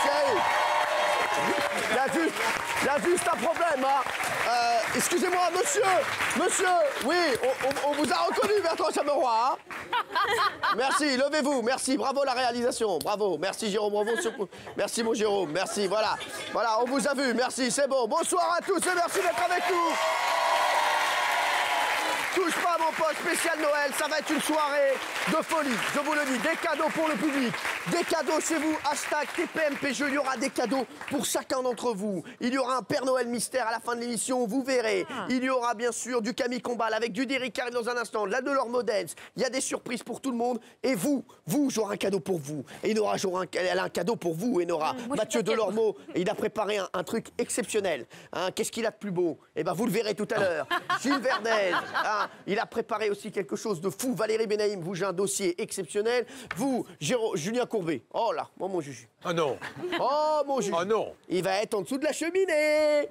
Chéri. Il y a juste un problème, hein. Excusez-moi, monsieur, oui, on vous a reconnu, Bertrand Chameroy, hein. Merci, levez-vous, merci, bravo la réalisation, bravo, merci Jérôme, bravo, merci mon Jérôme, merci, voilà, on vous a vu, merci, c'est bon, bonsoir à tous et merci d'être avec nous. Touche pas mon pote, spécial Noël, ça va être une soirée de folie, je vous le dis, des cadeaux pour le public, des cadeaux chez vous, hashtag TPMPjeux, il y aura des cadeaux pour chacun d'entre vous. Il y aura un Père Noël mystère à la fin de l'émission, vous verrez. Il y aura bien sûr du Camille Combal avec du Derrick qui arrive dans un instant, de la Delorme Dance. Il y a des surprises pour tout le monde. Et vous, j'aurai un cadeau pour vous. Et Nora, elle a un cadeau pour vous, et Nora. Mathieu Delormeau, il a préparé un truc exceptionnel. Hein, qu'est-ce qu'il a de plus beau? Eh ben, vous le verrez tout à l'heure. Gilles Verdez, hein, il a préparé aussi quelque chose de fou. Valérie Benaïm, vous, j'ai un dossier exceptionnel. Vous, Julien Courbet. Oh là, mon Juju. Ah non. Oh mon Juju. Ah non. Il va être en dessous de la cheminée.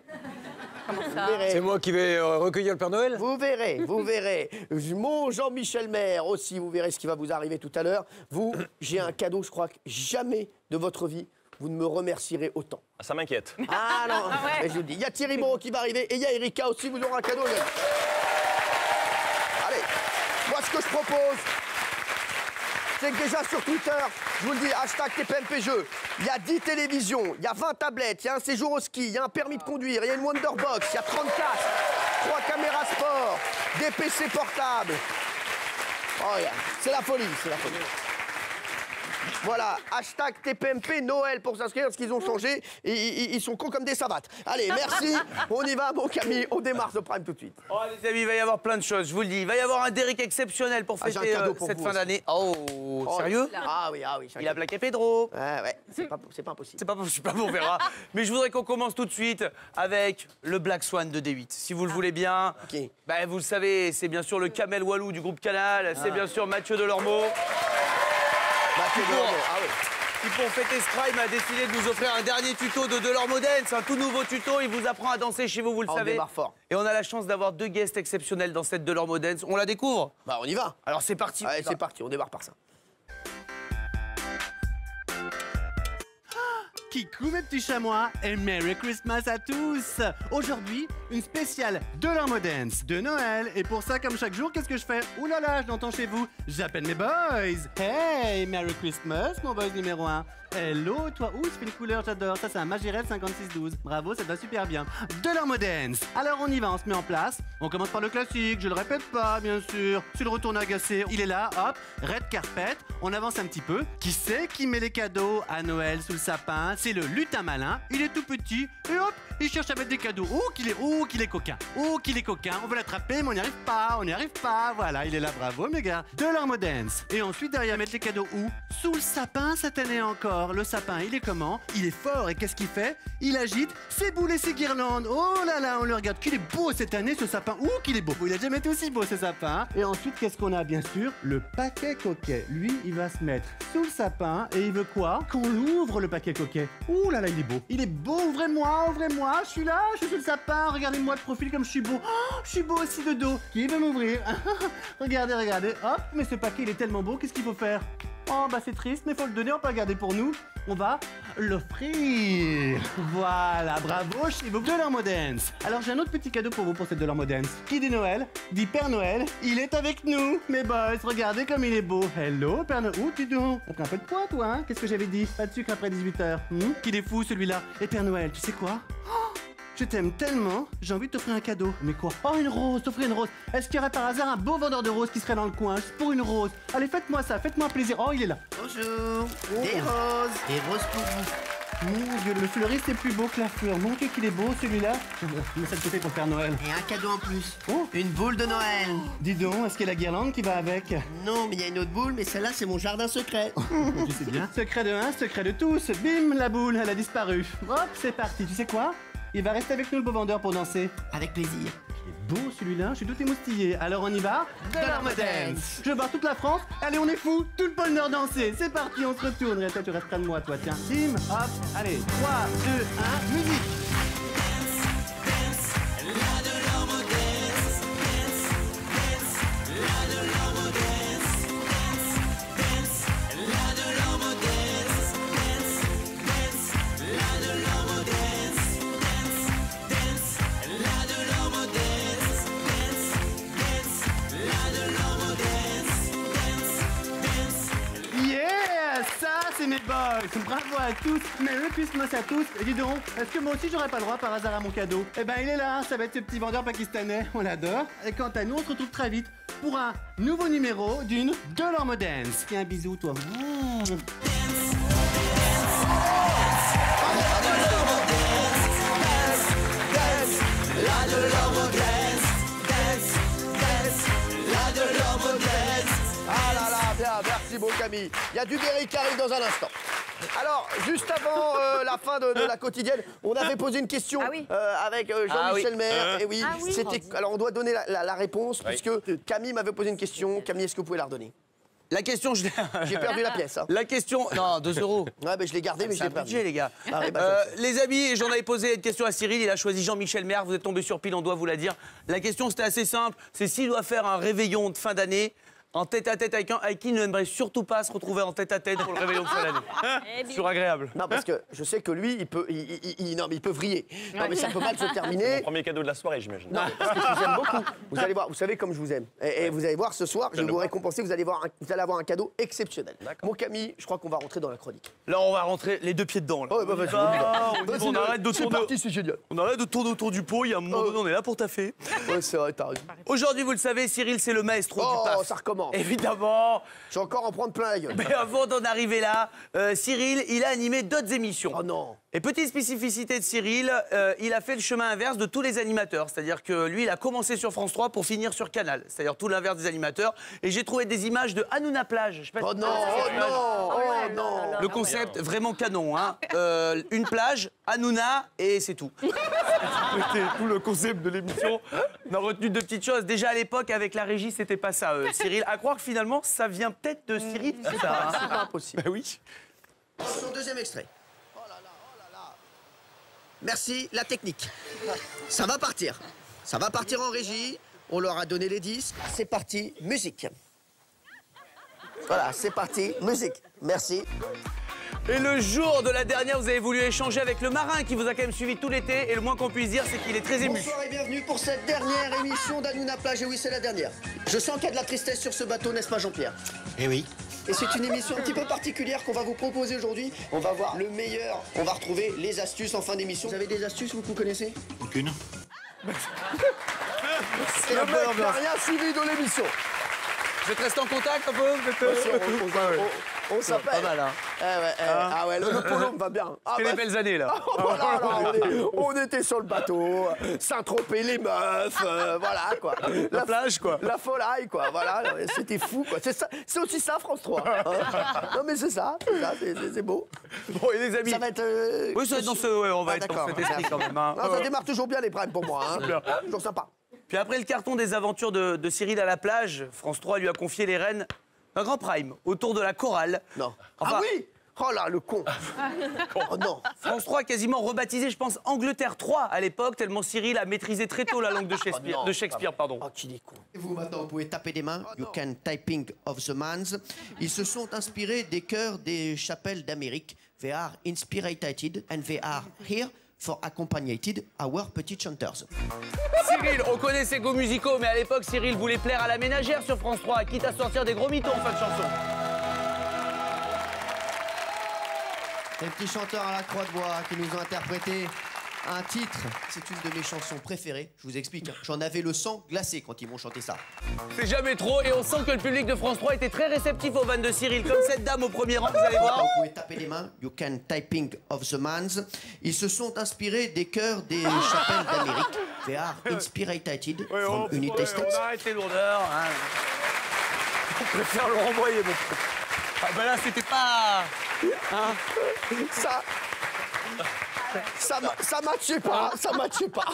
Comment ça? C'est moi qui vais recueillir le Père Noël? Vous verrez, vous verrez. Mon Jean-Michel Maire aussi, vous verrez ce qui va vous arriver tout à l'heure. Vous, j'ai un cadeau, je crois que jamais de votre vie, vous ne me remercierez autant. Ah, ça m'inquiète. Ah non, mais je vous le dis. Il y a Thierry Moreau qui va arriver et il y a Erika aussi, vous aurez un cadeau. Allez, moi ce que je propose, c'est que déjà sur Twitter, je vous le dis, hashtag TPMPjeux, il y a 10 télévisions, il y a 20 tablettes, il y a un séjour au ski, il y a un permis de conduire, il y a une Wonderbox, il y a 30 casques, 3 caméras sport, des PC portables. Oh, c'est la folie, c'est la folie. Voilà, hashtag TPMP Noël pour s'inscrire, parce qu'ils ont changé et ils sont cons comme des savates. Allez, merci, on y va, mon Camille, on démarre ce prime tout de suite. Oh les amis, il va y avoir plein de choses, je vous le dis. Il va y avoir un Derrick exceptionnel pour fêter cette fin d'année. Oh, sérieux? Ah oui. Il a plaqué Pedro. Ouais, c'est pas impossible. C'est pas, on verra. Mais je voudrais qu'on commence tout de suite avec le Black Swan de D8. Si vous le voulez bien, ben, vous le savez, c'est bien sûr le Kamel Walou du groupe Canal, c'est bien sûr Mathieu Delormeau. Qui pour fêter ce prime a décidé de nous offrir un dernier tuto de Delorme Dance, un tout nouveau tuto. Il vous apprend à danser chez vous, vous le savez. On démarre fort. Et on a la chance d'avoir 2 guests exceptionnels dans cette Delorme Dance. On la découvre? Bah on y va. Alors c'est parti. Allez, c'est parti, on démarre par ça. Kikou mes petits chamois et Merry Christmas à tous. Aujourd'hui, une spéciale Delorme Dance de Noël. Et pour ça, comme chaque jour, qu'est-ce que je fais? Ouh là là, je l'entends chez vous. J'appelle mes boys. Hey, Merry Christmas, mon boys numéro 1. Hello, toi, ouh, ça fait une couleur, j'adore. Ça, c'est un Magirel 5612. Bravo, ça va super bien. Delorme Dance. Alors, on y va, on se met en place. On commence par le classique, je le répète pas, bien sûr. C'est le retourne agacé. Il est là, hop, red carpet. On avance un petit peu. Qui c'est qui met les cadeaux à Noël sous le sapin? C'est le lutin malin. Il est tout petit. Et hop, il cherche à mettre des cadeaux. Oh, qu'il est coquin. Oh, qu'il est coquin. On veut l'attraper, mais on n'y arrive pas. Voilà, il est là, bravo, mes gars. Delorme Dance. Et ensuite, derrière, mettre les cadeaux où? Sous le sapin cette année encore. Le sapin, il est comment? Il est fort et qu'est-ce qu'il fait? Il agite ses boules et ses guirlandes. Oh là là, on le regarde. Qu'il est beau cette année ce sapin. Ouh, qu'il est beau. Il a jamais été aussi beau ce sapin. Et ensuite, qu'est-ce qu'on a? Bien sûr, le paquet coquet. Lui, il va se mettre sous le sapin et il veut quoi? Qu'on l'ouvre le paquet coquet. Ouh là là, il est beau. Il est beau, ouvrez-moi. Je suis là, je suis sous le sapin. Regardez-moi de profil comme je suis beau. Oh, je suis beau aussi de dos. Qui veut m'ouvrir? Regardez. Hop, mais ce paquet, il est tellement beau. Qu'est-ce qu'il faut faire? Oh bah c'est triste, mais faut le donner, on peut le garder pour nous. On va l'offrir. Voilà, bravo chez vous, Delorme Dance. Alors j'ai un autre petit cadeau pour vous pour cette Delorme Dance. Qui dit Noël, dit Père Noël, il est avec nous. Mes boys, regardez comme il est beau. Hello Père Noël, ouh dis donc, t'as pris un peu de poids toi, hein? Qu'est-ce que j'avais dit? Pas de sucre après 18h. Qu'il est fou celui-là. Et Père Noël, tu sais quoi? Je t'aime tellement, j'ai envie de t'offrir un cadeau. Mais quoi? Oh, une rose, t'offrir une rose. Est-ce qu'il y aurait par hasard un beau vendeur de roses qui serait dans le coin, juste pour une rose? Allez, faites-moi ça, faites-moi un plaisir. Oh, il est là. Bonjour. Oh. Des roses pour vous. Mon Dieu, le fleuriste est plus beau que la fleur. Mon Dieu, qu'il est beau celui-là. Mets ça de côté pour Père Noël. Et un cadeau en plus. Oh. Une boule de Noël. Dis donc, est-ce qu'il y a la guirlande qui va avec? Non, mais il y a une autre boule, mais celle-là, c'est mon jardin secret. Tu sais bien. Secret de un, secret de tous. Bim, la boule, elle a disparu. Hop, c'est parti. Tu sais quoi? Il va rester avec nous le beau vendeur pour danser. Avec plaisir. Il est beau celui-là, je suis tout émoustillé. Alors on y va? Delorme Dance. Je veux voir toute la France. Allez, on est fous. Tout le pôle Nord danser. C'est parti, on se retourne. Et toi, tu restes près de moi, toi. Tiens. Bim, hop. Allez, 3, 2, 1, musique. Boys. Bravo à tous. Merry Christmas à tous. Et dis donc, est-ce que moi aussi j'aurais pas le droit par hasard à mon cadeau? Eh ben il est là, ça va être ce petit vendeur pakistanais. On l'adore. Et quant à nous, on se retrouve très vite pour un nouveau numéro d'une Delorme Dance. Tiens, un bisou toi. Ah là là, bien, merci beau Camille. Il y a du Berry qui arrive dans un instant. Alors, juste avant la fin de la quotidienne, on avait posé une question avec Jean-Michel Maire. Et oui, c'était. Alors, on doit donner la réponse puisque Camille m'avait posé une question. Camille, est-ce que vous pouvez la redonner? La question, j'ai perdu la pièce. Hein. La question, non, 2 euros. Ouais, mais je l'ai gardé, mais je C'est l'ai un perdu. budget, les gars. Ah oui, bah, les amis, j'en avais posé une question à Cyril, il a choisi Jean-Michel Maire, vous êtes tombé sur pile, on doit vous la dire. La question, c'était assez simple, c'est s'il doit faire un réveillon de fin d'année, en tête-à-tête avec qui il n'aimerait surtout pas se retrouver en tête-à-tête pour le réveillon de fin d'année. Suragréable. Non, parce que je sais que lui, il peut vriller. Non, mais ça peut mal se terminer. Mon premier cadeau de la soirée, j'imagine. Non, parce que je vous aime beaucoup. Vous allez voir, vous savez comme je vous aime. Et vous allez voir ce soir, je vais vous récompenser, vous allez avoir un cadeau exceptionnel. Mon Camille, je crois qu'on va rentrer dans la chronique. Là, on va rentrer les deux pieds dedans. Là. Oh, bah, vas-y, on arrête de c'est tourner. parti, c'est génial. On arrête de tourner autour du pot, il y a un moment donné, on est là pour taffer. Ouais, c'est vrai, t'as raison. Aujourd'hui, vous le savez, Cyril, c'est le maestro du Oh, paf. ça recommence. Évidemment. Je vais encore en prendre plein la gueule. Mais avant d'en arriver là, Cyril, il a animé d'autres émissions. Oh non. Et petite spécificité de Cyril, il a fait le chemin inverse de tous les animateurs. C'est-à-dire que lui, il a commencé sur France 3 pour finir sur Canal. C'est-à-dire tout l'inverse des animateurs. Et j'ai trouvé des images de Hanouna Plage. Je sais pas Oh si- non, oh non, oh non. Le concept vraiment canon. Hein. Une plage, Hanouna et c'est tout. C'était tout le concept de l'émission. On a retenu 2 petites choses. Déjà à l'époque, avec la régie, c'était pas ça, Cyril. À croire que finalement, ça vient peut-être de Cyril. C'est ça. Hein. C'est pas impossible. Bah oui. Son deuxième extrait. Oh là là, oh là là. Merci, la technique. Ça va partir. Ça va partir en régie. On leur a donné les disques. C'est parti, musique. Voilà, c'est parti, musique. Merci. Et le jour de la dernière, vous avez voulu échanger avec le marin qui vous a quand même suivi tout l'été. Et le moins qu'on puisse dire, c'est qu'il est très ému. Bonsoir et bienvenue pour cette dernière émission d'Hanouna Plage. Et oui, c'est la dernière. Je sens qu'il y a de la tristesse sur ce bateau, n'est-ce pas, Jean-Pierre? Eh oui. Et c'est une émission un petit peu particulière qu'on va vous proposer aujourd'hui. On va voir le meilleur. On va retrouver les astuces en fin d'émission. Vous avez des astuces, vous connaissez? Aucune. Et le mec n'a rien suivi de l'émission. Vous êtes resté en contact un peu? On s'appelle. Pas mal, hein. Ah ouais, le polo me va bien. Ah, C'était bah, les belles années, là. voilà, on était sur le bateau, Saint-Tropez, les meufs, voilà quoi. La plage, quoi. La folie, quoi, voilà, c'était fou, quoi. C'est aussi ça, France 3. Hein. Non mais c'est ça, c'est beau. Bon, et les amis. Ça va être... Oui, ça va être dans ce... Ouais, on va Ah, être dans d'accord. cet esprit quand même. Hein. Non, ça démarre toujours bien les primes pour moi, hein. Toujours sympa. Puis après le carton des aventures de Cyril à la plage, France 3 lui a confié les rênes d'un grand prime autour de la chorale. Non. Enfin, Ah oui. Oh là, le con. Oh non. France 3 quasiment rebaptisé, je pense, Angleterre 3 à l'époque, tellement Cyril a maîtrisé très tôt la langue de Shakespeare. non. De Shakespeare, pardon. Oh, qu'il est con. Et vous, maintenant, vous pouvez taper des mains. You can typing of the mans. Ils se sont inspirés des chœurs des chapelles d'Amérique. They are inspired and they are here for accompagnated our petit chanters. Cyril, on connaît ses goûts musicaux, mais à l'époque, Cyril voulait plaire à la ménagère sur France 3, quitte à sortir des gros mythos en fin de chanson. Les petits chanteurs à la croix de bois qui nous ont interprété un titre. C'est une de mes chansons préférées. Je vous explique, hein. J'en avais le sang glacé quand ils m'ont chanté ça. C'est jamais trop, et on sent que le public de France 3 était très réceptif aux vannes de Cyril, comme cette dame au premier rang, vous allez voir. Vous pouvez taper des mains. You can typing of the mans. Ils se sont inspirés des chœurs des chapelles d'Amérique. They are inspired from United States. On arrête les lourdeurs. Hein. On préfère le renvoyer, mon frère. Ah ben là, c'était pas... Ça matchait pas, ça matchait pas.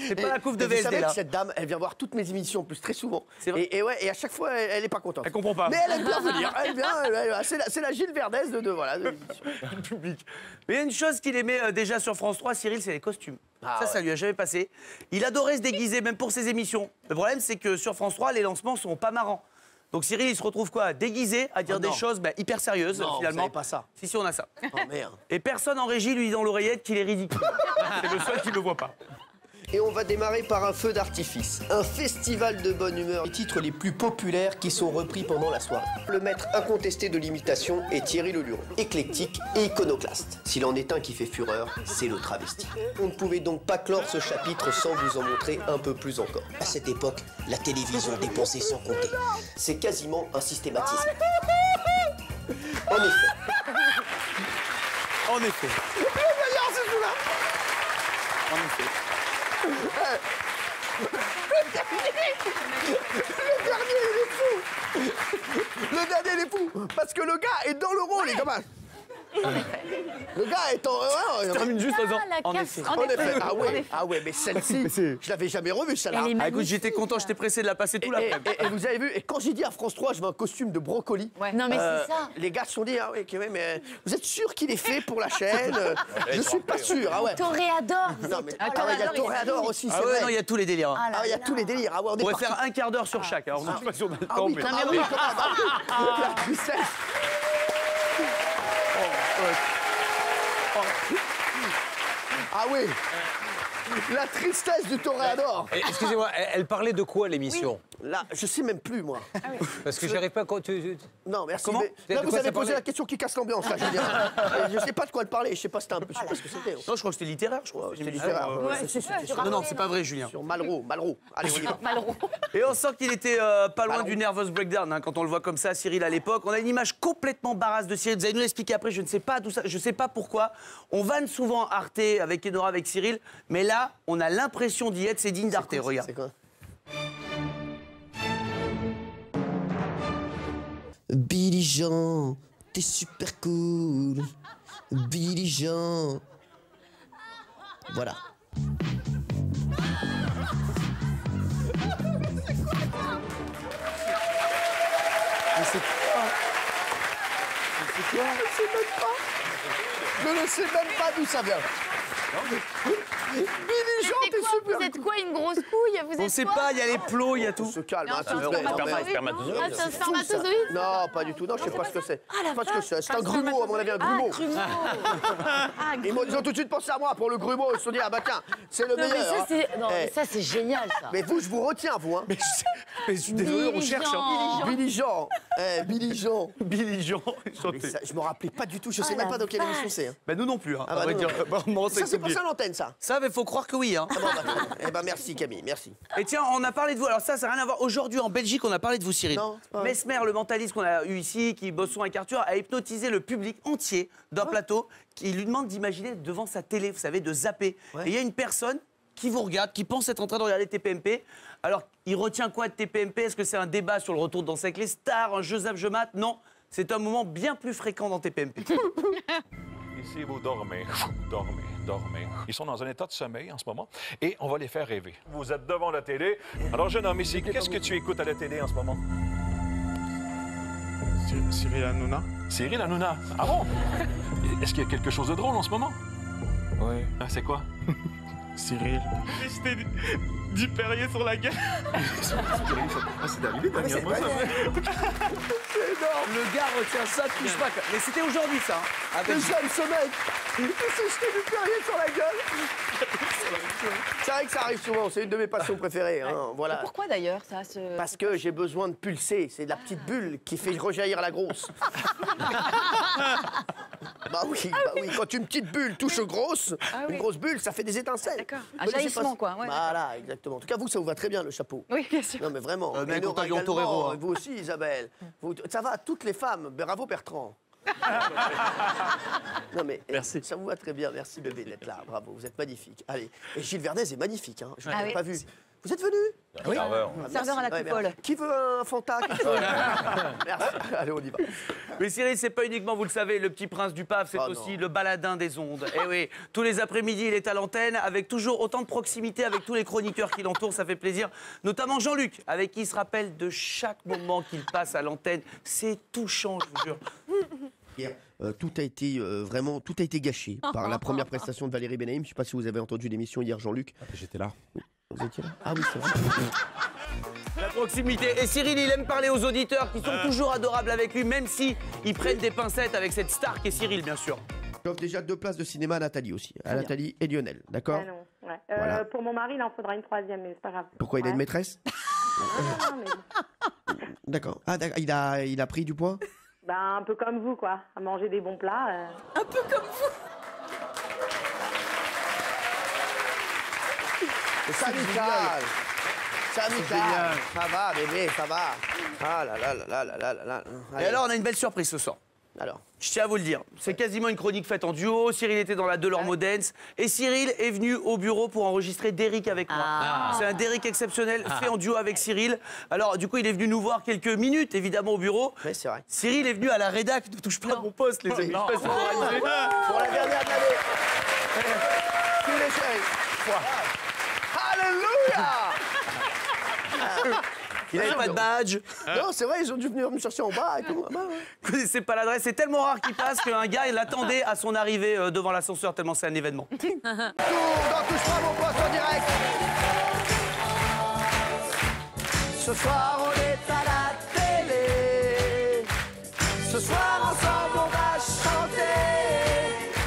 C'est pas la couve de Vous VSD, savez là. que cette dame, elle vient voir toutes mes émissions en plus très souvent. C'est vrai. Et à chaque fois, elle est pas contente. Elle comprend pas. Mais elle aime bien venir. Elle vient, c'est la Gilles Verdez de l'émission. Le public. Mais il y a une chose qu'il aimait déjà sur France 3, Cyril, c'est les costumes. Ça lui a jamais passé. Il adorait se déguiser, même pour ses émissions. Le problème, c'est que sur France 3, les lancements sont pas marrants. Donc Cyril, il se retrouve quoi? Déguisé, à dire des choses hyper sérieuses, Non, finalement. vous savez pas ça. Si, on a ça. Oh merde. Et personne en régie lui dit dans l'oreillette qu'il est ridicule. C'est le seul qui ne le voit pas. Et on va démarrer par un feu d'artifice, un festival de bonne humeur. Les titres les plus populaires qui sont repris pendant la soirée. Le maître incontesté de l'imitation est Thierry Leluron, éclectique et iconoclaste. S'il en est un qui fait fureur, c'est le travesti. On ne pouvait donc pas clore ce chapitre sans vous en montrer un peu plus encore. À cette époque, la télévision dépensait sans compter. C'est quasiment un systématisme. En effet. En effet. D'ailleurs, c'est tout là. En effet. Le dernier, il est fou. Le dernier, il est fou. Parce que le gars est dans le rôle, il est comme ça. Le gars est en... Je termine juste en disant en effet. En effet. Ah ouais, mais celle-ci, je l'avais jamais revue, celle-là. Ah, écoute, j'étais content, j'étais pressé de la passer tout l'après-midi. Et vous avez vu, et quand j'ai dit à France 3, je veux un costume de brocoli. Ouais. Non, mais c'est ça. Les gars se sont dit, ah oui, mais vous êtes sûr qu'il est fait pour la chaîne? Je suis pas sûr, ah ouais. Toréador. Non, mais il y a Toréador aussi, c'est Ah ouais, vrai. non, il y a tous les délires. hein. Ah, il y a tous les délires. Ah ouais, On pourrait faire un quart d'heure sur chaque. Alors, je ne sais pas si on a le Ah temps, oui, mais... ah oui, la tristesse. Ah oui, la tristesse du Toréador. Excusez-moi, elle parlait de quoi l'émission? Là, je sais même plus, moi. Parce que j'arrive pas à... Non, merci. Comment Mais là, De vous quoi avez ça posé parlait la question qui casse l'ambiance, là, je veux dire. Je sais pas de quoi elle parlait, je sais pas, c'était un peu, je sais pas ce que c'était. Non, je crois que c'était littéraire, je crois. C'était littéraire. Non, non, c'est pas vrai, Julien. Sur Malraux. Allez, on y va. Et on sent qu'il était pas loin du nervous breakdown hein, quand on le voit comme ça, Cyril à l'époque. On a une image complètement barasse de Cyril. Vous allez nous l'expliquer après. Je ne sais pas d'où ça, je sais pas pourquoi. On vanne souvent Arte avec Enora, avec Cyril, mais là, on a l'impression d'y être. C'est digne d'Arte. Regarde. C'est quoi? Billy Jean, t'es super cool. Billy Jean. Voilà. Mais c'est quoi? Je ne sais même pas d'où ça vient. Billy Jean, t'es super Vous êtes quoi, une grosse couille? Vous On êtes sait quoi? pas, il y a les plots, il y a On tout. se calme, hein, C'est s'il un vous plaît. spermatozoïde. Ah, c'est un C'est fou, ça. spermatozoïde? Non, pas du tout. Non, je sais pas ce que c'est. Ah, la Je sais pas ce que vache. c'est. C'est un grumeau, à mon avis, un Ah, grumeau. grumeau. Ah, Ils ont tout de suite pensé à moi pour le grumeau. Ils se sont dit, ah bah tiens, c'est le Non, mais meilleur. ça, hein. c'est... Non, mais Eh, ça, c'est génial, ça. mais vous, je vous retiens, vous. Hein. Mais je suis désolé, on Billy cherche. Jean. hein. Billy Jean. Billy Jean. Billy Jean, Mais chanté. ça, je me rappelais pas du tout. Je sais Ah, même la pas dans quelle vache. émission c'est. Hein. Bah nous non plus. Hein. Ah bah On va non, dire, non. vraiment, Ça, c'est passé à l'antenne, ça. Ça, mais faut croire que oui. Hein. Ah bon, bah, très bien. Eh ben, merci, Camille, merci. Et tiens, on a parlé de vous. Alors ça n'a rien à voir. Aujourd'hui, en Belgique, on a parlé de vous, Cyril. Non, c'est pas vrai. Mesmer, le mentaliste qu'on a eu ici, qui bosse souvent avec Arthur, a hypnotisé le public entier d'un plateau qui lui demande d'imaginer devant sa télé, vous savez, de zapper. Ouais. Et il y a une personne qui vous regarde, qui pense être en train de regarder TPMP. Alors, il retient quoi de TPMP? Est-ce que c'est un débat sur le retour de Danser avec les stars, un jeu zap, jeu mat? Non, c'est un moment bien plus fréquent dans TPMP. Ici, vous dormez, dormez. Ils sont dans un état de sommeil en ce moment et on va les faire rêver. Vous êtes devant la télé. Alors, jeune homme ici, qu'est-ce que tu écoutes à la télé en ce moment? Cyril Hanouna? Cyril Hanouna. Ah bon? Est-ce qu'il y a quelque chose de drôle en ce moment? Oui. Ah, c'est quoi? Cyril. J'étais du Perrier sur la gueule. C'est arrivé dernièrement, ça. Le gars retient ça, touche pas. Mais c'était aujourd'hui, ça. Hein, Le avec... jeune, ce mec, il s'est jeté du Perrier sur la gueule. C'est vrai que ça arrive souvent, c'est une de mes passions préférées. Hein, voilà. Pourquoi, d'ailleurs, ça se... Parce que j'ai besoin de pulser, c'est la petite bulle qui fait rejaillir la grosse. Bah oui, quand une petite bulle touche grosse, une grosse bulle, ça fait des étincelles. D'accord. Vous Un connaissez jaillissement, pas- quoi, ouais. Voilà, exactement. En tout cas, vous, ça vous va très bien, le chapeau. Oui, bien sûr. Non, mais vraiment. mec, Et Nora on t'a vu en également, torero, hein. et vous aussi, Isabelle. Ça va à toutes les femmes. Bravo, Bertrand. Non, mais Merci. ça vous va très bien. Merci, bébé, d'être là. Bravo, vous êtes magnifique. Allez. Et Gilles Verdez est magnifique. Hein. Je ne l'avais oui. pas vu. Vous êtes venu? Oui. Ah, Serveur à la merci. coupole. Merci. Qui veut un Fanta? Merci. Allez, on y va. Mais Cyril, c'est pas uniquement, vous le savez, le petit prince du Paf, c'est Ah, aussi non. le baladin des ondes. Et oui, tous les après-midi, il est à l'antenne, avec toujours autant de proximité avec tous les chroniqueurs qui l'entourent, ça fait plaisir. Notamment Jean-Luc, avec qui il se rappelle de chaque moment qu'il passe à l'antenne. C'est touchant, je vous jure. Hier, tout a été vraiment, tout a été gâché par la première prestation de Valérie Benaïm. Je ne sais pas si vous avez entendu l'émission hier, Jean-Luc. J'étais là. Vous étiez là? Ah oui, c'est vrai. La proximité. Et Cyril, il aime parler aux auditeurs qui sont toujours adorables avec lui, même si ils prennent des pincettes avec cette star qui est Cyril, bien sûr. J'offre déjà 2 places de cinéma à Nathalie aussi. À Nathalie et Lionel, d'accord? Ah non, ouais. vrai. Voilà. Pour mon mari, il en faudra une troisième, mais c'est pas grave. Pourquoi il a une Ouais. maîtresse? Non, mais bon. D'accord. Ah, d'accord. Il a pris du poids? Ben, un peu comme vous, quoi. À manger des bons plats. C'est amical. C'est amical. Ça va, bébé, ça va. Ah là là là là là là là. Et Allez. alors, on a une belle surprise ce soir. Alors. Je tiens à vous le dire. C'est quasiment une chronique faite en duo. Cyril était dans la Delormeau Dance. Et Cyril est venu au bureau pour enregistrer Derrick avec moi. C'est un Derrick exceptionnel fait en duo avec Cyril. Alors, du coup, il est venu nous voir quelques minutes, évidemment, au bureau. Oui, c'est vrai. Cyril est venu à la rédac. Ne touche pas à mon poste, les amis. Je sais pas si vous réalisez. Pour la dernière de l'année. Tous les chéris. Alléluia. Il n'avait pas de badge. Non, c'est vrai, ils ont dû venir me chercher en bas et tout. Ah bah, ouais. Vous connaissez pas l'adresse. C'est tellement rare qu'il passe qu'un gars, il l'attendait à son arrivée devant l'ascenseur, tellement c'est un événement. Tour dans Touche pas mon poste en direct. Ce soir, on est à la télé. Ce soir, ensemble, on va chanter.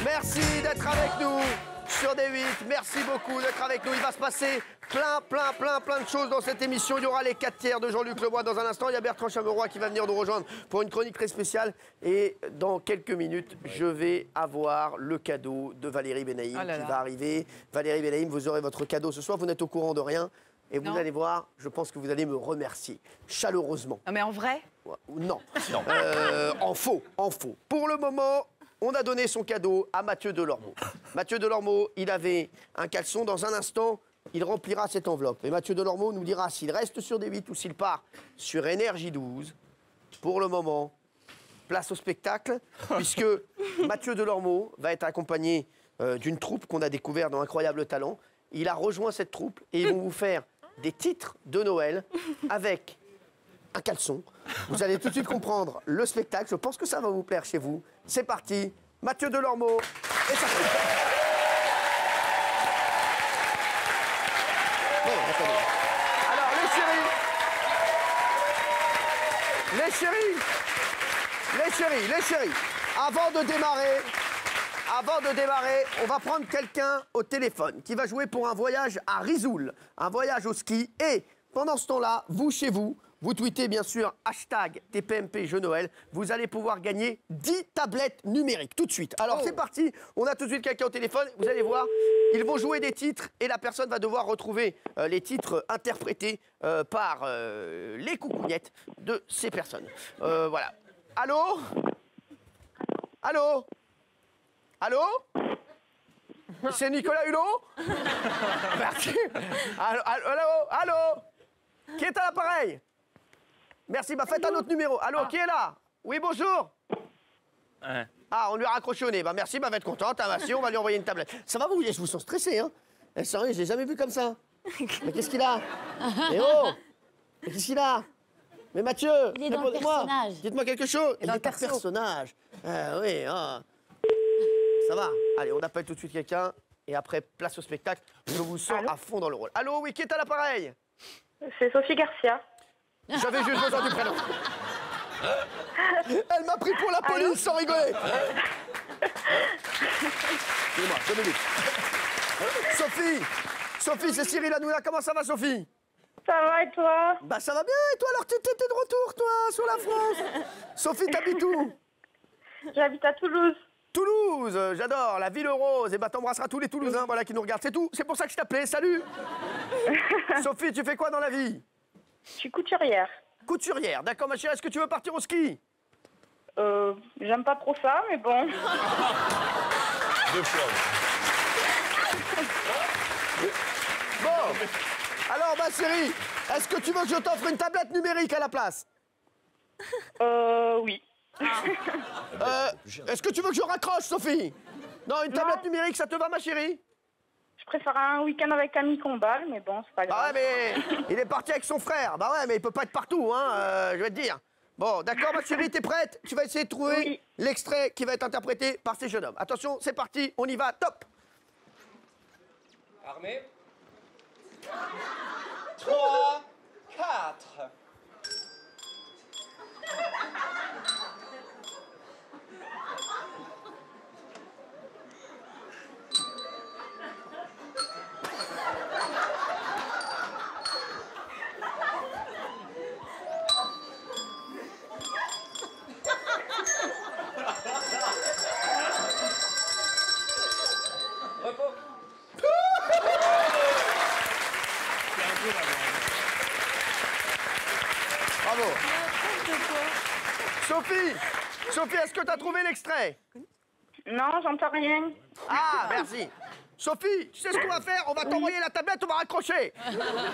Merci d'être avec nous sur D8. Merci beaucoup d'être avec nous. Il va se passer plein de choses dans cette émission. Il y aura les 4 tiers de Jean-Luc Lebois dans un instant. Il y a Bertrand Chameroy qui va venir nous rejoindre pour une chronique très spéciale. Et dans quelques minutes, je vais avoir le cadeau de Valérie Benaïm qui va arriver. Valérie Benaïm, vous aurez votre cadeau ce soir. Vous n'êtes au courant de rien. Et vous allez voir, je pense que vous allez me remercier chaleureusement. Non, mais en vrai? Non. En faux. Pour le moment, on a donné son cadeau à Mathieu Delormeau. Mathieu Delormeau, il avait un caleçon. Dans un instant, il remplira cette enveloppe. Et Mathieu Delormeau nous dira s'il reste sur D8 ou s'il part sur Énergie 12. Pour le moment, place au spectacle, puisque Mathieu Delormeau va être accompagné d'une troupe qu'on a découvert dans Incroyable Talent. Il a rejoint cette troupe et ils vont vous faire des titres de Noël avec un caleçon. Vous allez tout de suite comprendre le spectacle. Je pense que ça va vous plaire chez vous. C'est parti, Mathieu Delormeau et sa troupe. Bon, attendez. Alors, les chéris, avant de démarrer, on va prendre quelqu'un au téléphone qui va jouer pour un voyage à Risoul, un voyage au ski. Et pendant ce temps-là, vous, chez vous, vous tweetez bien sûr hashtag TPMP Jeux Noël. Vous allez pouvoir gagner 10 tablettes numériques tout de suite. Alors c'est parti, on a tout de suite quelqu'un au téléphone. Vous allez voir, ils vont jouer des titres et la personne va devoir retrouver les titres interprétés par les coucougnettes de ces personnes. Voilà. Allô? Allô? Allô? C'est Nicolas Hulot? Merci. Allô? Qui est à l'appareil? Merci, bah faites un autre numéro. Allô, qui est là? Oui, bonjour. Ah, on lui a raccroché au nez. Bah merci, bah va être contente. Hein, bah, si, on va lui envoyer une tablette. Ça va vous? Je vous sens stressé, hein? Sérieux, je l'ai jamais vu comme ça. Mais qu'est-ce qu'il a? Eh oh! Mais qu'est-ce qu'il a? Mais Mathieu, Il est dans le personnage. Dites-moi quelque chose. Il est dans le un personnage. Ah oui, ah. Ça va. Allez, on appelle tout de suite quelqu'un. Et après, place au spectacle. Je vous sens à fond dans le rôle. Allô, oui, qui est à l'appareil? C'est Sophie Garcia. J'avais juste besoin du prénom. Elle m'a pris pour la police, sans rigoler. Excusez-moi, 2 minutes. Sophie, c'est Cyril Hanouna. Comment ça va, Sophie? Ça va et toi? Bah ça va bien. Et toi, alors t'étais de retour, toi, sur la France? Sophie, t'habites où? J'habite à Toulouse. Toulouse, j'adore, la ville rose. Et bah t'embrasseras tous les Toulousains, voilà, qui nous regardent. C'est tout, c'est pour ça que je t'appelais. Salut. Sophie, tu fais quoi dans la vie? Je suis couturière. Couturière, d'accord, ma chérie. Est-ce que tu veux partir au ski? J'aime pas trop ça, mais bon. Deux fois. Bon, alors ma chérie, est-ce que tu veux que je t'offre une tablette numérique à la place? Oui. Est-ce que tu veux que je raccroche, Sophie? Non, une tablette numérique, ça te va, ma chérie? Je préfère un week-end avec Camille Combal, mais bon, c'est pas grave. Ah ouais, mais il est parti avec son frère. Bah ouais, mais il peut pas être partout, hein, je vais te dire. Bon, d'accord, ma chérie, t'es prête? Tu vas essayer de trouver l'extrait qui va être interprété par ces jeunes hommes. Attention, c'est parti, on y va, top! Armé 3, 4. Bravo. Sophie, est-ce que tu as trouvé l'extrait? Non, j'entends rien. Ah, merci. Sophie, tu sais ce qu'on va faire? On va t'envoyer la tablette, on va raccrocher.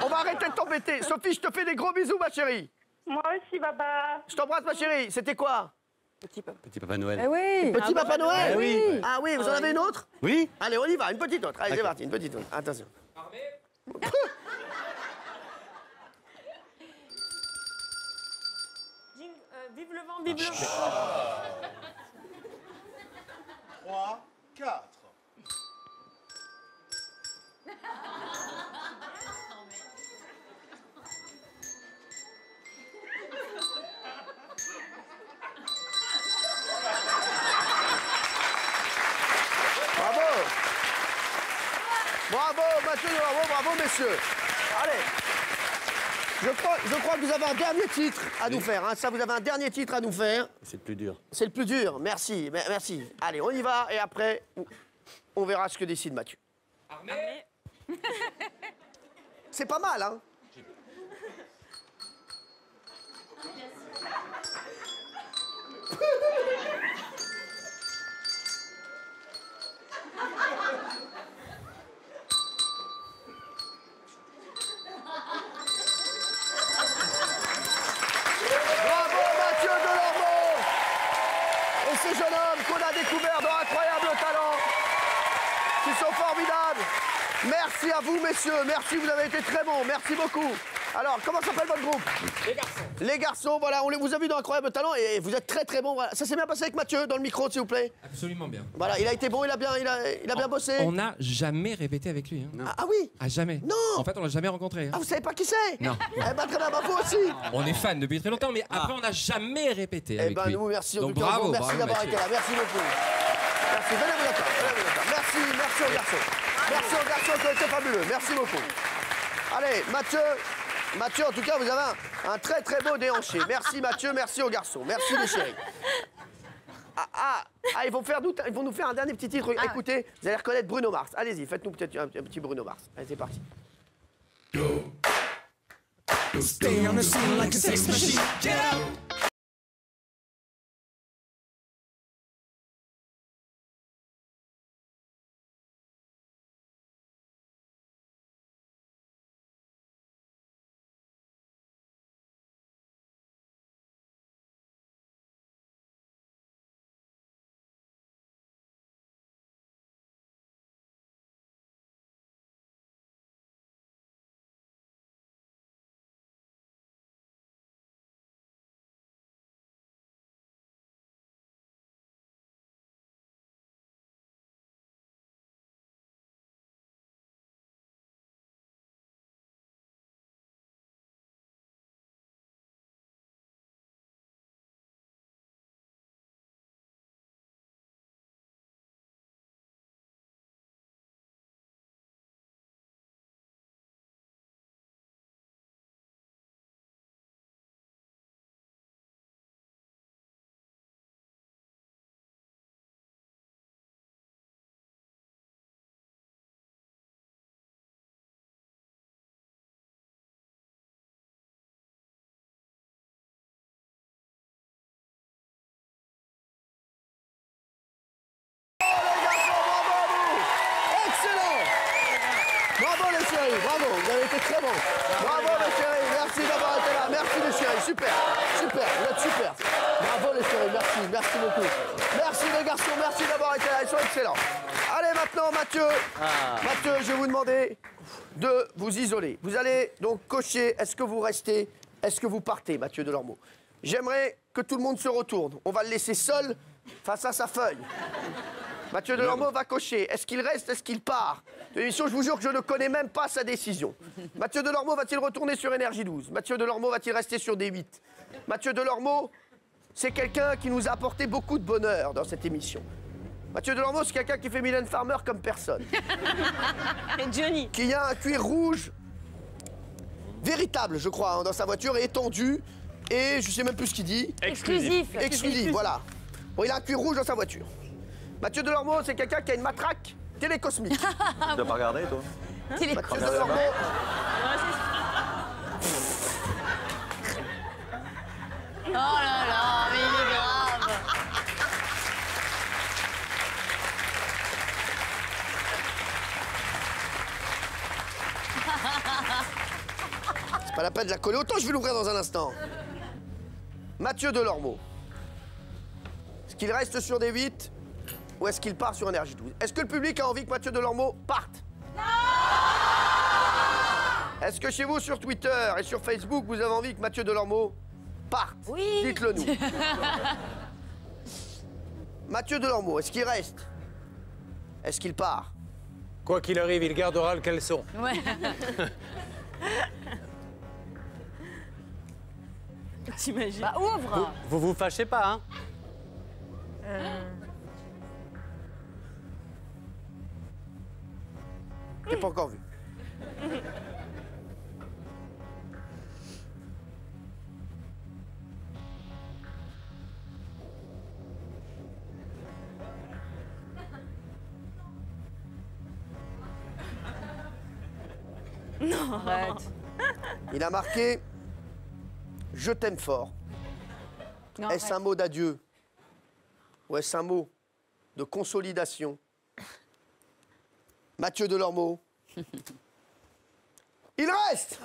On va arrêter de t'embêter. Sophie, je te fais des gros bisous, ma chérie. Moi aussi, baba. Je t'embrasse, ma chérie. C'était quoi? Petit Papa Noël. Eh oui. Petit Papa Noël? Eh oui. Ah oui, vous en avez une autre? Oui. Allez, on y va, une petite autre. Allez, c'est parti, une petite autre. Attention. Vive le vent, vive le vent. 3, 4. Bravo. Bravo, Mathieu Delormeau, bravo, messieurs. Allez. Je crois que vous avez un dernier titre à nous faire. Hein. Ça, vous avez un dernier titre à nous faire. C'est le plus dur. C'est le plus dur. Merci, merci. Allez, on y va et après, on verra ce que décide Mathieu. Armée. C'est pas mal, hein? Bravo Mathieu Delormeau et ces jeunes hommes qu'on a découverts d'incroyables talents qui sont formidables. Merci à vous messieurs, merci, vous avez été très bons, merci beaucoup. Alors, comment s'appelle votre groupe? Les garçons. Les garçons, voilà, on vous a vu d'incroyables talents et vous êtes très très bons. Voilà. Ça s'est bien passé avec Mathieu dans le micro, s'il vous plaît? Absolument bien. Voilà, il a été bon, il a bien bossé. On n'a jamais répété avec lui. Hein. Ah oui? Ah, jamais. Non. En fait, on l'a jamais rencontré. Hein. Ah, vous savez pas qui c'est? Non. Eh ben très bien, bah, vous aussi. On est fan depuis très longtemps, mais après, on n'a jamais répété Eh avec ben lui. nous, merci en Donc tout cas. bravo, Merci bravo, d'avoir Mathieu. été là, merci beaucoup. Merci, venez vous d'accord, venez vous d'accord. Merci aux garçons. Merci aux garçons qui ont été fabuleux, merci beaucoup. Allez, Mathieu, en tout cas, vous avez un très très beau déhanché. Merci Mathieu, merci aux garçons, merci les chéris. Ils vont nous faire un dernier petit titre. Écoutez, vous allez reconnaître Bruno Mars. Allez-y, faites-nous peut-être un petit Bruno Mars. Allez, c'est parti. Stay on the scene like a sex machine. Get up. Bravo les chéris, bravo, vous avez été très bons. Bravo les chéris, merci d'avoir été là. Merci les chéris, super, vous êtes super. Bravo les chéris, merci beaucoup. Merci les garçons, merci d'avoir été là, ils sont excellents. Allez maintenant Mathieu, je vais vous demander de vous isoler. Vous allez donc cocher, est-ce que vous restez, est-ce que vous partez, Mathieu Delormeau? J'aimerais que tout le monde se retourne. On va le laisser seul face à sa feuille. Mathieu Delormeau va cocher. Est-ce qu'il reste, est-ce qu'il part? De l'émission, je vous jure que je ne connais même pas sa décision. Mathieu Delormeau va-t-il retourner sur Énergie 12? Mathieu Delormeau va-t-il rester sur D8? Mathieu Delormeau, c'est quelqu'un qui nous a apporté beaucoup de bonheur dans cette émission. Mathieu Delormeau, c'est quelqu'un qui fait Mylène Farmer comme personne. Et Johnny. Qui a un cuir rouge véritable, je crois, hein, dans sa voiture, et étendu. Et je sais même plus ce qu'il dit. Exclusif. Exclusif, voilà. Bon, il a un cuir rouge dans sa voiture. Mathieu Delormeau, c'est quelqu'un qui a une matraque télécosmique. Tu dois pas regarder, toi? Mathieu Delormeau, Pas la peine de la coller autant, je vais l'ouvrir dans un instant. Mathieu Delormeau. Est-ce qu'il reste sur des 8 ou est-ce qu'il part sur un RJ12? Est-ce que le public a envie que Mathieu Delormeau parte? Non. Est-ce que chez vous, sur Twitter et sur Facebook, vous avez envie que Mathieu Delormeau parte? Oui. Dites-le nous. Mathieu Delormeau, est-ce qu'il reste? Est-ce qu'il part? Quoi qu'il arrive, il gardera le caleçon. Ouais. T'imagines? Bah, ouvre. Vous fâchez pas, hein? J'ai pas encore vu. Non. Arrête. Il a marqué « Je t'aime fort ». Est-ce un mot d'adieu ou est-ce un mot de consolidation? Mathieu Delormeau. Il reste.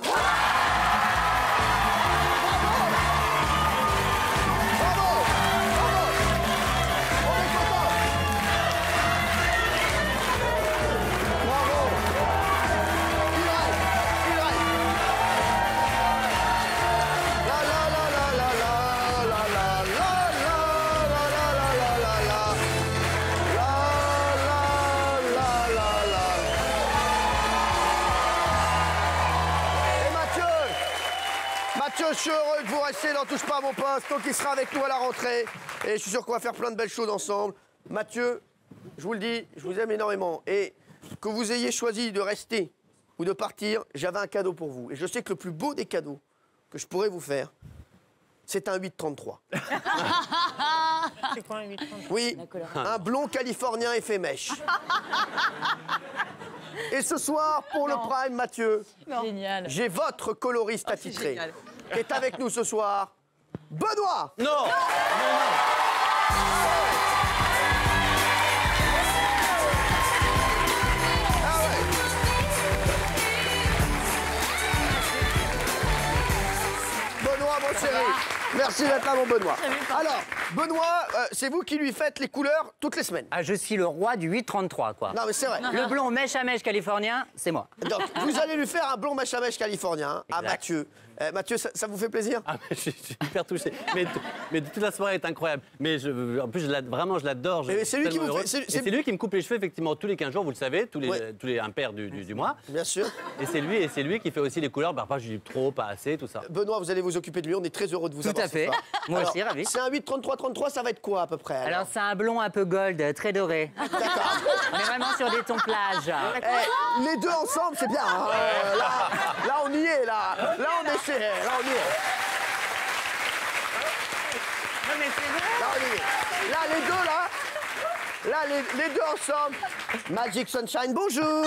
Je suis heureux que vous restiez dans Touche pas à mon poste, donc il sera avec nous à la rentrée. Et je suis sûr qu'on va faire plein de belles choses ensemble. Mathieu, je vous le dis, je vous aime énormément. Et que vous ayez choisi de rester ou de partir, j'avais un cadeau pour vous. Et je sais que le plus beau des cadeaux que je pourrais vous faire, c'est un 833. C'est quoi un 833? Oui, un blond californien effet mèche. Et ce soir, pour le Prime, Mathieu, j'ai votre coloriste attitré qui est avec nous ce soir, Benoît. Non. Benoît, mon chéri. Merci d'être là, mon Benoît. Alors, Benoît, c'est vous qui lui faites les couleurs toutes les semaines. Ah, je suis le roi du 833, quoi. Non, mais c'est vrai. Le blond mèche à mèche californien, c'est moi. Donc, vous allez lui faire un blond mèche à mèche californien à Exact. Mathieu. Mathieu, ça vous fait plaisir? Ah, mais je suis hyper touché. Mais toute la soirée est incroyable. Mais en plus, vraiment, je l'adore. Mais c'est lui qui vous fait- C'est lui qui me coupe les cheveux, effectivement, tous les 15 jours, vous le savez, tous les impairs du mois. Bien sûr. Et c'est lui qui fait aussi les couleurs. Parfois, je dis trop, pas assez, tout ça. Benoît, vous allez vous occuper de lui. On est très heureux de vous avoir. Tout à fait. ce soir. Moi Alors, aussi, ravi. C'est un 8-33-33, ça va être quoi à peu près? Alors, c'est un blond un peu gold, très doré. D'accord. Mais vraiment sur des tons plages. Eh, les deux ensemble, c'est bien. Hein. Là, on y est. Là, on essaie. Là, on y est. Non, mais c'est vrai. Là, on y est. Là, les deux, là. Là, les deux ensemble. Magic Sunshine, bonjour.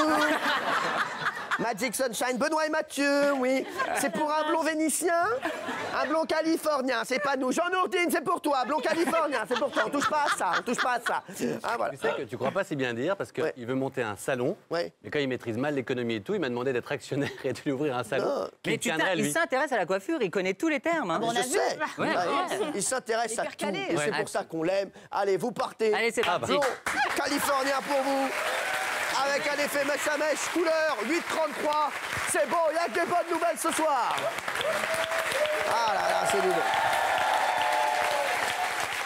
Magic Sunshine, Benoît et Mathieu, oui. C'est pour un blond vénitien, un blond californien, c'est pas nous. Jean-Nourdine, c'est pour toi, blond californien, c'est pour toi. On touche pas à ça, on touche pas à ça. Ah, voilà. Tu sais que tu crois pas si bien dire parce qu'il veut monter un salon. Ouais. Mais quand il maîtrise mal l'économie et tout, il m'a demandé d'être actionnaire et de lui ouvrir un salon. Non. Mais il s'intéresse à la coiffure, il connaît tous les termes. Hein. Je sais. Ouais. Il s'intéresse à tout. calé. Et c'est pour ça qu'on l'aime. Allez, vous partez. Allez, c'est parti. Blond californien pour vous. Avec un effet mèche à mèche, couleur 833. C'est bon, il y a que des bonnes nouvelles ce soir. Ah là là, c'est du bon.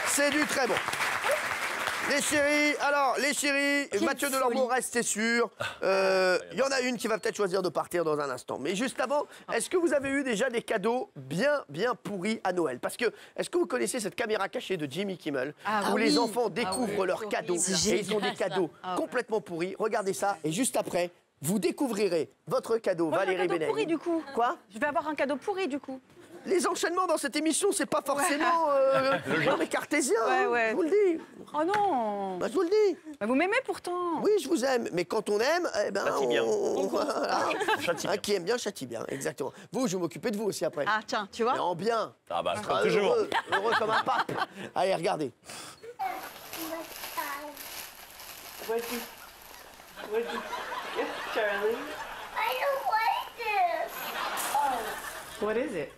C'est du très bon. Les chéris, alors, les chéris, Mathieu Delormeau reste, c'est sûr. Il y en a une qui va peut-être choisir de partir dans un instant. Mais juste avant, est-ce que vous avez eu déjà des cadeaux bien pourris à Noël? Parce que, est-ce que vous connaissez cette caméra cachée de Jimmy Kimmel où les enfants découvrent leurs cadeaux et ils ont des cadeaux complètement pourris? Regardez ça et juste après, vous découvrirez votre cadeau, Moi, j'ai un Valérie cadeau Bénaïm. pourri, du coup. Quoi? Je vais avoir un cadeau pourri, du coup. Les enchaînements dans cette émission, c'est pas forcément non, mais cartésien, Ouais. je vous le dis. Oh non. Bah, je vous le dis. Bah, vous m'aimez pourtant. Oui, je vous aime, mais quand on aime, eh ben, Châtie bien. voilà. Qui aime bien, châtie bien, exactement. Vous, je vais m'occuper de vous aussi après. Ah tiens, tu vois. Mais en bien. Ah bah, Ah, toujours. heureux comme un pape. Allez, regardez. Yes, Charlie. I don't like this. Oh. What is it?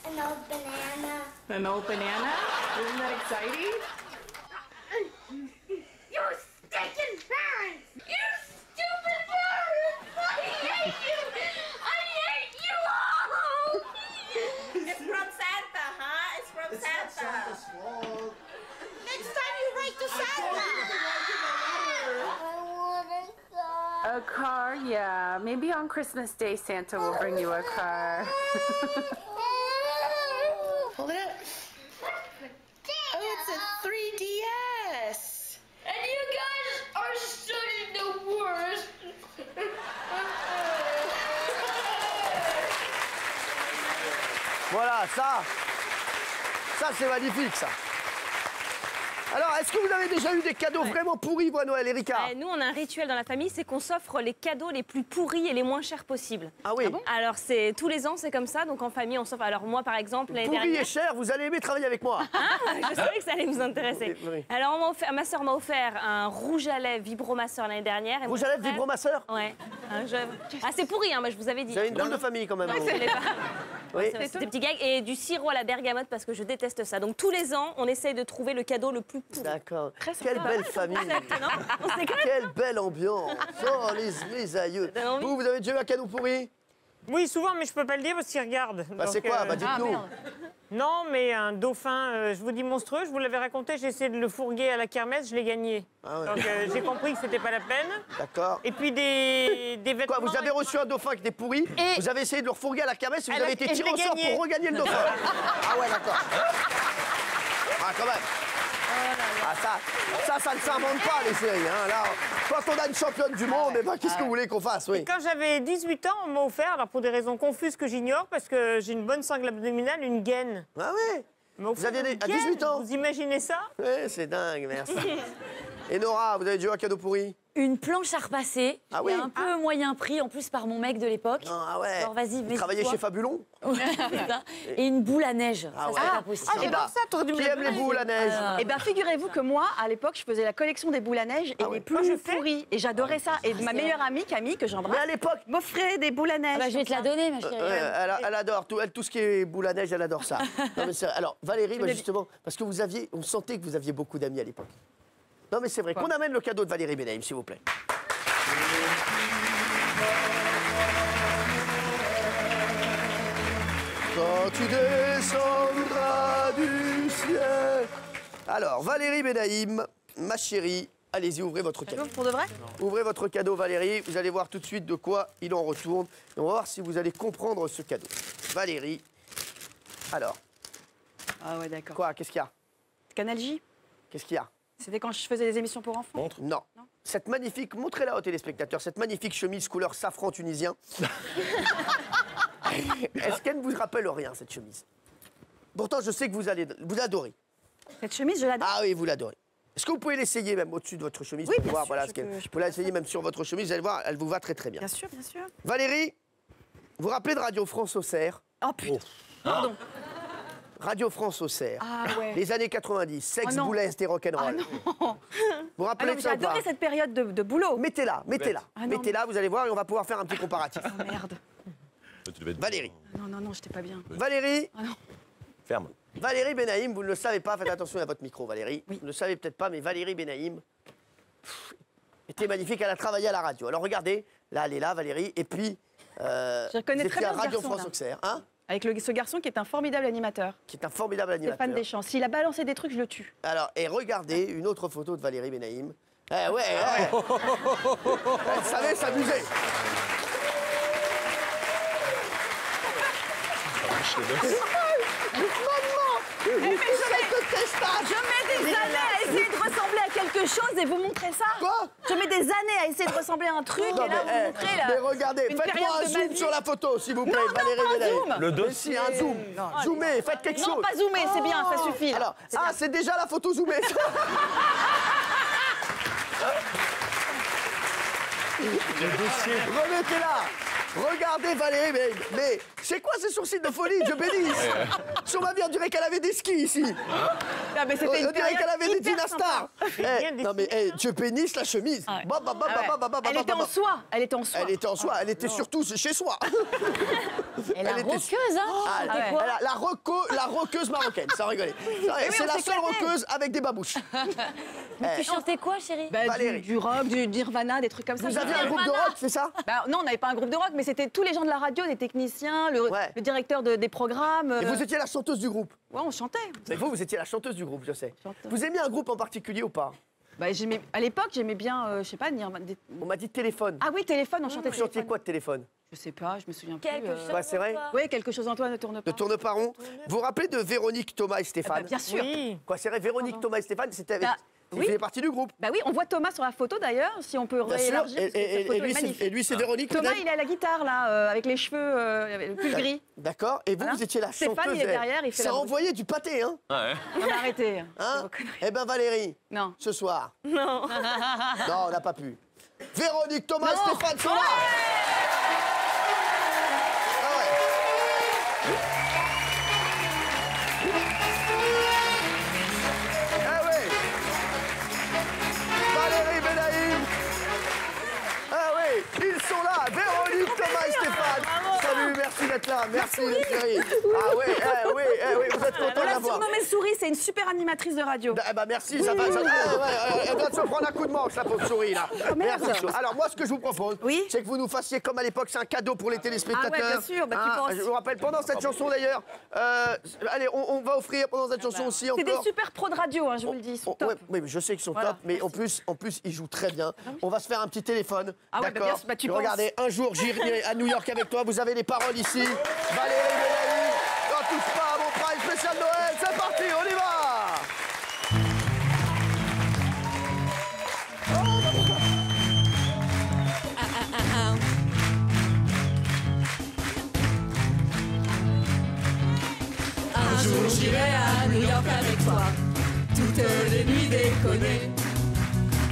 An old banana. An old banana? Isn't that exciting? You stinking parents! You stupid parents! I hate you! I hate you all! It's from Santa, huh? It's from Santa. Next time you write to Santa! I want a car. A car, yeah. Maybe on Christmas Day, Santa will bring you a car. Hold it up. Oh, it's a 3DS! And you guys are studying the worst! Voilà, ça c'est magnifique, ça. Alors, est-ce que vous avez déjà eu des cadeaux vraiment pourris, vous, à Noël, Erika? Nous, on a un rituel dans la famille, c'est qu'on s'offre les cadeaux les plus pourris et les moins chers possibles. Ah oui? Alors, c'est tous les ans, c'est comme ça. Donc, en famille, on s'offre. Alors, moi, par exemple, l'année Pourri dernière... et cher, vous allez aimer travailler avec moi. Ah, je savais que ça allait vous intéresser. Oui. Alors, ma soeur m'a offert un rouge à lèvres Vibromasseur l'année dernière. Et Rouge à lèvres Vibromasseur? Ouais. Ah, c'est pourri, hein, moi, je vous avais dit. Vous avez une drôle de famille, quand même. Ouais, vous. c'est les pas. Oui. C'est des petits gags. Et du sirop à la bergamote, parce que je déteste ça. Donc, tous les ans, on essaye de trouver le cadeau le plus pourri. D'accord. Quelle belle famille. On Quelle belle ambiance. Oh, les aïeux. Vous avez déjà eu un cadeau pourri? Oui, souvent, mais je peux pas le dire parce qu'ils regardent. Bah, c'est quoi? Bah, dites-nous. Non, mais un dauphin, je vous dis monstrueux, je vous l'avais raconté, j'ai essayé de le fourguer à la kermesse, je l'ai gagné. Ah ouais. Donc j'ai compris que c'était pas la peine. D'accord. Et puis des vêtements... Quoi, vous avez reçu un dauphin qui était pourri, vous avez essayé de le refourguer à la kermesse et vous avez été tiré au sort pour regagner le dauphin. Ah ouais, d'accord. Ah, quand même. Ah, ça ne s'invente pas, les séries. Hein. Là, quand on a une championne du monde, qu'est-ce que vous voulez qu'on fasse? Oui. Et quand j'avais 18 ans, on m'a offert, alors pour des raisons confuses que j'ignore, parce que j'ai une bonne sangle abdominale, une gaine. Ah ouais? Vous aviez à 18 ans? Vous imaginez ça? Oui, c'est dingue, merci. Et Nora, vous avez déjà eu un cadeau pourri? Une planche à repasser. Ah oui? Un peu moyen prix, en plus par mon mec de l'époque. Ah ouais. Alors vas-y, vous travaillez chez Fabulon? Et une boule à neige. Ah ouais. Ça, c'est pas possible. j'adore ça, t'aurais dû me Qui aime les boules à neige? Eh bien, figurez-vous que moi, à l'époque, je faisais la collection des boules à neige et les plus pourries. Et j'adorais ça. Et ma meilleure amie, Camille, que j'embrasse, Mais à l'époque, m'offrait des boules à neige. Je vais te la donner, ma chérie. elle adore tout ce qui est boule à neige, elle adore ça. Non, mais alors, Valérie, justement, parce que on sentait que vous aviez beaucoup d'amis à l'époque. Non, mais c'est vrai. Qu'on amène le cadeau de Valérie Benaïm, s'il vous plaît. Quand tu descendras du ciel. Alors, Valérie Benaïm, ma chérie, allez-y, ouvrez votre cadeau. Pour de vrai? Ouvrez votre cadeau, Valérie. Vous allez voir tout de suite de quoi il en retourne. Et on va voir si vous allez comprendre ce cadeau. Valérie, alors. Ah ouais, d'accord. Quoi? Qu'est-ce qu'il y a? Canal J. Qu'est-ce qu'il y a? C'était quand je faisais des émissions pour enfants. Montre. Non. Cette magnifique, montrez-la aux téléspectateurs, cette magnifique chemise couleur safran tunisien. Est-ce qu'elle ne vous rappelle rien, cette chemise? Pourtant, je sais que vous adorez. Cette chemise, je l'adore. Ah oui, vous l'adorez. Est-ce que vous pouvez l'essayer même au-dessus de votre chemise? Oui, pour bien voir, sûr, voilà, je peux l'essayer même sur votre chemise, vous allez voir, elle vous va très très bien. Bien sûr, bien sûr. Valérie, vous vous rappelez de Radio France Auxerre? Oh putain. Pardon. Radio France Auxerre. Ah ouais. Les années 90, sexe, boulesque et rock'n'roll. Ah, vous vous rappelez de ça ou pas? J'ai adoré cette période de boulot. Mettez-la, mettez-la. Ah, mettez-la, vous allez voir et on va pouvoir faire un petit comparatif. Oh merde. Valérie. Non, j'étais pas bien. Valérie. Ah non. Ferme. Valérie Benaïm, vous ne le savez pas, faites attention à votre micro, Valérie. Oui. Vous ne le savez peut-être pas, mais Valérie Benaïm était magnifique, elle a travaillé à la radio. Alors regardez, là, elle est là, Valérie, et puis... je reconnais très bien à Radio ce garçon, France là. Auxerre, hein? Avec ce garçon qui est un formidable animateur. Qui est un formidable animateur. Stéphane Deschamps. S'il a balancé des trucs, je le tue. Alors, et regardez une autre photo de Valérie Benaïm. Eh ouais, elle savait s'amuser. Je mets des années à essayer de ressembler à quelque chose et vous montrez ça. Quoi? Je mets des années à essayer de ressembler à un truc et là vous montrez là. Mais regardez, faites-moi un zoom sur la photo, s'il vous plaît, Valérie Benaïm. Le dossier. Un zoom. Zoomez, faites quelque chose. Non, pas zoomer, c'est bien, ça suffit. Là. Alors, c'est déjà la photo zoomée. Le dossier. Remettez-la. Regardez Valérie, mais c'est quoi ces sourcils de folie? Dieu bénisse. Sur ma vie, on dirait qu'elle avait des skis ici. Non, mais on dirait qu'elle avait des dynastars. Non mais Dieu bénisse la chemise. Elle était en soie. Elle était en soie. Elle était en soie. Elle était surtout chez soi. la était rockeuse, sûre. hein. Ah, C'était quoi la rockeuse marocaine, sans rigoler. C'est la seule rockeuse avec des babouches. Mais tu chantais quoi, chérie? Du rock, du Nirvana, des trucs comme ça. Vous aviez un groupe de rock, c'est ça? Non, on n'avait pas un groupe de rock, mais c'était tous les gens de la radio, des techniciens, le directeur des programmes. Et vous étiez la chanteuse du groupe? Ouais, on chantait. Mais vous étiez la chanteuse du groupe, je sais. Vous aimiez un groupe en particulier ou pas? À l'époque, j'aimais bien, je sais pas, On m'a dit Téléphone. Ah oui, Téléphone, on chantait Vous chantiez quoi de Téléphone? Je sais pas, je me souviens plus. Quelque chose. C'est vrai? Oui, quelque chose Antoine ne tourne pas. Ne tourne pas rond. Vous vous rappelez de Véronique, Thomas et Stéphane? Bien sûr. Oui. Quoi, c'est vrai, Véronique, Thomas et Stéphane, c'était avec... Ils faisaient partie du groupe. Bah oui, on voit Thomas sur la photo d'ailleurs, si on peut Bien sûr. réélargir. Et lui, c'est Véronique. Thomas, peut-être il est à la guitare là, avec les cheveux, le pull gris. D'accord. Et vous, Voilà. vous étiez la chanteuse. Stéphane, il est derrière, il fait Ça la envoyait du pâté, hein? On a arrêté. Hein? Eh ben Valérie. Non. Ce soir. Non. Non, on n'a pas pu. Véronique, Thomas, Non. Stéphane sont là. Ah ouais. Ah ouais. Valérie Benaïm. Ah oui, ils sont là. Véronique, Thomas et Stéphane. Salut, merci d'être là. Merci les chéris. Ah oui, oui, vous êtes On contents l'a d'avoir. surnommée Souris, c'est une super animatrice de radio. Eh ben merci, ça va. Elle vient de se prendre un coup de manche, la pauvre souris, là. Merci. Alors, moi, ce que je vous propose, c'est que vous nous fassiez comme à l'époque, c'est un cadeau pour les téléspectateurs. Ah ouais, bien sûr, bah, tu penses. Je vous rappelle, pendant cette chanson d'ailleurs, allez, on va offrir pendant cette chanson aussi encore. C'est des super pros de radio, hein, je vous le dis. Ils sont top. Oui, mais je sais qu'ils sont top, mais en plus, ils jouent très bien. On va se faire un petit téléphone. Ah ouais, bah, d'accord. bien sûr, bah, tu penses. Regardez, un jour, j'irai à New York avec toi. Vous avez les paroles ici. Valérie Benaïm, n'en touche pas à mon prime spécial Noël. C'est parti, on y va. Un jour j'irai à New York avec toi, toutes les nuits déconner,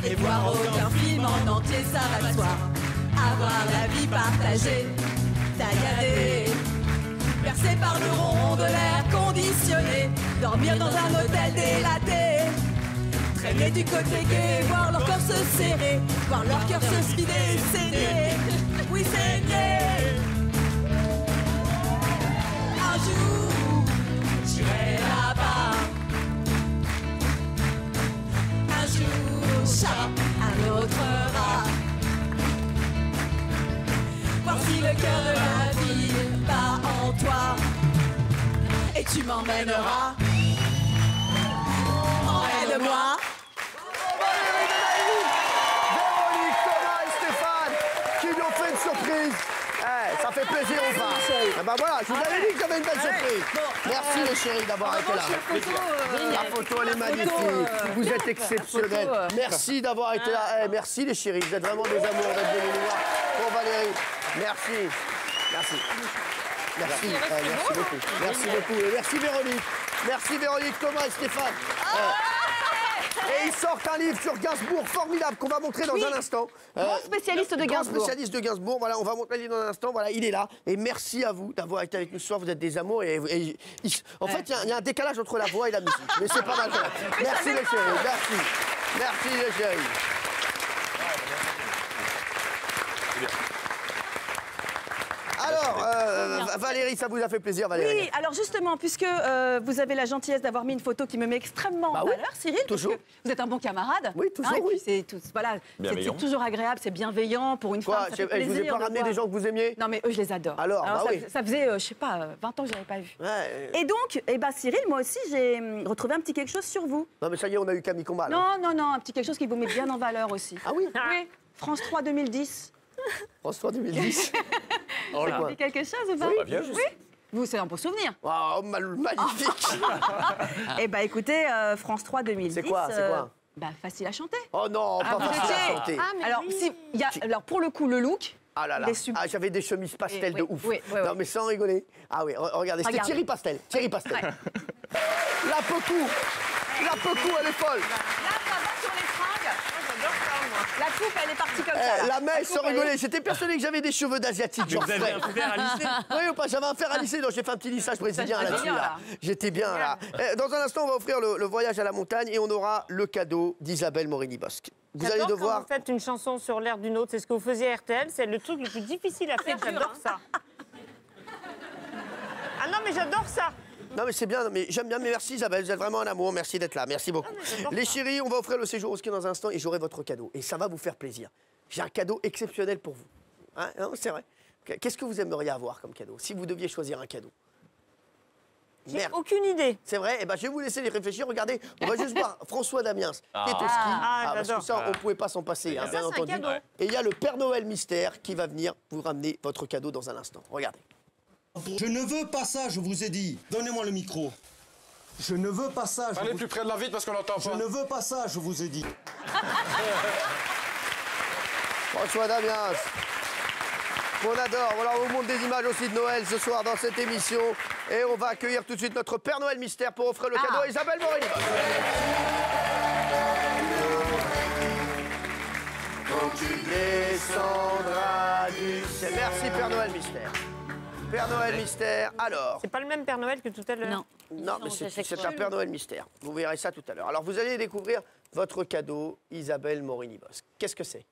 et voir aucun film en entier, ça va de soi. Avoir la vie partagée, tailladée, percée par le rond de l'air conditionné, dormir dans un hôtel délaté, traîner du côté gay, voir leur corps se serrer, voir leur cœur se sfider, saigner, oui saigner. Un jour, j'irai là-bas. Un jour, chat, un autre rat. Voir si le cœur de la vie bat en toi. Et tu m'emmèneras. Emmène-moi. Véronique, Thomas et Stéphane qui lui ont fait une surprise. Ça fait plaisir ou pas? Ah bah voilà, je vous avais dit que j'avais une belle surprise. Merci les chéris d'avoir été là. La photo, elle est magnifique. Vous êtes exceptionnels. Merci d'avoir été là. Merci les chéris, vous êtes vraiment des amours d'être venus nous voir. Pour Valérie, merci. Merci. Merci, merci beaucoup. Merci beaucoup. Et merci Véronique. Merci Véronique, Thomas et Stéphane. Et ils sortent un livre sur Gainsbourg formidable qu'on va montrer dans un instant. Grand spécialiste de Gainsbourg. Grand spécialiste de Gainsbourg. Voilà, on va montrer le livre dans un instant. Voilà, il est là. Et merci à vous d'avoir été avec nous ce soir. Vous êtes des amours. En fait, il y a un décalage entre la voix et la musique. Mais c'est pas mal. Merci les chéris. Merci. Merci les chéris. Alors, Valérie, ça vous a fait plaisir, Valérie? Oui, alors justement, puisque vous avez la gentillesse d'avoir mis une photo qui me met extrêmement en valeur, Cyril, toujours. parce que vous êtes un bon camarade. Oui, toujours, et puis oui. c'est voilà, c'est toujours agréable, c'est bienveillant pour une femme. Ça fait plaisir je vous ai pas de ramené voir. des gens que vous aimiez? Non, mais eux, je les adore. Alors bah oui. Ça faisait, je sais pas, 20 ans que je n'avais pas vu. Ouais. Et donc, Cyril, moi aussi, j'ai retrouvé un petit quelque chose sur vous. Non, mais ça y est, on a eu Camille Combal. Non, un petit quelque chose qui vous met bien en valeur aussi. Ah oui? Oui, France 3 2010. France 3 2010. Ça vous dit quelque chose ou pas? Oui, bien. Oui. Vous, c'est un beau souvenir. Oh, magnifique. Eh bien, écoutez, France 3 2010. C'est quoi? Facile à chanter. Oh non, pas facile à chanter. Alors, pour le coup, le look. Ah là là. J'avais des chemises pastel de ouf. Oui. Non, mais sans rigoler. Ah oui, regardez, c'était Thierry Pastel. Thierry Pastel. La Pecou. La Pecou, elle est folle. Là, ça va sur les fringues. J'adore ça, moi. La coupe, elle est partie comme ça. La mèche, sans rigoler. J'étais persuadé que j'avais des cheveux d'asiatique. Vous avez un fer à lisser? Oui ou pas? J'avais un fer à lisser, donc j'ai fait un petit lissage brésilien là-dessus. Là. J'étais bien là. Dans un instant, on va offrir le voyage à la montagne et on aura le cadeau d'Isabelle Morini-Bosque. Vous allez devoir. Quand vous faites une chanson sur l'air d'une autre, c'est ce que vous faisiez à RTL, c'est le truc le plus difficile à faire. J'adore ça. mais j'adore ça. Non, mais c'est bien, mais j'aime bien. Mais merci Isabelle, vous êtes vraiment un amour. Merci d'être là, merci beaucoup. Les chéris, on va offrir le séjour au ski dans un instant et j'aurai votre cadeau. Et ça va vous faire plaisir. J'ai un cadeau exceptionnel pour vous. Hein, non, c'est vrai. Qu'est-ce que vous aimeriez avoir comme cadeau, si vous deviez choisir un cadeau? J'ai aucune idée. C'est vrai? Eh ben, je vais vous laisser les réfléchir. Regardez, on va juste voir François Damiens, qui est au ski. Parce que ça, on ne pouvait pas s'en passer, hein, bien entendu. Et il y a le Père Noël mystère qui va venir vous ramener votre cadeau dans un instant. Regardez. Je ne veux pas ça, je vous ai dit. Donnez-moi le micro. Je ne veux pas ça. Allez plus près de la vitre parce qu'on n'entend pas. Je ne veux pas ça, je vous ai dit. François Damiens. On adore. Voilà, on vous montre des images aussi de Noël ce soir dans cette émission. Et on va accueillir tout de suite notre Père Noël mystère pour offrir le cadeau à Isabelle Morini. Quand tu descendras du ciel. Merci Père Noël mystère. Père Noël mystère, alors. C'est pas le même Père Noël que tout à l'heure. Non. Non, mais c'est un Père Noël mystère. Vous verrez ça tout à l'heure. Alors, vous allez découvrir votre cadeau, Isabelle Morini-Bosque. Qu'est-ce que c'est?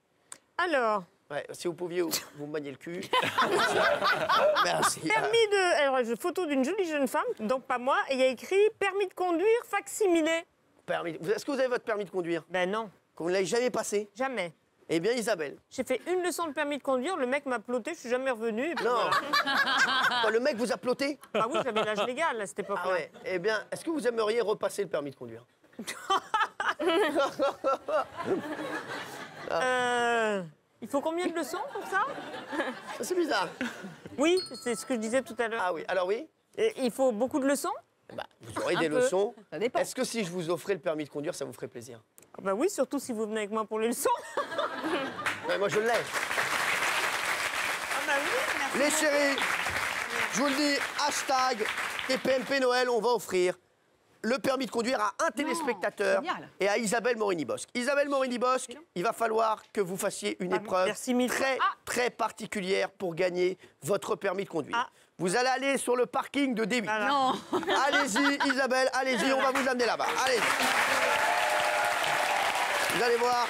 Alors. Ouais, si vous pouviez vous manier le cul. Merci. Permis de. Alors, photo d'une jolie jeune femme, donc pas moi, et il y a écrit permis de conduire facsimilé. Est-ce que vous avez votre permis de conduire? Ben non. Que vous ne l'avez jamais passé? Jamais. Eh bien, Isabelle. J'ai fait une leçon de permis de conduire, le mec m'a ploté, je suis jamais revenue. Non. Voilà. Le mec vous a ploté? Ah oui, j'avais l'âge légal à cette époque-là. Ah ouais. Eh bien, est-ce que vous aimeriez repasser le permis de conduire? Il faut combien de leçons pour ça? C'est bizarre. Oui, c'est ce que je disais tout à l'heure. Ah oui, alors oui? Et il faut beaucoup de leçons? Bah, vous aurez des leçons. Est-ce que si je vous offrais le permis de conduire, ça vous ferait plaisir? Bah oui, surtout si vous venez avec moi pour les leçons. Ouais, moi, je l'ai. Ah bah oui, merci. Les chéris, je vous le dis, hashtag TPMP Noël, on va offrir le permis de conduire à un téléspectateur et à Isabelle Morini-Bosque. Isabelle Morini-Bosque, il va falloir que vous fassiez une épreuve très particulière pour gagner votre permis de conduire. Vous allez aller sur le parking de D8. Non. Allez-y, Isabelle, allez-y, on va vous amener là-bas. Allez-y. Vous allez voir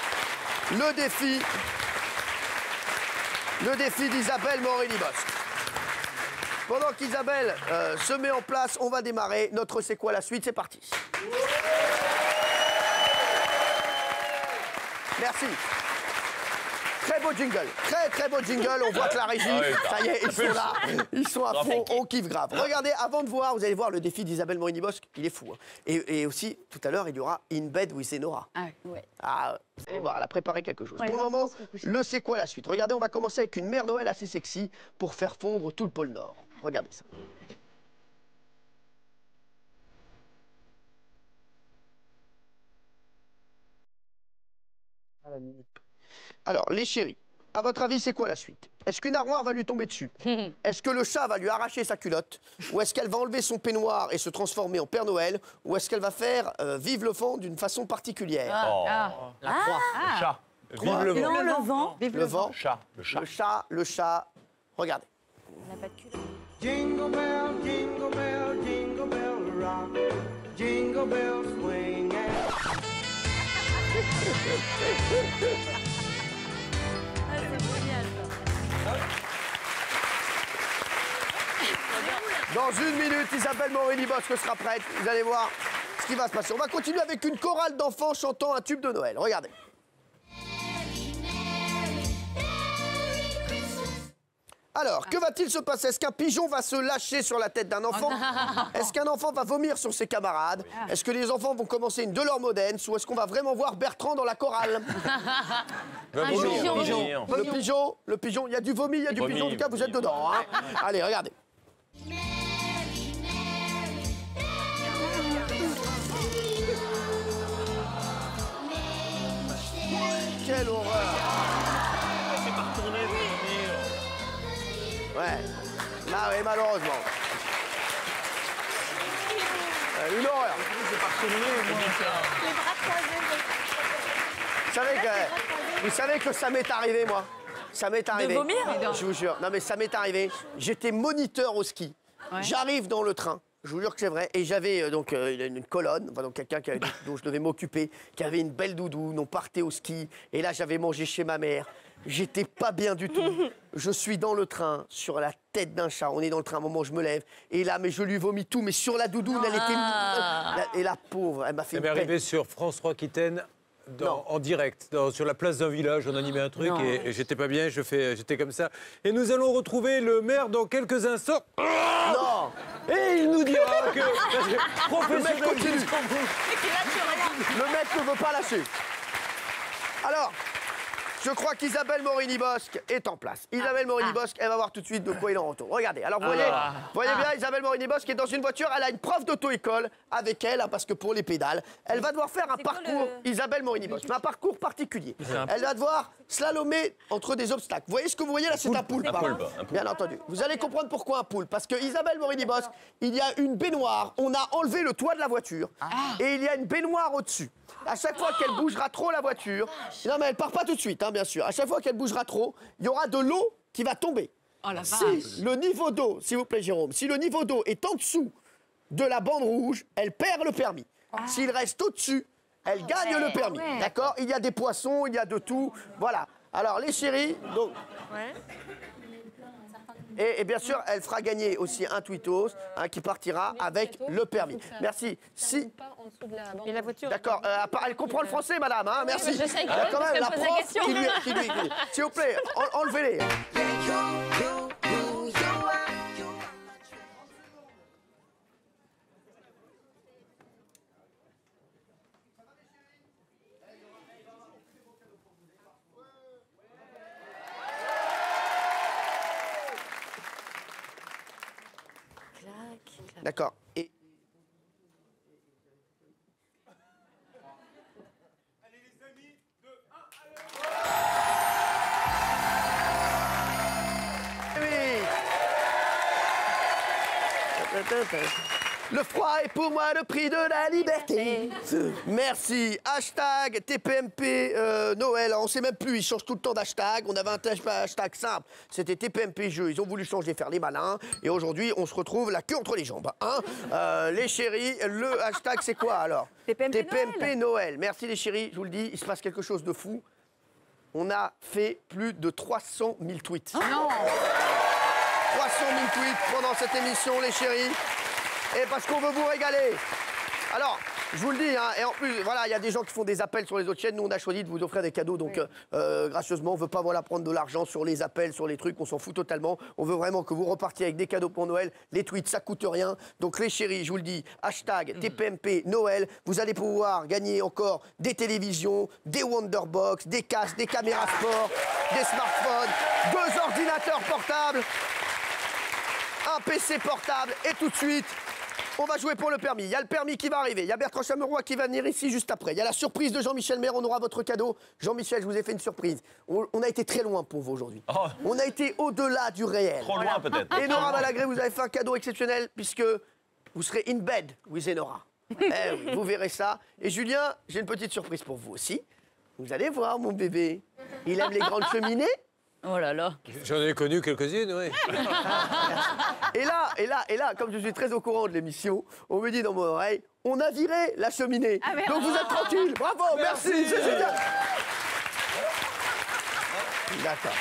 le défi d'Isabelle Morini-Bosque. Pendant qu'Isabelle se met en place, on va démarrer notre C'est quoi la suite? C'est parti. Merci. Très beau jingle, très beau jingle. On voit que la régie, ça y est, ils sont là, ils sont à fond, on kiffe grave. Regardez, avant de voir, vous allez voir le défi d'Isabelle Morini-Bosque, il est fou. Hein. Et aussi, tout à l'heure, il y aura In Bed with Enora. Ouais. Ah, vous allez voir, elle a préparé quelque chose. Pour le moment, le C'est quoi la suite? Regardez, on va commencer avec une mère Noël assez sexy pour faire fondre tout le pôle Nord. Regardez ça. Alors, les chéris, à votre avis, c'est quoi la suite? Est-ce qu'une armoire va lui tomber dessus? Est-ce que le chat va lui arracher sa culotte? Ou est-ce qu'elle va enlever son peignoir et se transformer en Père Noël? Ou est-ce qu'elle va faire vivre le vent d'une façon particulière? La croix. Le chat. Vive le vent. Le vent. Le vent. Le chat. Regardez. On n'a pas de culotte. Jingle bell, jingle bell, jingle bell rock, jingle bell swing Dans une minute, Isabelle Morini-Bosque sera prête. Vous allez voir ce qui va se passer. On va continuer avec une chorale d'enfants chantant un tube de Noël. Regardez. Alors, que va-t-il se passer? Est-ce qu'un pigeon va se lâcher sur la tête d'un enfant? Est-ce qu'un enfant va vomir sur ses camarades? Est-ce que les enfants vont commencer une Delorme Dance? Ou est-ce qu'on va vraiment voir Bertrand dans la chorale? Le pigeon, il y a du vomi, il y a du pigeon, en tout cas vous êtes dedans. Hein. Allez, regardez. Quelle horreur! Ouais, là oui, malheureusement. Une horreur. Vous savez que ça m'est arrivé, moi. Ça m'est arrivé. De vomir? Je vous jure. Non, mais ça m'est arrivé. J'étais moniteur au ski. Ouais. J'arrive dans le train. Je vous jure que c'est vrai. Et j'avais donc une colonne, enfin, donc quelqu'un dont je devais m'occuper, qui avait une belle doudoune. On partait au ski. Et là, j'avais mangé chez ma mère. J'étais pas bien du tout. Je suis dans le train, sur la tête d'un chat. On est dans le train, un moment où je me lève. Et là, mais je lui vomis tout, mais sur la doudoune, elle était... Et la pauvre, elle m'a fait Elle m'est arrivée sur France 3 Aquitaine. En direct, sur la place d'un village, on animait un truc et j'étais pas bien, j'étais comme ça. Et nous allons retrouver le maire dans quelques instants. Non. Et il nous dira que... Le mec continue. Le mec ne veut pas lâcher. Alors, je crois qu'Isabelle Morini-Bosque est en place. Isabelle Morini-Bosque, elle va voir tout de suite de quoi il en retourne. Regardez, alors vous voyez bien, Isabelle Morini-Bosque est dans une voiture, elle a une prof d'auto-école avec elle, hein, parce que pour les pédales, elle va devoir faire un parcours, Isabelle Morini-Bosque, mais un parcours particulier. Elle va devoir slalomer entre des obstacles. Vous voyez ce que vous voyez là, c'est un poulpe. Bien entendu. Vous allez comprendre pourquoi un poulpe. Parce que Isabelle Morini-Bosque, il y a une baignoire, on a enlevé le toit de la voiture, et il y a une baignoire au-dessus. À chaque fois qu'elle bougera trop la voiture, non mais elle part pas tout de suite, hein, bien sûr. À chaque fois qu'elle bougera trop, il y aura de l'eau qui va tomber. Oh la vache. Si le niveau d'eau, s'il vous plaît Jérôme, si le niveau d'eau est en dessous de la bande rouge, elle perd le permis. S'il reste au-dessus, elle gagne le permis. D'accord? Il y a des poissons, il y a de tout. Voilà. Alors les chéris, donc. Et bien sûr, elle fera gagner aussi un tweetos qui partira avec le permis. Merci. Si. Et la voiture. D'accord. Elle comprend le français, madame. Hein, merci. Je sais Quand même, la prof qui lui. S'il vous plaît, enlevez-les. D'accord. Et... Le froid est pour moi le prix de la liberté. Merci. Hashtag TPMP Noël. On sait même plus, ils changent tout le temps d'hashtag. On avait un hashtag simple, c'était TPMP Jeux. Ils ont voulu changer, faire les malins. Et aujourd'hui, on se retrouve la queue entre les jambes. Hein, les chéris, le hashtag c'est quoi alors? TPMP Noël. Merci les chéris, je vous le dis, il se passe quelque chose de fou. On a fait plus de 300 000 tweets. Non. 300 000 tweets pendant cette émission, les chéris. Et parce qu'on veut vous régaler. Alors, je vous le dis, hein, et en plus, voilà, il y a des gens qui font des appels sur les autres chaînes. Nous, on a choisi de vous offrir des cadeaux. Donc, gracieusement, on ne veut pas prendre de l'argent sur les appels, sur les trucs. On s'en fout totalement. On veut vraiment que vous repartiez avec des cadeaux pour Noël. Les tweets, ça coûte rien. Donc, les chéris, je vous le dis, hashtag TPMP Noël. Vous allez pouvoir gagner encore des télévisions, des Wonderbox, des casques, des caméras sport, des smartphones, 2 ordinateurs portables, un PC portable. Et tout de suite, on va jouer pour le permis. Il y a le permis qui va arriver. Il y a Bertrand Chameroy qui va venir ici juste après. Il y a la surprise de Jean-Michel Maire. On aura votre cadeau. Jean-Michel, je vous ai fait une surprise. On a été très loin pour vous aujourd'hui. Oh. On a été au-delà du réel. Trop loin peut-être. Et Nora Malagré, vous avez fait un cadeau exceptionnel puisque vous serez in bed with Nora. Eh oui, vous verrez ça. Et Julien, j'ai une petite surprise pour vous aussi. Vous allez voir, mon bébé. Il aime les grandes cheminées. Oh là là. J'en ai connu quelques-unes, oui. Et là, comme je suis très au courant de l'émission, on me dit dans mon oreille, on a viré la cheminée. Ah, donc vous êtes tranquille. Bravo, merci, c'est génial. D'accord.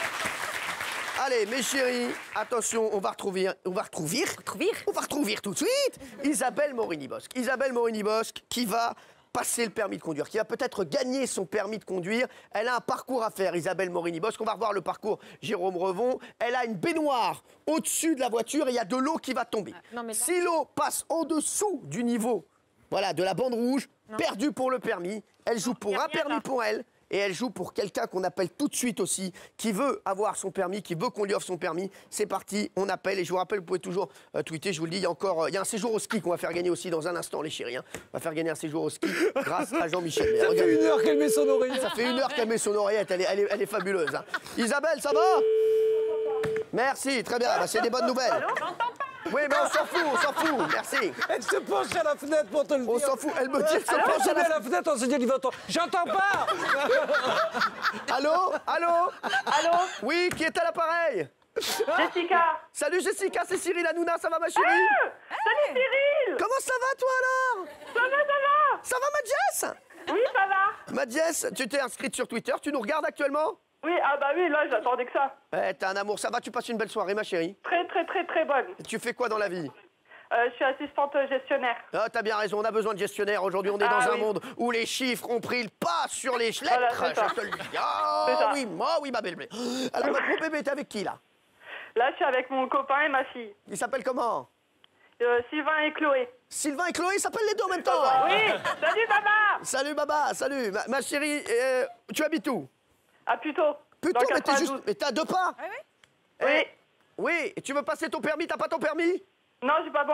Allez, mes chéris, attention, on va retrouver tout de suite Isabelle Morini-Bosque. Isabelle Morini-Bosque qui va passer le permis de conduire, qui va peut-être gagner son permis de conduire. Elle a un parcours à faire, Isabelle Morini-Bosque. On va revoir le parcours Jérôme Revon. Elle a une baignoire au-dessus de la voiture et il y a de l'eau qui va tomber. Si l'eau passe en dessous du niveau, voilà, de la bande rouge, perdue pour le permis, elle joue pour un permis pour elle. Et elle joue pour quelqu'un qu'on appelle tout de suite aussi, qui veut avoir son permis, qui veut qu'on lui offre son permis. C'est parti, on appelle. Et je vous rappelle, vous pouvez toujours tweeter, je vous le dis, il y a un séjour au ski qu'on va faire gagner aussi dans un instant, les chéris. Hein. On va faire gagner un séjour au ski grâce à Jean-Michel. Ça fait 1 heure qu'elle met son oreillette. Ça fait 1 heure qu'elle met son oreillette, elle est fabuleuse. Hein. Isabelle, ça va? Merci, très bien, c'est des bonnes nouvelles. Oui, mais on s'en fout, merci. Elle se penche à la fenêtre pour te le dire. On s'en fout, elle me dit, elle se penche à la fenêtre, on se dit, il va entendre. J'entends pas. Allô? Oui, qui est à l'appareil? Jessica. Salut Jessica, c'est Cyril Hanouna, ça va ma chérie? Salut Cyril. Comment ça va toi alors? Ça va. Ça va ma Jess? Oui, ça va. Ma Jess, tu t'es inscrite sur Twitter, tu nous regardes actuellement? Oui, ah bah oui, là, j'attendais que ça. Ouais, t'as un amour, ça va, tu passes une belle soirée, ma chérie. Très, très, très, très bonne. Tu fais quoi dans la vie? Je suis assistante gestionnaire. Ah, t'as bien raison, on a besoin de gestionnaires. Aujourd'hui, on est dans un monde où les chiffres ont pris le pas sur les lettres, Voilà, je te le dis. Ah oui, ma belle blé. Alors, mon bébé, t'es avec qui, là? Là, je suis avec mon copain et ma fille. Il s'appelle comment? Sylvain et Chloé. Sylvain et Chloé s'appellent les deux en même temps? Oui, salut Baba. Salut Baba, salut. Ma chérie, tu habites où? À Puteaux. Puteaux, mais t'es juste... Mais t'as 2 pas? Oui. Oui, et tu veux passer ton permis? T'as pas ton permis? Non, j'ai pas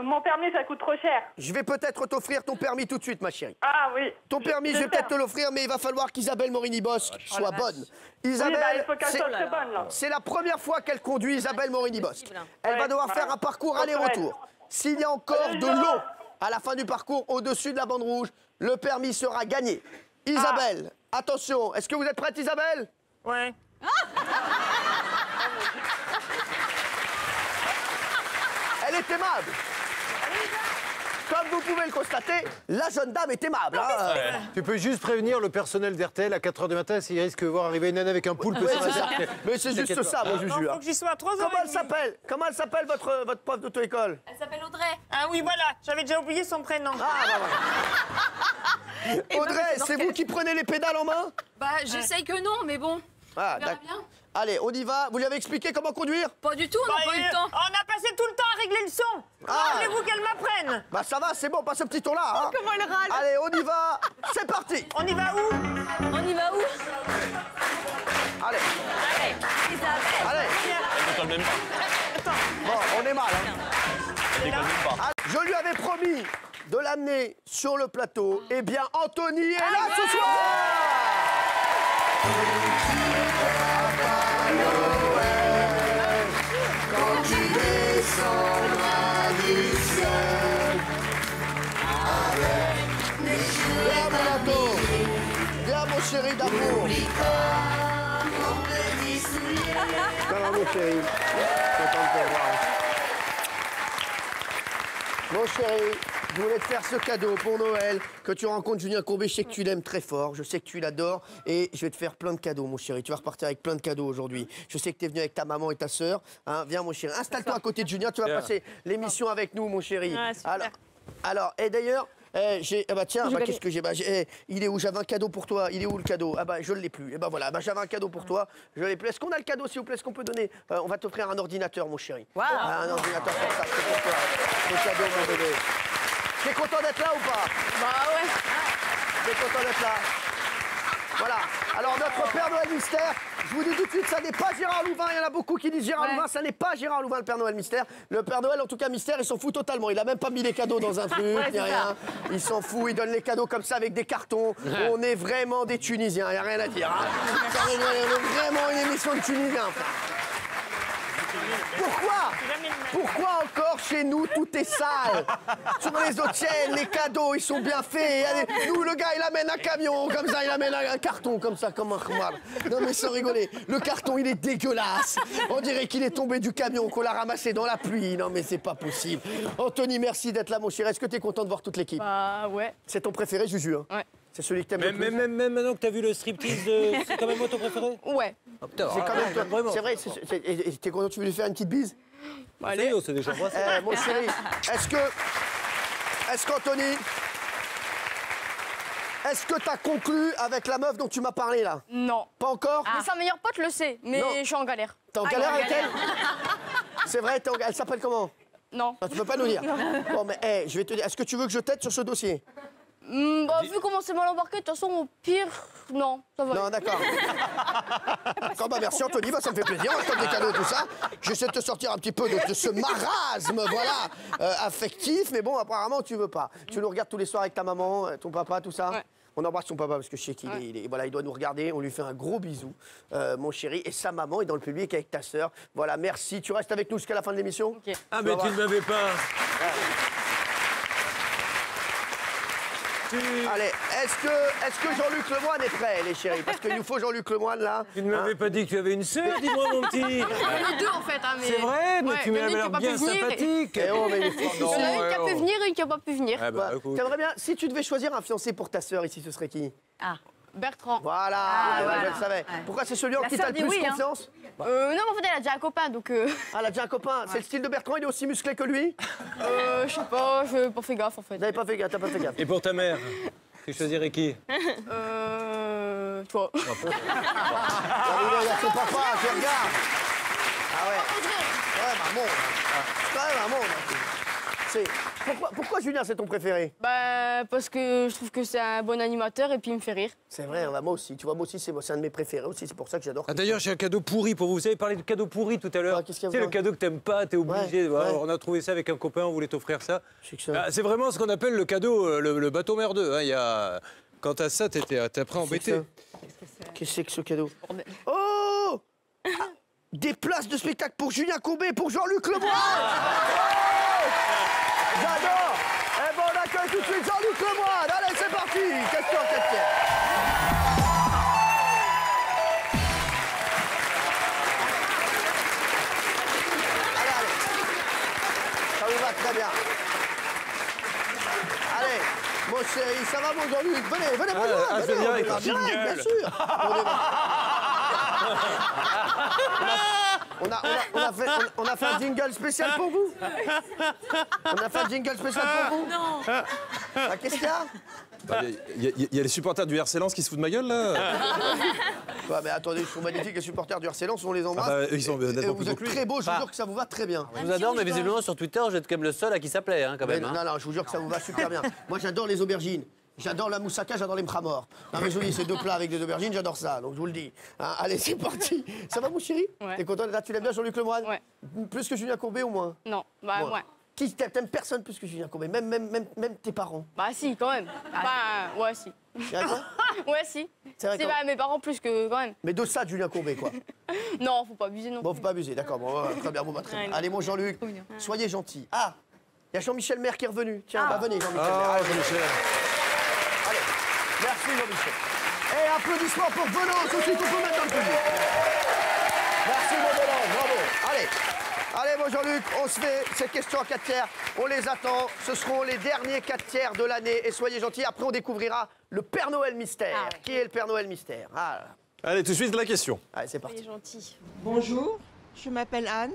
mon permis, ça coûte trop cher. Je vais peut-être t'offrir ton permis tout de suite, ma chérie. Ah oui. Ton permis, je vais peut-être te l'offrir, mais il va falloir qu'Isabelle Morini-Bosque soit bonne. Isabelle, il faut qu'elle soit très bonne, là. c'est la première fois qu'elle conduit, Isabelle Morini-Bosque. Elle va devoir faire un parcours aller-retour. S'il y a encore de l'eau à la fin du parcours au-dessus de la bande rouge, le permis sera gagné. Isabelle, attention, est-ce que vous êtes prête, Isabelle? Ouais. Elle est aimable. Comme vous pouvez le constater, la jeune dame est aimable. Hein. Tu peux juste prévenir le personnel d'RTL à 4h du matin s'il risque de voir arriver une nana avec un poulpe. Oui, c'est ça. Mais c'est juste ça, mon Juju. Faut que j'y sois à 3h30. Comment elle s'appelle, votre prof d'auto-école? Elle s'appelle Audrey. Ah oui, voilà, j'avais déjà oublié son prénom. Audrey, c'est vous qui prenez les pédales en main? Bah, j'essaye que non, mais bon. Ah, on verra bien. Allez, on y va. Vous lui avez expliqué comment conduire? Pas du tout, on n'a pas eu le temps. On a passé tout le temps à régler le son. Voulez-vous qu'elle m'apprenne? Bah ça va, c'est bon, pas ce petit ton-là. Hein. Comment elle râle? Allez, on y va. C'est parti. On y va où? On y va où? Allez. Allez. Bon, on est mal. Hein. Je lui avais promis de l'amener sur le plateau. Eh bien, Anthony est là ce soir. Quand tu descendras du ciel avec les cheveux. Viens, mon Anto. Viens, mon chéri d'amour. Comment, mon chéri? Content de te voir. Mon chéri, je voulais te faire ce cadeau pour Noël, que tu rencontres Julien Courbet. Je sais que tu l'aimes très fort, je sais que tu l'adores, et je vais te faire plein de cadeaux, mon chéri. Tu vas repartir avec plein de cadeaux aujourd'hui. Je sais que tu es venu avec ta maman et ta sœur. Hein, viens, mon chéri, installe-toi à côté de Julien, tu vas passer l'émission avec nous, mon chéri. Alors, et d'ailleurs... tiens, qu'est-ce que j'ai? Il est où? J'avais un cadeau pour toi. Il est où le cadeau? Ah bah je ne l'ai plus. Et bah voilà, j'avais un cadeau pour toi. Je l'ai plus. Est-ce qu'on a le cadeau, s'il vous plaît? Est-ce qu'on peut donner? On va t'offrir un ordinateur, mon chéri. Wow. Un ordinateur pour ça, c'est pour toi. Le cadeau, mon bébé. T'es content d'être là ou pas? Bah ouais. T'es content d'être là? Voilà. Alors notre Père Noël mystère, je vous dis tout de suite, ça n'est pas Gérard Louvain. Il y en a beaucoup qui disent Gérard Louvain, ça n'est pas Gérard Louvain, le Père Noël mystère. Le Père Noël, en tout cas mystère, il s'en fout totalement. Il a même pas mis les cadeaux dans un truc, ni rien. Il s'en fout, il donne les cadeaux comme ça avec des cartons. On est vraiment des Tunisiens, il n'y a rien à dire. Hein. On est vraiment une émission de Tunisiens. Pourquoi encore chez nous tout est sale? Sur les autres chaînes, les cadeaux ils sont bien faits. Nous le gars il amène un camion comme ça, il amène un carton comme ça, comme un khmar. Non mais sans rigoler, le carton il est dégueulasse. On dirait qu'il est tombé du camion, qu'on l'a ramassé dans la pluie. Non mais c'est pas possible. Anthony, merci d'être là mon chéri. Est-ce que t'es content de voir toute l'équipe? Bah ouais. C'est ton préféré, Juju hein? Ouais. C'est celui que t'aimes le plus. Même maintenant que t'as vu le striptease, c'est quand même moi ton préféré? Ouais. Oh, putain, c'est quand même toi. vraiment. C'est vrai, t'es content, tu veux lui faire une petite bise? Allez, on s'est déjà embrassé. Mon chéri, est-ce qu'Anthony, est-ce que t'as conclu avec la meuf dont tu m'as parlé là? Non. Pas encore? Mais sa meilleure pote le sait, mais Non. je suis en galère. T'es en galère avec elle? C'est vrai, elle s'appelle comment? Non. Tu peux pas nous dire? Bon, mais je vais te dire, est-ce que tu veux que je t'aide sur ce dossier? Bah, vu comment c'est mal embarqué, de toute façon, au pire, non, ça va. Non, d'accord. Bah, merci Anthony, ça me fait plaisir, on t'offre des cadeaux et tout ça. J'essaie de te sortir un petit peu de ce marasme, voilà, affectif, mais bon, apparemment, tu veux pas. Tu nous regardes tous les soirs avec ta maman, ton papa, tout ça? Ouais. On embrasse son papa parce que je sais qu'il il doit nous regarder. On lui fait un gros bisou, mon chéri. Et sa maman est dans le public avec ta sœur. Voilà, merci. Tu restes avec nous jusqu'à la fin de l'émission? Okay. Ah, mais tu ne m'avais pas. Allez, est-ce que Jean-Luc Lemoyne est prêt, les chéris? Parce qu'il nous faut Jean-Luc Lemoyne, là. Tu ne m'avais pas dit que tu avais une sœur, dis-moi, mon petit. Les deux, en fait. Hein, mais... C'est vrai, mais tu m'avais l'air bien sympathique. Et oh, mais il y en a une qui a pu venir et une qui n'a pas pu venir. T'aimerais bien, si tu devais choisir un fiancé pour ta sœur ici, ce serait qui? Ah. Bertrand. Voilà, je le savais. Pourquoi c'est celui en qui t'as le plus confiance? Non, mais en fait, elle a déjà un copain, donc... Ah, elle a déjà un copain. C'est le style de Bertrand, il est aussi musclé que lui? Je sais pas, je n'ai pas fait gaffe, en fait. T'as pas fait gaffe. Et pour ta mère, tu choisirais qui? Toi. Il y a son papa, tu regardes. Ah ouais. Ouais, maman. C'est quand même un monde. Pourquoi Julien, c'est ton préféré? Bah, parce que je trouve que c'est un bon animateur et puis il me fait rire. C'est vrai, moi aussi. Tu vois, moi aussi, c'est un de mes préférés aussi. C'est pour ça que j'adore. Ah, d'ailleurs, j'ai un cadeau pourri pour vous. Vous avez parlé de cadeau pourri tout à l'heure. Tu sais, le cadeau que t'aimes pas, t'es obligé. On a trouvé ça avec un copain, on voulait t'offrir ça. C'est vraiment ce qu'on appelle le cadeau, le bateau merdeux. Hein. Quant à ça, t'es après embêté. Qu'est-ce que c'est que ce cadeau? Oh, des places de spectacle pour Julien Courbet, pour Jean-Luc Lemoyne. J'adore. Eh ben, on accueille tout de suite Jean-Luc Lemoyne. Allez, c'est parti. Question en 4 tiers. Allez. Ça vous va très bien. Allez, mon chéri, ça va, mon Jean-Luc? Venez, bonjour. Bien sûr. On a fait un jingle spécial pour vous. Non. Ah, qu'est-ce qu'il y a? Il y a les supporters du RC Lens qui se foutent de ma gueule, là. Ouais, mais attendez, ils sont magnifiques, les supporters du RC Lens, on les embrasse. Ils sont et vous êtes très beaux, je vous jure que ça vous va très bien. Je vous adore, mais visiblement, sur Twitter, vous êtes quand même le seul à qui ça plaît, hein, quand même. Non, je vous jure que ça vous va super bien. Moi, j'adore les aubergines. J'adore la moussaka, j'adore les mramors. Non mais joli, ces deux plats avec des aubergines, j'adore ça, donc je vous le dis. Hein, allez, c'est parti. Ça va, mon chéri? Ouais. T'es content d'être là? Tu l'aimes bien, Jean-Luc Lemoyne? Ouais. Plus que Julien Courbet ou moins? Non, bah Moins. ouais. Qui t'aimes personne plus que Julien Courbet? Même tes parents? Bah si, quand même. Bah, ouais, si. C'est vrai, quoi? Ouais, si. C'est vrai, C'est quoi? bah, mes parents plus que quand même. Mais de ça, de Julien Courbet, quoi. Non, faut pas abuser non Bon, plus. faut pas abuser, d'accord. Bon, très bien, très bien. Allez, mon Jean-Luc, soyez gentil. Ah, il y a Jean-Michel Maire qui est revenu. Tiens, bah venez, Jean-Michel Maire. Allez, Jean-Michel. Allez, merci, Jean-Michel. Et applaudissements pour Venance aussi, qu'on peut mettre dans le public. Merci, mon Venance, bravo. Allez, mon Jean-Luc, on se fait ces questions en 4 tiers. On les attend. Ce seront les derniers 4 tiers de l'année. Et soyez gentils, après on découvrira le Père Noël mystère. Qui est le Père Noël mystère? Allez, tout de suite, la question. Allez, c'est parti. Soyez gentils. Bonjour, je m'appelle Anne.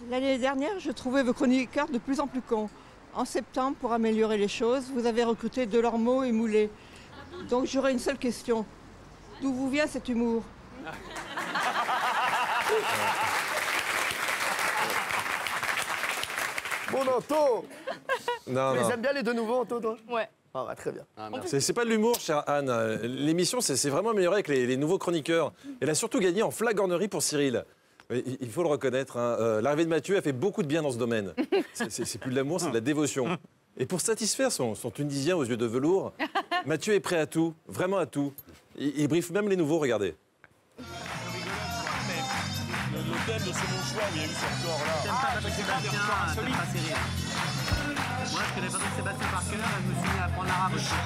L'année dernière, je trouvais vos chroniqueurs de plus en plus cons. En septembre, pour améliorer les choses, vous avez recruté Delormeau et Moulet. Donc j'aurais une seule question. D'où vous vient cet humour? Bon, Anto. Non, Tu les non. aimes bien les deux nouveaux, Anto, toi? Ouais. Ah, bah, très bien. C'est pas de l'humour, chère Anne. L'émission, c'est vraiment amélioré avec les nouveaux chroniqueurs. Elle a surtout gagné en flagornerie pour Cyril. Il faut le reconnaître. Hein. L'arrivée de Mathieu a fait beaucoup de bien dans ce domaine. C'est plus de l'amour, c'est de la dévotion. Et pour satisfaire son Tunisien aux yeux de velours, Mathieu est prêt à tout, vraiment à tout. Il briefe même les nouveaux, regardez. L'hôtel de ce bon choix où il y a eu ce corps-là. T'aimes pas Patrick Sébastien, t'aimes pas Cyril. Moi, je connais Patrick Sébastien par cœur et je me suis mis à apprendre l'arabe aussi.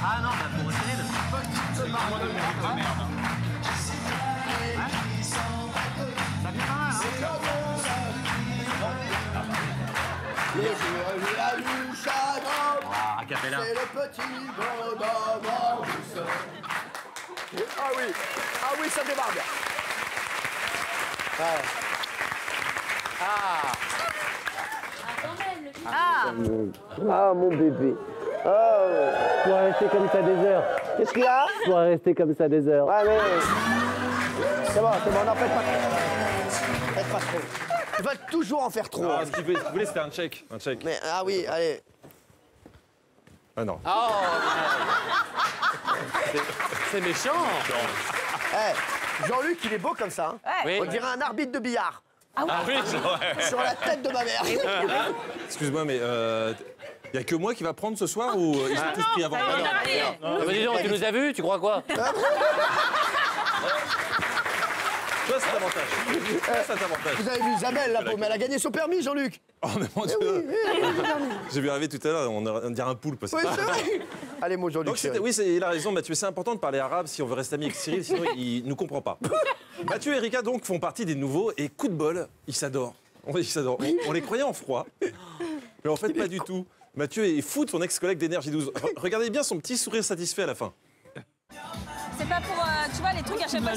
Ah non, bah pour Cyril. Ça fait pas mal, hein. Ah, Acapella. c'est le petit bonhomme en douceur. Ah oui, ça démarre bien. Ouais. Ah, mon bébé. Oh. Tu vas rester comme ça des heures. Qu'est-ce qu'il y a? Tu vas rester comme ça des heures. Ouais, mais... C'est bon, n'en faites pas trop. Faites pas trop. Tu vas toujours en faire trop. Ah, ce qu'il voulait, c'était un check. Mais, ah oui, allez. Ah non. C'est méchant. Jean-Luc, il est beau comme ça. Hein. Ouais. On dirait un arbitre de billard. Ah oui, c'est vrai. Sur la tête de ma mère. Excuse-moi, mais il n'y a que moi qui va prendre ce soir ou ils sont tous pris avant? Mais dis donc, tu nous as vus, tu crois quoi? Toi, c'est avantage. Vous avez vu Isabelle, là, mais elle a gagné son permis, Jean-Luc. Oh, mais mon Dieu. J'ai vu arriver tout à l'heure, on dirait un poulpe. Oui, c'est vrai. Allez, mon Jean-Luc. Oui, il a raison, Mathieu. C'est important de parler arabe si on veut rester amis avec Cyril, sinon il ne nous comprend pas. Mathieu et Erika, donc, font partie des nouveaux et coup de bol, ils s'adorent. Ils s'adorent. On les croyait en froid, mais en fait, pas du tout. Mathieu est fou de son ex-collègue d'Énergie 12. Regardez bien son petit sourire satisfait à la fin. C'est pas pour, tu vois, les trucs à chaque fois.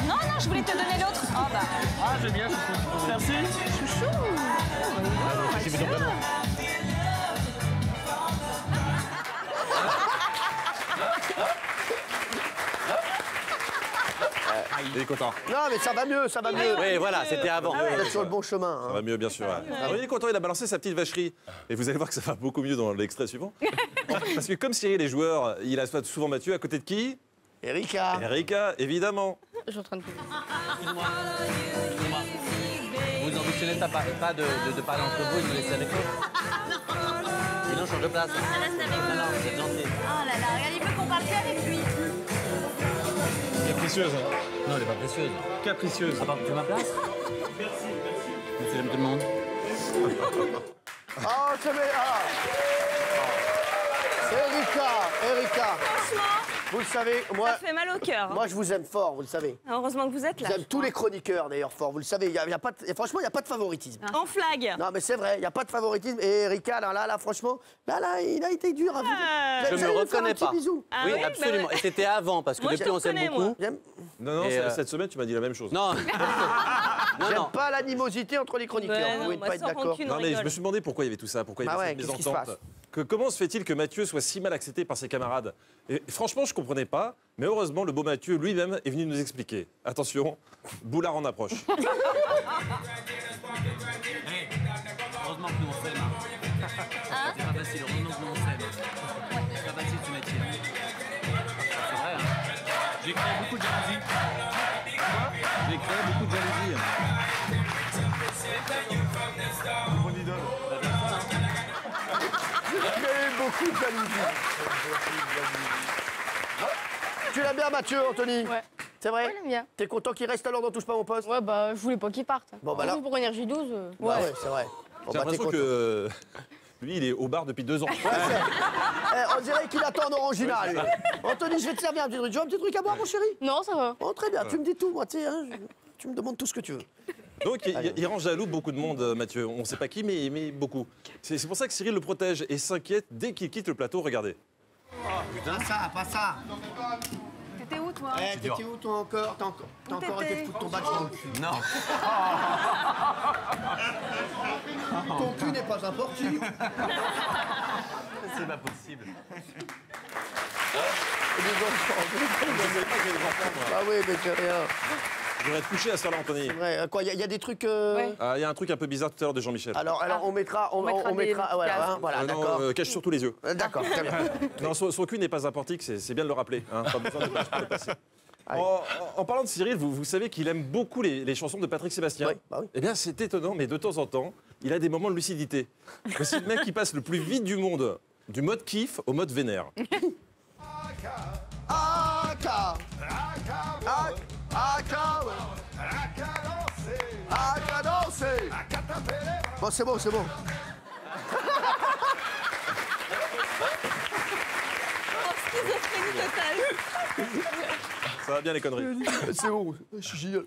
Non, non, je voulais te donner l'autre. Oh bah. Ah, j'aime bien. Merci. Chouchou. Il est content. Non, mais ça va mieux, ça va mieux. Oui, voilà, c'était avant. Vous êtes sur le bon chemin. Ça va mieux, bien sûr. Alors, il est content, il a balancé sa petite vacherie. Et vous allez voir que ça va beaucoup mieux dans l'extrait suivant. Parce que comme Cyril est joueur, il a souvent Mathieu à côté de qui? Erika. Erika, évidemment. Je suis en train de... Excusez-moi. Vous ambitionnez pas de parler entre vous et de me laisser avec eux. Sinon, je change de place. Je reste avec Non, non, vous êtes gentil. Oh là là, regarde, il veut qu'on parle plus avec lui. Capricieuse. Non, elle est pas précieuse. Capricieuse. Ah, tu veux ma place? Merci. Monsieur, j'aime tout le monde. Oh, c'est Erika. Franchement, Vous le savez, moi... ça fait mal au cœur. Hein. Moi, je vous aime fort, vous le savez. Heureusement que vous êtes là. J'aime tous les chroniqueurs, d'ailleurs, fort. Vous le savez, franchement, il n'y a pas de favoritisme. En flag. Non, mais c'est vrai, il n'y a pas de favoritisme. Et Erika, là, franchement, il a été dur à vous. Je me reconnais pas. Ah Oui, oui, absolument. bah ouais. Et c'était avant, parce que Moi, depuis, je on s'aime reconnais, beaucoup. Non, Et, cette semaine, tu m'as dit la même chose. Non. J'aime pas l'animosité entre les chroniqueurs. Ouais, Vous non, pouvez moi, pas être sans d'accord. rancune. Non, mais je rigole. me suis demandé pourquoi il y avait tout ça, pourquoi il y Bah avait ouais, cette qu'est-ce qui se mésentente. passe Comment se fait-il que Mathieu soit si mal accepté par ses camarades? Et franchement, je comprenais pas, mais heureusement, le beau Mathieu lui-même est venu nous expliquer. Attention, Boulard en approche. Heureusement que nous on s'aime. C'est pas facile, heureusement que nous on s'aime. C'est pas facile ce métier. C'est vrai, hein. J'ai créé beaucoup de jalousie. J'ai créé beaucoup de jalousie. Mon idole. Beaucoup de jalousie. Tu l'aimes bien, Mathieu, Anthony? Ouais. C'est vrai? Ouais, j'aime bien. T'es content qu'il reste alors dans Touche pas mon poste? Ouais, bah, je voulais pas qu'il parte. Bon, bah là- Pour Énergie 12, Bah ouais, c'est vrai. Bon, J'ai bah, t'es l'impression content. que lui, il est au bar depuis 2 ans. On dirait qu'il attend en orangina, lui. Anthony, je vais te servir un petit truc. Tu veux un petit truc à boire, mon chéri? Non, ça va. Oh, très bien, tu me dis tout, moi, tu sais, hein, tu me demandes tout ce que tu veux. Donc, il rend jaloux beaucoup de monde, Mathieu. On ne sait pas qui, mais beaucoup. C'est pour ça que Cyril le protège et s'inquiète dès qu'il quitte le plateau. Regardez. Oh, putain, ça, pas ça. T'étais où, toi? T'étais où, toi, encore? T'as encore été de foutre ton badge dans le cul. Non. Ton cul n'est pas un portu. C'est pas possible. Ah oui, mais c'est rien. Je devrais te coucher à ce soir-là, Anthony. Ouais, quoi, il y a des trucs... Il y a un truc un peu bizarre tout à l'heure de Jean-Michel. Alors, on mettra... Voilà, d'accord. Cache surtout les yeux. D'accord, très bien. Non, son cul n'est pas un portique, c'est bien de le rappeler. Hein. Pas besoin de page pour le passer. En parlant de Cyril, vous savez qu'il aime beaucoup les chansons de Patrick Sébastien. Oui, bah oui. Eh bien, c'est étonnant, mais de temps en temps, il a des moments de lucidité. C'est le mec qui passe le plus vite du monde, du mode kiff au mode vénère. Bon, c'est bon, c'est bon. Schizophrénie totale. Ça va bien les conneries. C'est bon, je suis génial.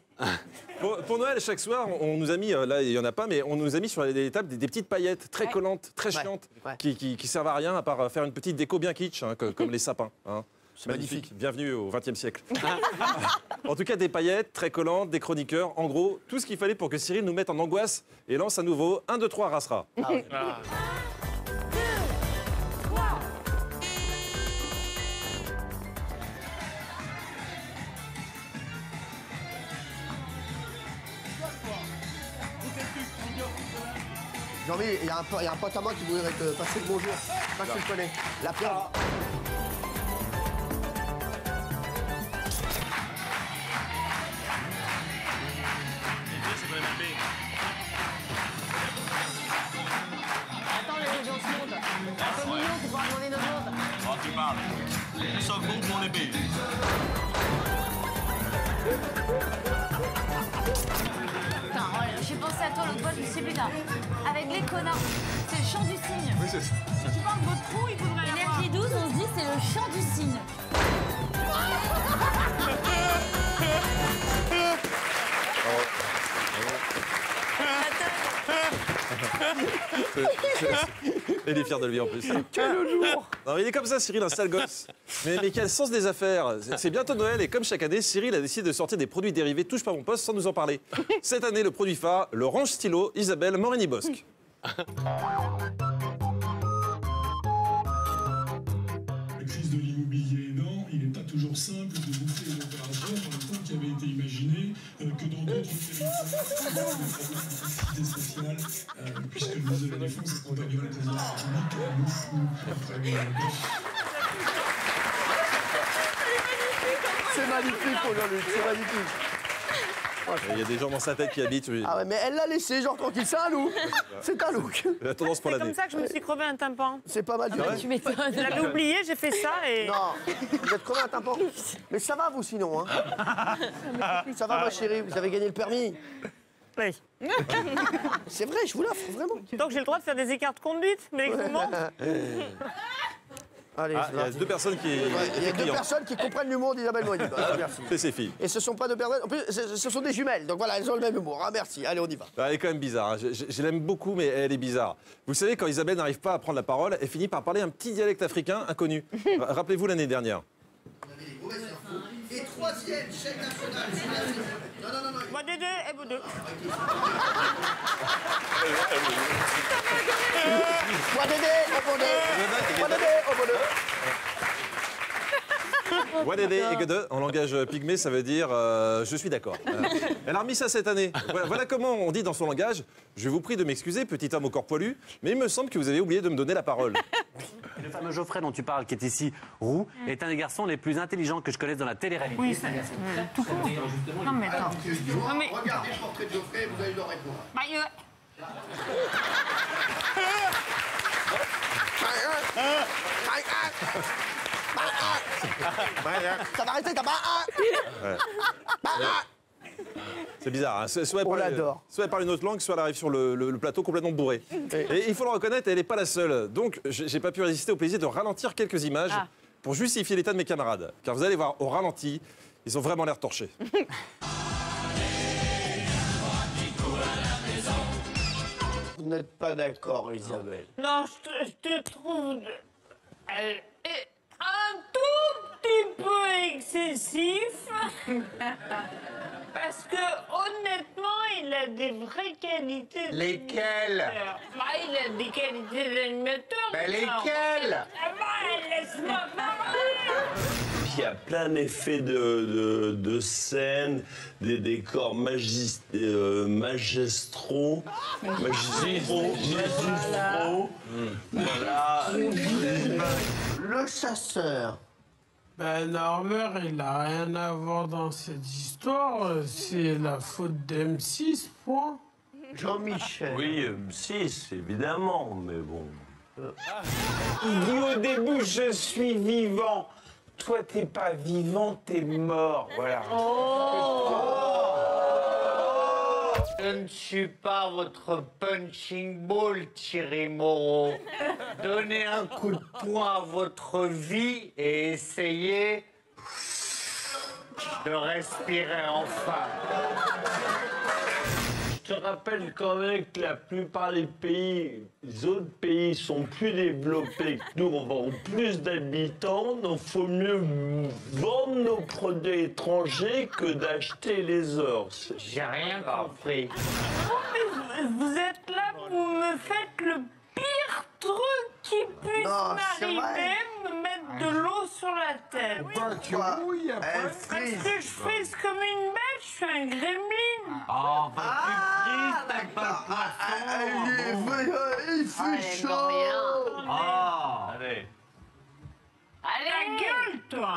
Pour Noël, chaque soir, on nous a mis, là il n'y en a pas, mais on nous a mis sur les tables des petites paillettes très collantes, très chiantes, qui servent à rien à part faire une petite déco bien kitsch, hein, comme les sapins. Hein. C'est magnifique. Bienvenue au XXe siècle. En tout cas, des paillettes très collantes, des chroniqueurs. En gros, tout ce qu'il fallait pour que Cyril nous mette en angoisse et lance à nouveau 1, 2, 3, rassera. Ah oui. Jean-Mi, il y a un pote à moi qui voudrait te passer le bonjour. Je sais pas si tu le connais. La Pierre. Attends, les gens se montent. Un peu mignon pour pouvoir demander nos autres. Oh, tu parles. Ils sont bons pour les billes. Putain, oh, j'ai pensé à toi l'autre fois, je me suis dit, putain, avec les connards, c'est le chant du cygne. Oui, c'est ça. Si tu parles de votre trou, il faudrait Énergie 12, on se dit, c'est le chant du cygne. Il est fier de lui en plus. Quel lourd. Non, mais il est comme ça, Cyril, un sale gosse. Mais quel sens des affaires. C'est bientôt Noël et comme chaque année, Cyril a décidé de sortir des produits dérivés Touche pas mon poste sans nous en parler. Cette année, le produit phare, le range stylo Isabelle Morini-Bosque. La crise de l'immobilier, non, il n'est pas toujours simple de boucler une opération par le temps qui avait été imaginé que dans d'autres territoires, de sociale, puisque le ministre de la Défense est accompagné le président de la République à Moufou, après C'est magnifique aujourd'hui, c'est magnifique. Il y a des gens dans sa tête qui habitent. Oui. Ah ouais, mais elle l'a laissé, genre tranquille, c'est un look. C'est un look. La tendance pour C'est l'année. comme ça que je me suis crevé un tympan. C'est pas mal du tout. Tu m'étonnes. J'avais oublié, j'ai fait ça et... Non, vous êtes crevé un tympan. Mais ça va vous sinon, hein. Ça va ma chérie, vous avez gagné le permis. Oui. C'est vrai, je vous l'offre, vraiment. Donc j'ai le droit de faire des écarts de conduite, mais comment? Allez, il y a deux personnes qui... Il y a deux personnes qui comprennent l'humour d'Isabelle Morini. Merci. C'est ses filles. Et ce sont pas deux personnes... En plus, ce sont des jumelles, donc voilà, elles ont le même humour. Ah, merci, allez, on y va. Elle est quand même bizarre. Hein. Je l'aime beaucoup, mais elle est bizarre. Vous savez, quand Isabelle n'arrive pas à prendre la parole, elle finit par parler un petit dialecte africain inconnu. Rappelez-vous l'année dernière. Et troisième chaîne nationale. Non. Moi des deux et vous deux. Wadede et Gede, en langage pygmée, ça veut dire je suis d'accord. Elle a remis ça cette année. Voilà comment on dit dans son langage. Je vous prie de m'excuser, petit homme au corps poilu, mais il me semble que vous avez oublié de me donner la parole. Le fameux Geoffrey dont tu parles, qui est ici roux, est un des garçons les plus intelligents que je connaisse dans la télé-réalité. Oui, c'est tout court. Non mais attends. Non, mais... Regardez le portrait de Geoffrey, vous allez le répondre. Ça va rester, t'as pas C'est bizarre, hein. Soit elle parle une autre langue, soit elle arrive sur le plateau complètement bourré. Et il faut le reconnaître, elle n'est pas la seule. Donc, j'ai pas pu résister au plaisir de ralentir quelques images pour justifier l'état de mes camarades. Car vous allez voir, au ralenti, ils ont vraiment l'air torchés. Vous n'êtes pas d'accord, Isabelle? Non, je te trouve... Elle est un tout petit peu excessif. Parce que, honnêtement, il a des vraies qualités. Lesquelles? Il a des qualités d'animateur. Mais lesquelles? Laisse-moi parler. Il y a plein d'effets de scène, des décors magistraux. Voilà. Le chasseur. Ben, Normer, il n'a rien à voir dans cette histoire. C'est la faute d'M6, point. Jean-Michel. Oui, M6, évidemment, mais bon. Il dit au début, je suis vivant. Toi, t'es pas vivant, t'es mort. Voilà. Je ne suis pas votre punching ball, Thierry Moreau. Donnez un coup de poing à votre vie et essayez de respirer enfin. Je te rappelle quand même que la plupart des pays, les autres pays sont plus développés que nous, on va avoir plus d'habitants, donc il faut mieux vendre nos produits étrangers que d'acheter les ors. J'ai rien compris. Vous êtes là pour me faites le pire truc qui puisse m'arriver, me mettre de l'eau sur la tête. Parce que je frise comme une bête, je suis un gremlin. Oh, bah tu frises, t'as pas le poisson. Il fait chaud. Allez. Allez, ta gueule, toi.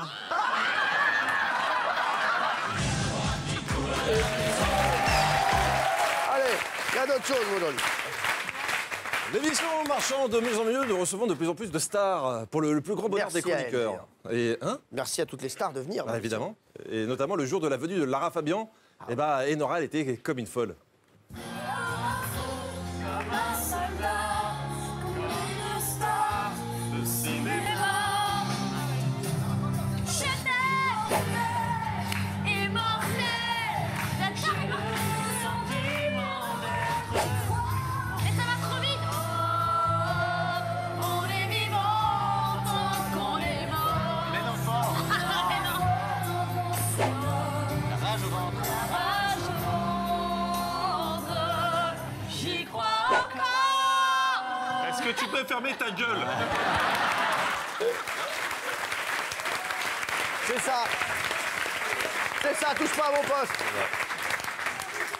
Allez, il y a d'autres choses aujourd'hui. L'émission marchant de mieux en mieux, nous recevons de plus en plus de stars pour le plus grand bonheur des chroniqueurs. Merci à toutes les stars de venir. Évidemment. Et notamment le jour de la venue de Lara Fabian, Enora, elle était comme une folle. que tu peux fermer ta gueule. C'est ça. C'est ça, touche pas à mon poste.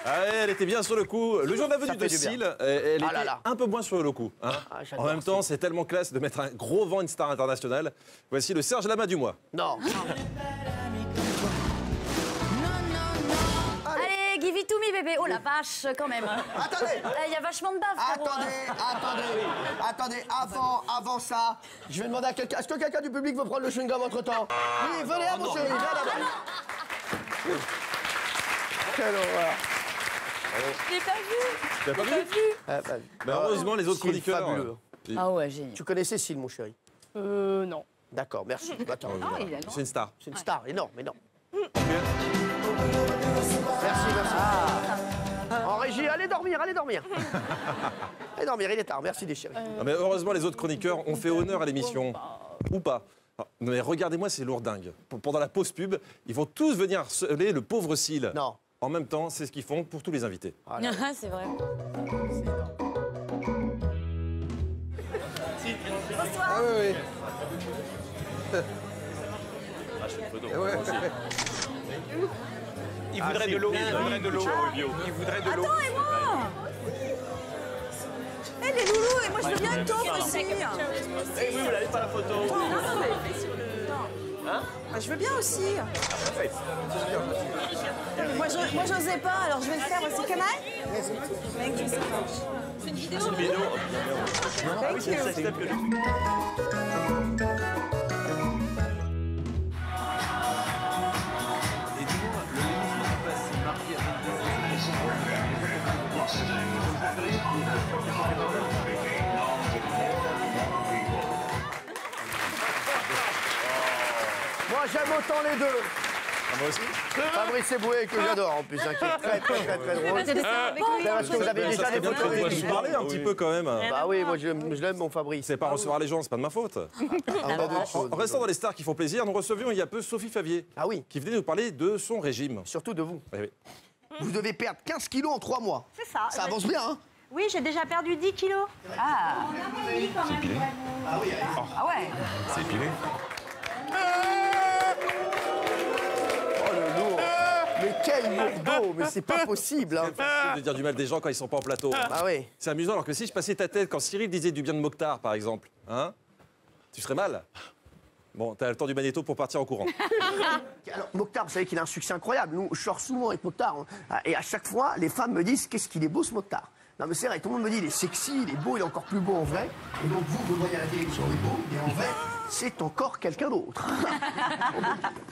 Allez, elle était bien sur le coup. Le jour de la venue de Syl, elle était un peu moins sur le coup. Hein. En même temps, c'est tellement classe de mettre un gros vent, une star internationale. Voici le Serge Lama du mois. Non. Allez, give it to me, bébé. Oh la vache, quand même. Attendez. Il y a vachement de bave. Attendez, avant ça, je vais demander à quelqu'un. Est-ce que quelqu'un du public veut prendre le chewing-gum entre temps? Oui, venez à mon chéri, viens là-bas. Quelle horreur. Je l'ai pas vu. Tu l'as pas vu? Mais heureusement, les autres chroniqueurs. Fabuleux. Ah ouais, génial. Tu connais Cécile, mon chéri? Non. D'accord, merci. Attends, c'est une star. C'est une star, énorme. Merci. En régie, allez dormir. Allez dormir, il est tard. Merci des chéris. Mais heureusement, les autres chroniqueurs ont fait honneur à l'émission. Ou pas. Mais regardez-moi ces lourdingues. Pendant la pause pub, ils vont tous venir harceler le pauvre Syl. Non. En même temps, c'est ce qu'ils font pour tous les invités. Ah, c'est vrai. Bonsoir. Ah oui. Ah, je fais une photo. Ouais. Il voudrait de l'eau. Il voudrait de l'eau. Attends, et moi? Eh, les loulous, et moi je veux bien une taupe aussi. Eh oui, vous n'avez pas la photo. Hein? Je veux bien aussi. Moi, j'osais pas, alors je vais le faire aussi. Can I? Thank you so much. C'est une vidéo. C'est une vidéo. Thank you. Moi, j'aime autant les deux. Moi aussi. Fabrice Eboué, que j'adore en plus, hein, qui est très drôle. C'est parce que vous avez déjà des photos avec lui. Je parlais un petit peu quand même. Bah oui, moi je l'aime, mon Fabrice. C'est pas recevoir les gens, c'est pas de ma faute. En restant dans les stars qui font plaisir, nous recevions il y a peu Sophie Favier. Ah oui. Qui venait nous parler de son régime. Surtout de vous. Oui. Vous devez perdre 15 kilos en 3 mois. C'est ça. Ça avance bien, hein? Oui, j'ai déjà perdu 10 kilos. Ah. C'est pilé. Ah oui. Ah ouais. C'est pilé. Oh le lourd. Mais quel lourdeau. Mais c'est pas possible, hein. C'est facile de dire du mal des gens quand ils sont pas en plateau. Ah oui. C'est amusant, alors que si je passais ta tête quand Cyril disait du bien de Mokhtar, par exemple, hein, tu serais mal. Bon, t'as le temps du magnéto pour partir en courant. Alors, Mokhtar, vous savez qu'il a un succès incroyable. Nous, je sors souvent avec Mokhtar. Hein. Et à chaque fois, les femmes me disent qu'est-ce qu'il est beau ce Mokhtar. Non mais c'est vrai, tout le monde me dit il est sexy, il est beau, il est encore plus beau en vrai. Et donc vous le voyez à la télévision, il est beau, mais en vrai, c'est encore quelqu'un d'autre.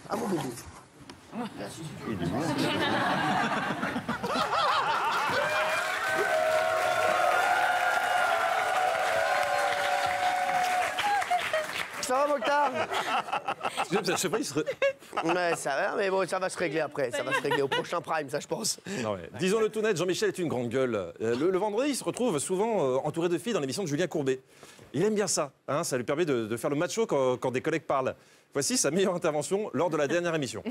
Ah mon bébé. Merci. Il est beau. Ça va, Mokhtar? Je sais pas, il serait... Ouais, ça va, mais bon, ça va se régler après. Ça va se régler au prochain prime, ça, je pense. Non, ouais. Disons-le tout net, Jean-Michel est une grande gueule. Le vendredi, il se retrouve souvent entouré de filles dans l'émission de Julien Courbet. Il aime bien ça. Hein, ça lui permet de faire le macho quand des collègues parlent. Voici sa meilleure intervention lors de la dernière émission.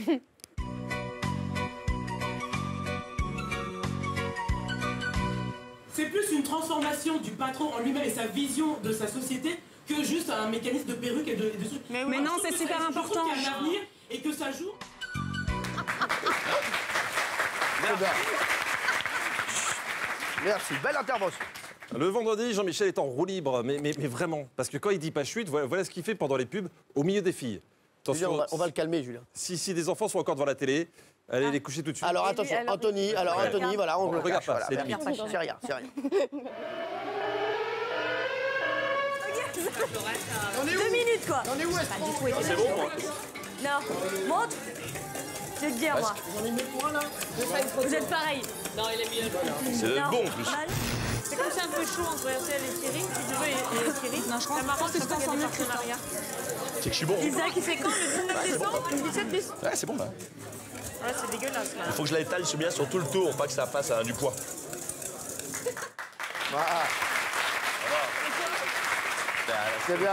C'est plus une transformation du patron en lui-même et sa vision de sa société que juste un mécanisme de perruque et de trucs. Mais non, c'est super important. Je trouve qu'il y a un avenir et que ça joue. Merci, belle intervention. Le vendredi, Jean-Michel est en roue libre, mais vraiment. Parce que quand il dit pas chute, voilà ce qu'il fait pendant les pubs au milieu des filles. Julien, on va le calmer, Julien. Si des enfants sont encore devant la télé, allez les coucher tout de suite. Alors attention, Anthony, voilà, on le regarde cache, pas, voilà, c'est limite. C'est rien. On est où? 2 minutes, quoi. On est où, C'est bon, moi. Non, montre. Je vais te dire, moi. Vous êtes pareil. Non, il est mieux. C'est bon en plus. C'est comme c'est un peu chaud entre RTL et Thierry. Si tu veux, et Thierry. Non, je pense que c'est pas mieux partenariat. C'est que je suis bon. Isaac, il fait quand? Le 19 décembre? Le 17 décembre? Ouais, c'est bon là. Ouais, c'est dégueulasse là. Il faut que je l'étale bien sur tout le tour, pas que ça fasse du poids. Voilà. C'est bien.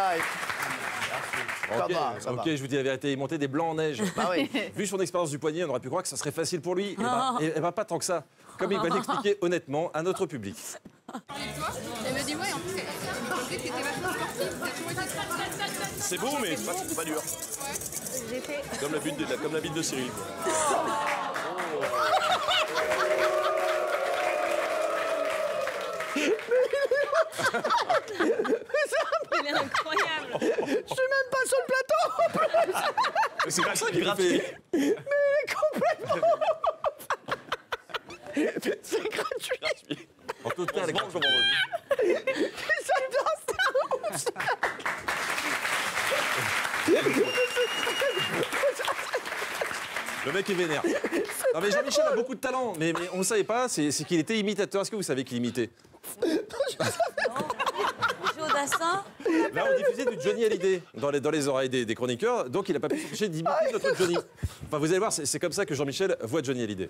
Ça va. Ok, je vous dis la vérité, il montait des blancs en neige. Bah oui. Vu son expérience du poignet, on aurait pu croire que ça serait facile pour lui. Et ben pas tant que ça. Comme il va l'expliquer honnêtement à notre public. Elle m'a dit ouais, en plus, elle me disait que t'étais vachement sportive, t'as toujours été sportive. C'est beau, mais c'est pas dur. J'ai fait. Comme la bite de Cyril. Quoi. Il est incroyable. Je suis même pas sur le plateau. Mais c'est pas ça qui fait. Mais il est complètement. C'est gratuit. En total, comment J'adore ça. Le mec est vénère. Non mais Jean-Michel a beaucoup de talent, mais on ne savait pas, c'est qu'il était imitateur. Est-ce que vous savez qu'il imitait? Dassin. Là, on diffusait du Johnny Hallyday dans les oreilles des chroniqueurs, donc il n'a pas pu s'empêcher d'imiter notre Johnny. Enfin, vous allez voir, c'est comme ça que Jean-Michel voit Johnny Hallyday.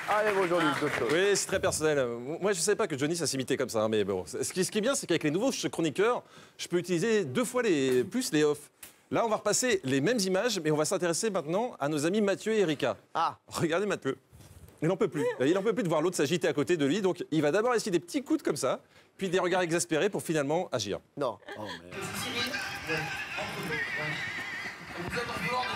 Allez, bonjour, d'autres choses. Oui, c'est très personnel. Moi, je ne savais pas que Johnny, ça s'imitait comme ça. Hein, mais bon, ce qui est bien, c'est qu'avec les nouveaux chroniqueurs, je peux utiliser 2 fois plus les off. Là, on va repasser les mêmes images, mais on va s'intéresser maintenant à nos amis Mathieu et Erika. Ah. Regardez Mathieu. Il n'en peut plus. Il n'en peut plus de voir l'autre s'agiter à côté de lui. Donc, il va d'abord essayer des petits coups comme ça, puis des regards exaspérés pour finalement agir. Non. Oh, merde. Cyril, vous êtes en dehors de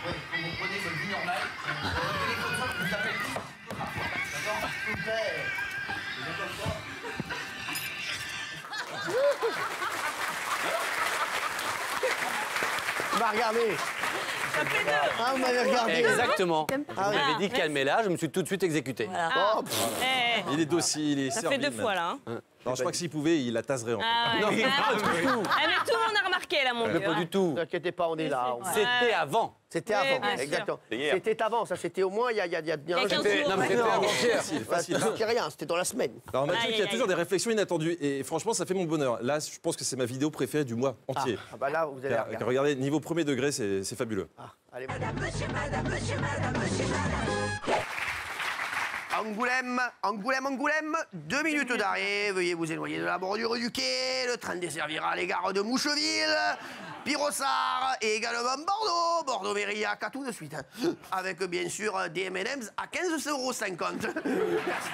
vous prenez votre vie normale. Le téléphone vous appelle tout parfois. D'accord? S'il vous plaît. Vous êtes comme ça. Bah regardez. Ça fait 2. Ah, vous m'avez regardé. Exactement. Ah, vous m'avez dit calmez-la, je me suis tout de suite exécuté. Voilà. Oh, il est docile, il est Ça servile. fait 2 fois là. Hein. Non, je crois que s'il pouvait, il la taserait en fait. Ah, ouais. Non, mais pas du tout. Ah, mais tout le monde a remarqué là, mon Mais Dieu. pas du tout. Ne t'inquiétez pas, on est là. C'était avant. C'était Oui, avant, bien sûr. exactement. hier. C'était avant, ça c'était au moins il y a bien un 15 jour. jours. Non, mais c'était avant-hier. Facile. C'était rien, c'était dans la semaine. Alors Mathieu Aïe, qui a aïe, toujours aïe. des réflexions inattendues et franchement ça fait mon bonheur. Là je pense que c'est ma vidéo préférée du mois entier. Ah bah là, vous allez Car, regarder. regardez, niveau premier degré c'est fabuleux. Ah, allez. Angoulême, 2 minutes d'arrêt. Veuillez vous éloigner de la bordure du quai. Le train desservira les gares de Moucheville, Pirossard et également Bordeaux-Mérillac, à tout de suite. Avec bien sûr des M&M's à 15,50 €. Merci.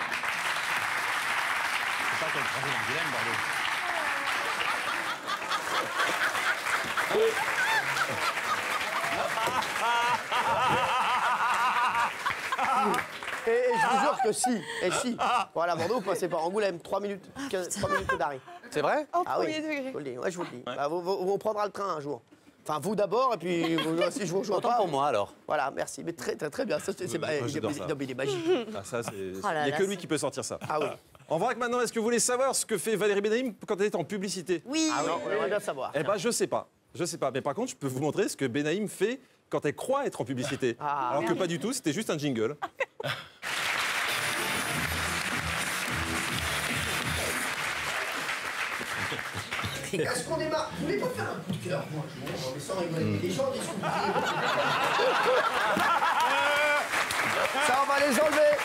Et je vous jure que si, et si. Voilà, Bordeaux, vous passez par Angoulême, 3 minutes, 3 minutes d'arrêt. C'est vrai? Ah oui, je vous le dis. Ouais, je vous le dis. Bah, on prendra le train un jour. Enfin, vous d'abord, et puis si je vous rejoins Autant pas. pour moi alors. Voilà, merci. Mais très bien. Ça, c'est Moi, j'adore ça. non, mais il est magique. Ah, ça, Oh là il n'y là, a que lui qui peut sortir ça. Ah oui. En vrac maintenant, est-ce que vous voulez savoir ce que fait Valérie Benaïm quand elle est en publicité? Oui. Ah oui, on aimerait bien savoir. Eh ben je sais pas. Je sais pas. Mais par contre, je peux vous montrer ce que Benaïm fait quand elle croit être en publicité. Ah. Alors que pas du tout, c'était juste un jingle. Est-ce qu'on démarre? Vous voulez pas faire un coup de cœur? Moi, je m'en mais sans rigoler. Les gens discutent. Ça, on va les enlever.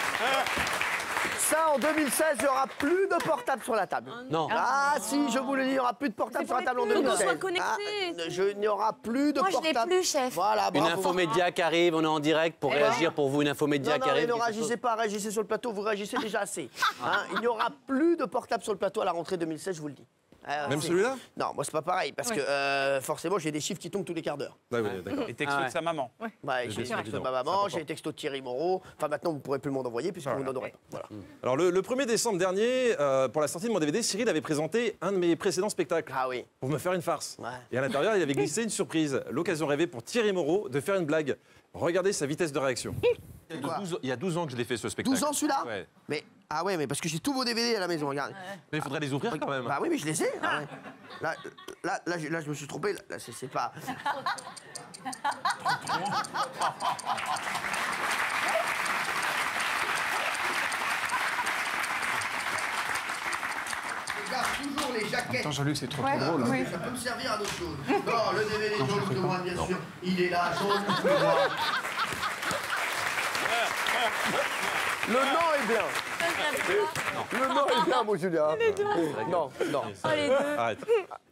Ça, en 2016, il n'y aura plus de portable sur la table. Non. Ah, si, je vous le dis, il n'y aura plus de portable sur la table en Faut qu'on 2016. soit connectés. Il n'y aura plus de Moi, je portable. l'ai plus, chef. Voilà, Une bravo. infomédia qui arrive, on est en direct pour réagir pour vous. Une infomédia Non, qui arrive. mais ne quelque réagissez chose. pas, réagissez sur le plateau, vous réagissez déjà assez. Hein, il n'y aura plus de portable sur le plateau à la rentrée 2016, je vous le dis. Même celui-là? Non, moi c'est pas pareil, parce que forcément j'ai des chiffres qui tombent tous les quarts d'heure. Ouais, d'accord. Et texto de sa maman. Ouais, j'ai les textos de ma maman, j'ai les textos de Thierry Moreau. Enfin maintenant vous ne pourrez plus m'en envoyer puisque vous n'en aurez pas. Voilà. Alors le 1er décembre dernier, pour la sortie de mon DVD, Cyril avait présenté un de mes précédents spectacles. Ah oui. Pour me faire une farce. Ouais. Et à l'intérieur, il avait glissé une surprise. L'occasion rêvée pour Thierry Moreau de faire une blague. Regardez sa vitesse de réaction. Il y a 12 ans que je l'ai fait ce spectacle. 12 ans celui-là? Ouais. Mais ah ouais, mais parce que j'ai tous vos DVD à la maison, regardez. Mais il faudrait les ouvrir quand même. Bah oui, mais je les ai. Ah ouais. Là, je me suis trompé. Là, c'est pas. Je garde toujours les jaquettes. Attends, Jean-Luc, c'est trop Ouais, drôle. oui. Ça peut me servir à d'autres choses. Non, le DVD jaune que moi, bien sûr, il est là, jaune que moi. Le nom est bien. Le nom est bien, mon Julien. Non, non. Arrête.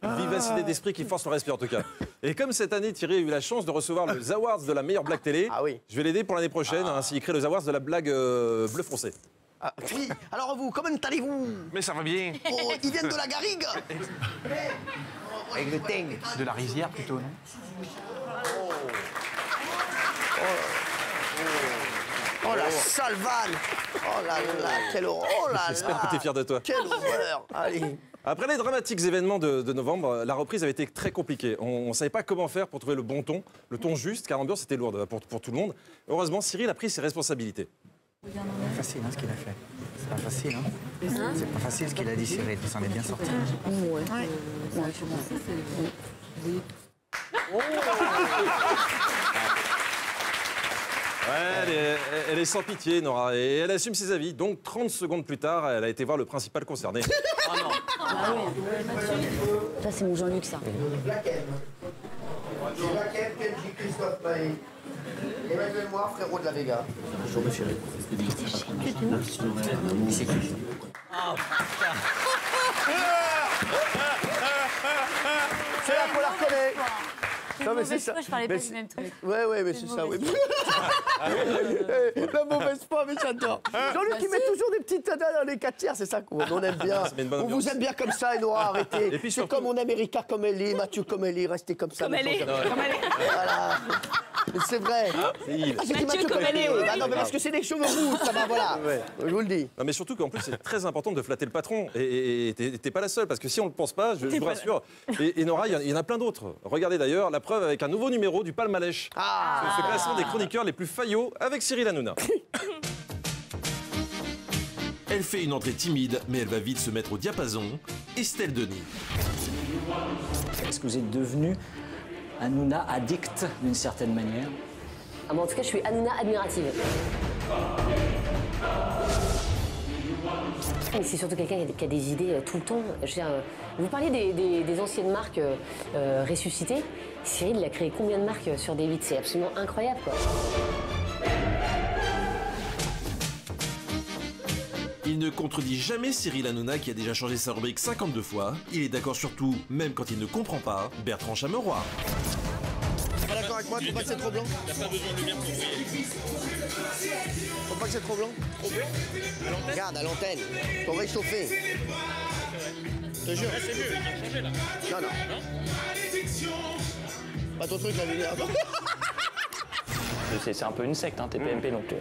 Vivacité d'esprit qui force le respect, en tout cas. Et comme cette année, Thierry a eu la chance de recevoir les Awards de la meilleure blague télé, je vais l'aider pour l'année prochaine, ainsi crée les Awards de la blague bleu foncé. Ah, oui, alors vous, comment allez-vous? Mais ça va bien. Oh, ils viennent de la garrigue. Avec le teigne. De la rivière plutôt, non? Oh la sale vanne. Oh là là, quelle horreur. Oh là là. J'espère que tu es fier de toi. Quelle horreur. Allez. Après les dramatiques événements de novembre, la reprise avait été très compliquée. On ne savait pas comment faire pour trouver le bon ton, le ton juste, car l'ambiance était lourde pour tout le monde. Heureusement, Cyril a pris ses responsabilités. C'est facile ce qu'il a fait. C'est pas facile, hein? C'est pas facile ce qu'il a dit, Cyril. Il s'en est bien sorti. Ouais. Ouais, elle est sans pitié, Nora, et elle assume ses avis. Donc, 30 secondes plus tard, elle a été voir le principal concerné. Oh non. Ah oui. Ça, c'est mon Jean-Luc, ça. Jacques, Kenji, Christophe Maé. Emmanuel Moir, frérot de la Vega. Bonjour, monsieur. C'est qui? Oh, putain. C'est là qu'on la reconnaît. Non, mais c'est ça. Je parlais pas du même truc. Ouais, mais c'est ça, oui. La mauvaise foi, mais j'adore. Jean-Luc, il met toujours des petites tadas dans les 4 tiers, c'est ça qu'on aime bien. On vous aime bien comme ça, et Nora, arrêtez. C'est comme on aime Erika comme elle est, Mathieu comme elle est, restez comme ça. Comme elle est. Voilà. C'est vrai. J'ai dit Mathieu comme elle est. Ah non, mais parce que c'est des cheveux roux, ça va, voilà. Je vous le dis. Non, mais surtout qu'en plus, c'est très important de flatter le patron. Et t'es pas la seule, parce que si on le pense pas, je vous rassure. Et Nora, il y en a plein d'autres. Regardez d'ailleurs la preuve avec un nouveau numéro du Palmalèche. Ce classement des chroniqueurs les plus faillots avec Cyril Hanouna. Elle fait une entrée timide, mais elle va vite se mettre au diapason. Estelle Denis. Est-ce que vous êtes devenu Hanouna addict d'une certaine manière? Ah, bon, en tout cas, je suis Hanouna admirative. Mais c'est surtout quelqu'un qui a des idées tout le temps. Je veux dire, vous parliez des anciennes marques ressuscitées. Cyril, il a créé combien de marques sur des 8? C'est absolument incroyable, quoi. Il ne contredit jamais Cyril Hanouna qui a déjà changé sa rubrique 52 fois. Il est d'accord sur tout, même quand il ne comprend pas. Bertrand Chameroy. Pas d'accord avec moi, faut pas que c'est trop blanc. T'as pas besoin de lumière pour briller. Faut pas que c'est trop blanc. Trop blanc? Regarde, à l'antenne. Faut réchauffer. Je te jure. Là, c'est mieux, il vient de changer là. Non. Pas ton truc la lumière. C'est un peu une secte, hein, TPMP, donc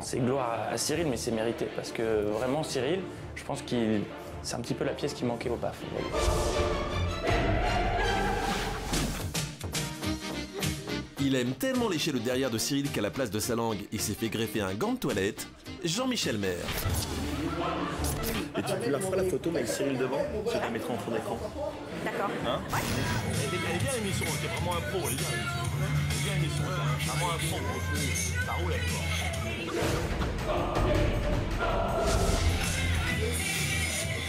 c'est gloire à Cyril, mais c'est mérité, parce que vraiment, Cyril, je pense que c'est un petit peu la pièce qui manquait au PAF. Il aime tellement lécher le derrière de Cyril qu'à la place de sa langue, il s'est fait greffer un gant de toilette. Jean-Michel Maire. Et tu la feras la photo avec Cyril devant, je te la mettrai en fond d'écran. D'accord. Hein? Ouais. Elle est bien l'émission, c'est vraiment un pro, elle est bien l'émission. Elle est bien l'émission, c'est vraiment un pro. Ça roule avec toi.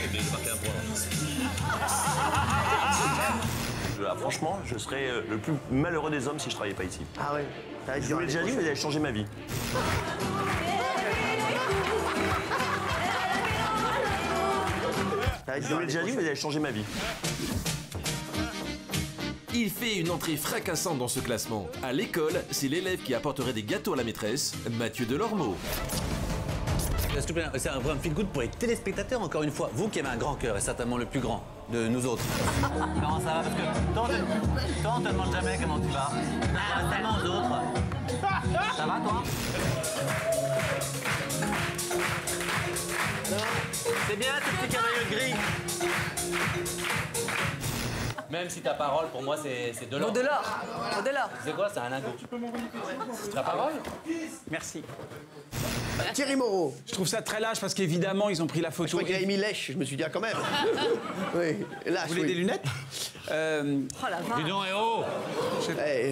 Et bien, j'ai marqué un point. Franchement, je serais le plus malheureux des hommes si je travaillais pas ici. Ah ouais. Je vous l'ai déjà dit, vous avez changé ma vie. Je vous l'ai déjà dit, vous avez changé ma vie. Il fait une entrée fracassante dans ce classement. À l'école, c'est l'élève qui apporterait des gâteaux à la maîtresse, Mathieu Delormeau. S'il te plaît, c'est un vrai feel good pour les téléspectateurs, encore une fois. Vous qui avez un grand cœur, et certainement le plus grand de nous autres. Comment ça va? Parce que toi, on te demande jamais comment tu vas. Tu tellement aux autres. Ça va, toi? C'est bien, ce petit cavalier gris. Même si ta parole, pour moi, c'est de l'or. Mot de l'or. Mot de l'or. C'est quoi? C'est un lingot. Ta parole? Merci. Thierry Moreau. Je trouve ça très lâche parce qu'évidemment, ils ont pris la photo. Je crois qu'il avait mis lèche, je me suis dit, ah, quand même. Oui, lâche. Vous voulez des lunettes? Oh la vache. Dis donc, héros.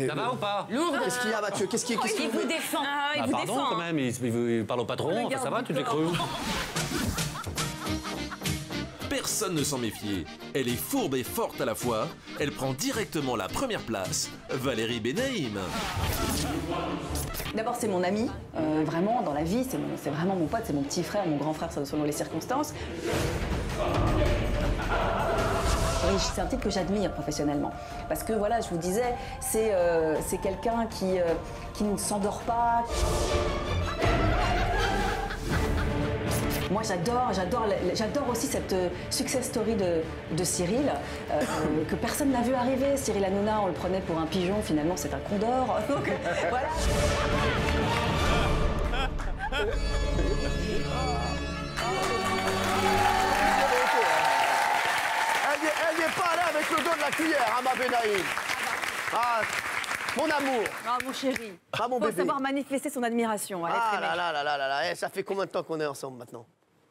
Ça va ou pas? Lourd. Qu'est-ce qu'il y a, Mathieu? Qu'est-ce qu'il Il vous défend. Il vous pardon, défend. quand même, il parle au patron. Enfin, ça va, tu l'as cru? personne ne s'en méfiait. Elle est fourbe et forte à la fois. Elle prend directement la première place. Valérie Benaïm. D'abord, c'est mon ami, vraiment, dans la vie, c'est vraiment mon pote, c'est mon petit frère, mon grand frère, selon les circonstances. Oui, c'est un type que j'admire professionnellement. Parce que, voilà, je vous disais, c'est quelqu'un qui ne s'endort pas. Moi, j'adore aussi cette success story de Cyril, que personne n'a vu arriver. Cyril Hanouna, on le prenait pour un pigeon, finalement, c'est un condor. Donc, voilà. Elle n'est pas là avec le dos de la cuillère, hein, ma Benaïm. Ah, mon amour. Ah, mon chéri. Ah, mon faut bébé. savoir manifester son admiration. Ah là là là là là là. Eh, ça fait combien de temps qu'on est ensemble maintenant?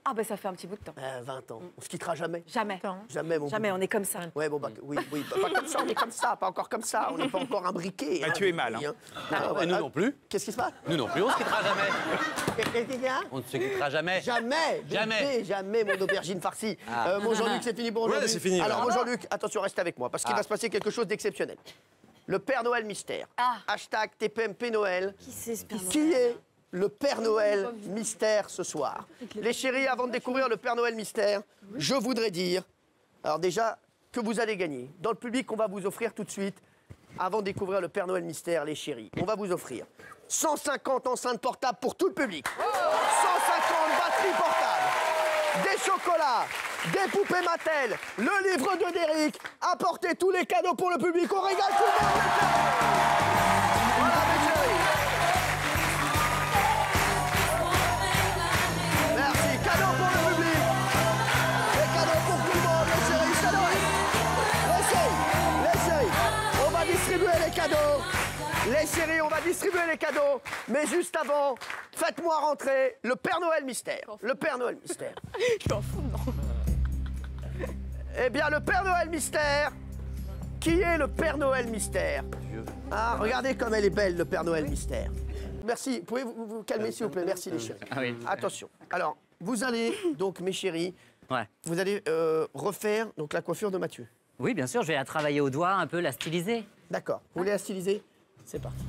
Ah ben ça fait un petit bout de temps. 20 ans. On se quittera jamais. Jamais. Jamais, mon Jamais, bébé. on est comme ça. Ouais, bon, bah, oui, pas comme ça, on est comme ça, pas encore comme ça, on n'est pas encore imbriqués. Mathieu est mal. Hein. Et nous non plus. Qu'est-ce qui se passe? Nous non plus, on se quittera jamais. On ne se quittera jamais. Jamais, Jamais. Jamais, mon aubergine farcie. Ah. Mon Jean-Luc, c'est fini pour aujourd'hui. Ouais, c'est fini. Alors, là. mon Jean-Luc, attention, reste avec moi, parce qu'il va se passer quelque chose d'exceptionnel. Le Père Noël mystère. Hashtag TPMP Noël. Qui est le Père Noël mystère ce soir? Les chéris, avant de découvrir le Père Noël mystère, je voudrais dire, alors déjà, que vous allez gagner. Dans le public, on va vous offrir tout de suite, avant de découvrir le Père Noël mystère, les chéris, on va vous offrir 150 enceintes portables pour tout le public, 150 batteries portables, des chocolats, des poupées Mattel, le livre de Derrick, apportez tous les cadeaux pour le public, on régale tout le monde. Voilà, mes chéris. Merci, cadeaux pour le public. Des cadeaux pour tout le monde, les chéris, c'est Noël. Les chéris, on va distribuer les cadeaux. Les chéris, on va distribuer les cadeaux. Mais juste avant, faites-moi rentrer le Père Noël mystère. Le Père Noël mystère. Je m'en fous, non. Eh bien, le Père Noël mystère. Qui est le Père Noël mystère? Ah, regardez comme elle est belle, le Père Noël mystère. Merci. Pouvez-vous vous calmer, s'il vous plaît? Merci, les chéris. Ah oui. Attention. Alors, vous allez, donc, mes chéris, vous allez refaire donc, la coiffure de Mathieu. Oui, bien sûr, je vais la travailler au doigt, un peu la styliser. D'accord. Vous voulez la styliser? C'est parti.